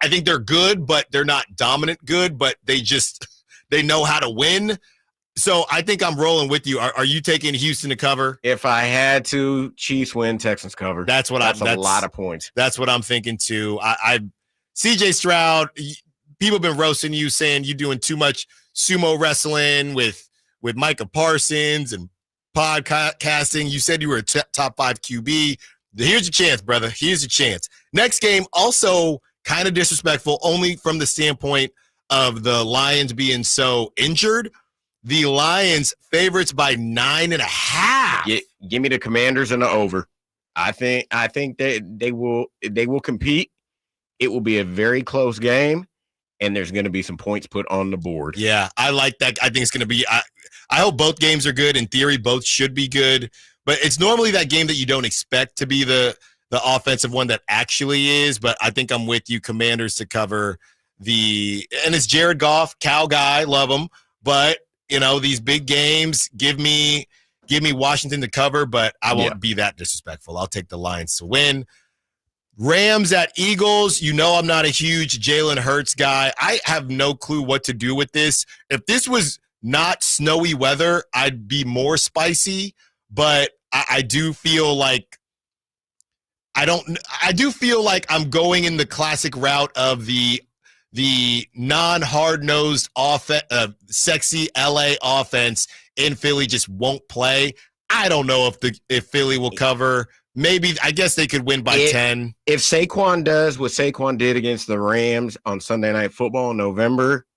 I think they're good, but they're not dominant good. But they know how to win. So I think I'm rolling with you. Are you taking Houston to cover? If I had to, Chiefs win, Texans cover. That's a lot of points. That's what I'm thinking too. CJ Stroud, people have been roasting you, saying you're doing too much sumo wrestling with Micah Parsons and podcasting. You said you were a top 5 QB. Here's your chance, brother. Here's your chance. Next game, also kind of disrespectful, only from the standpoint of the Lions being so injured. The Lions favorites by 9.5. Give me the Commanders and the over. I think they will compete. It will be a very close game, and there's going to be some points put on the board. Yeah, I like that. I think it's going to be. I hope both games are good. In theory, both should be good. But it's normally that game that you don't expect to be the offensive one that actually is. But I think I'm with you, Commanders to cover and it's Jared Goff, Cal guy, love him. But these big games, give me Washington to cover, but I won't be that disrespectful. I'll take the Lions to win. Rams at Eagles. I'm not a huge Jalen Hurts guy. I have no clue what to do with this. If this was not snowy weather, I'd be more spicy, but I do feel like I'm going in the classic route of the non-hard-nosed sexy LA offense in Philly just won't play. I don't know if Philly will cover. Maybe, I guess they could win by 10. If Saquon does what Saquon did against the Rams on Sunday Night Football in November,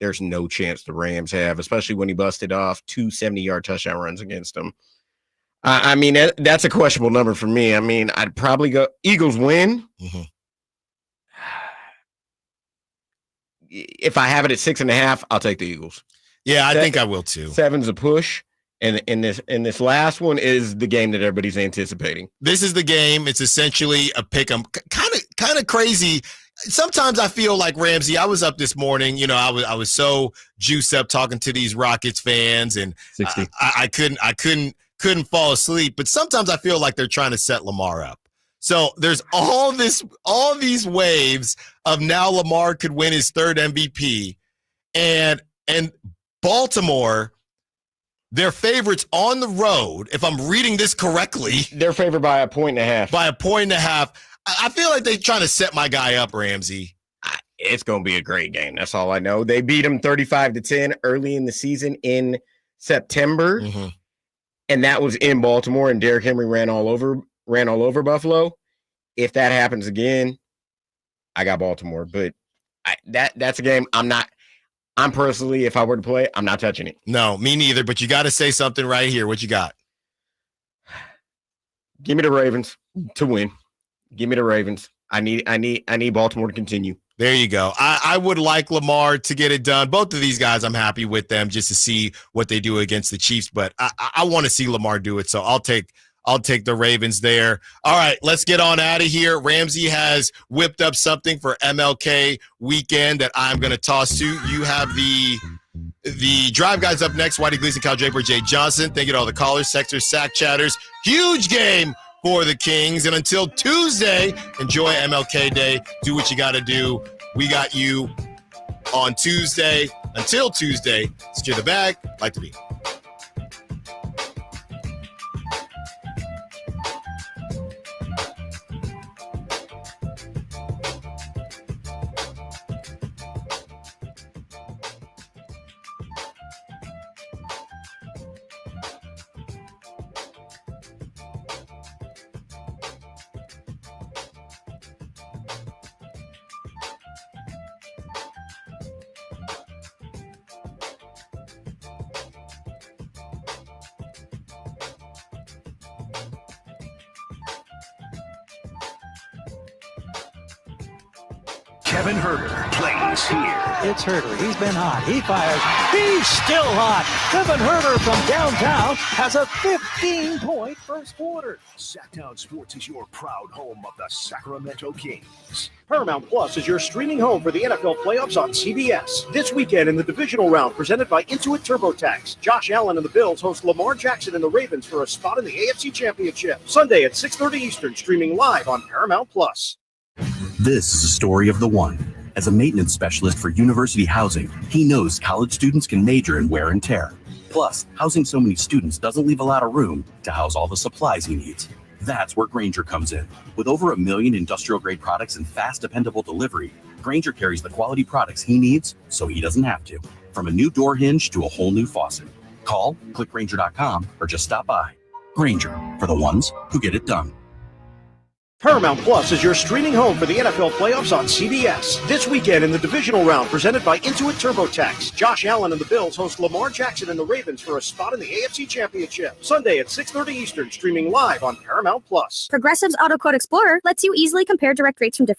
there's no chance the Rams have, especially when he busted off 2 70-yard touchdown runs against them. I mean, that's a questionable number for me. I mean, I'd probably go Eagles win. Mm-hmm. If I have it at 6.5, I'll take the Eagles. Yeah, I think I will too. 7's a push. And this last one is the game that everybody's anticipating. This is the game. It's essentially a pick 'em. Kind of crazy. Sometimes I feel like Ramsey. I was up this morning. You know, I was so juiced up talking to these Rockets fans, and 60. I couldn't fall asleep. But sometimes I feel like they're trying to set Lamar up. So there's all these waves of now Lamar could win his 3rd MVP, and Baltimore. They're favorites on the road. If I'm reading this correctly, they're favored by 1.5 points. By 1.5 points. I feel like they're trying to set my guy up, Ramsey. It's going to be a great game. That's all I know. They beat him 35-10 early in the season in September, and that was in Baltimore. And Derrick Henry ran all over Buffalo. If that happens again, I got Baltimore. But that's a game I'm personally, if I were to play, I'm not touching it. No, me neither. But you got to say something right here. What you got? Give me the Ravens to win. Give me the Ravens. I need Baltimore to continue. There you go. I would like Lamar to get it done. Both of these guys, I'm happy with them just to see what they do against the Chiefs. But I want to see Lamar do it. So I'll take the Ravens there. All right, let's get on out of here. Ramsey has whipped up something for MLK weekend that I'm going to toss to. You have the Drive Guys up next. Whitey Gleason, Kyle Draper, Jay Johnson. Thank you to all the callers, sexters, sack chatters. Huge game for the Kings. And until Tuesday, enjoy MLK Day. Do what you got to do. We got you on Tuesday. Until Tuesday, secure the bag. Like to be. Kevin Herter plays here. It's Herter. He's been hot. He fires. He's still hot. Kevin Herter from downtown has a 15-point first quarter. Sacktown Sports is your proud home of the Sacramento Kings. Paramount Plus is your streaming home for the NFL playoffs on CBS. This weekend in the divisional round presented by Intuit TurboTax, Josh Allen and the Bills host Lamar Jackson and the Ravens for a spot in the AFC Championship. Sunday at 6:30 Eastern, streaming live on Paramount Plus. This is a story of the one. As a maintenance specialist for university housing, he knows college students can major in wear and tear. Plus, housing so many students doesn't leave a lot of room to house all the supplies he needs. That's where Grainger comes in. With over 1 million industrial-grade products and fast, dependable delivery, Grainger carries the quality products he needs so he doesn't have to. From a new door hinge to a whole new faucet. Call, click Grainger.com, or just stop by. Grainger, for the ones who get it done. Paramount Plus is your streaming home for the NFL playoffs on CBS. This weekend in the divisional round presented by Intuit TurboTax, Josh Allen and the Bills host Lamar Jackson and the Ravens for a spot in the AFC Championship. Sunday at 6:30 Eastern, streaming live on Paramount Plus. Progressive's Auto Quote Explorer lets you easily compare direct rates from different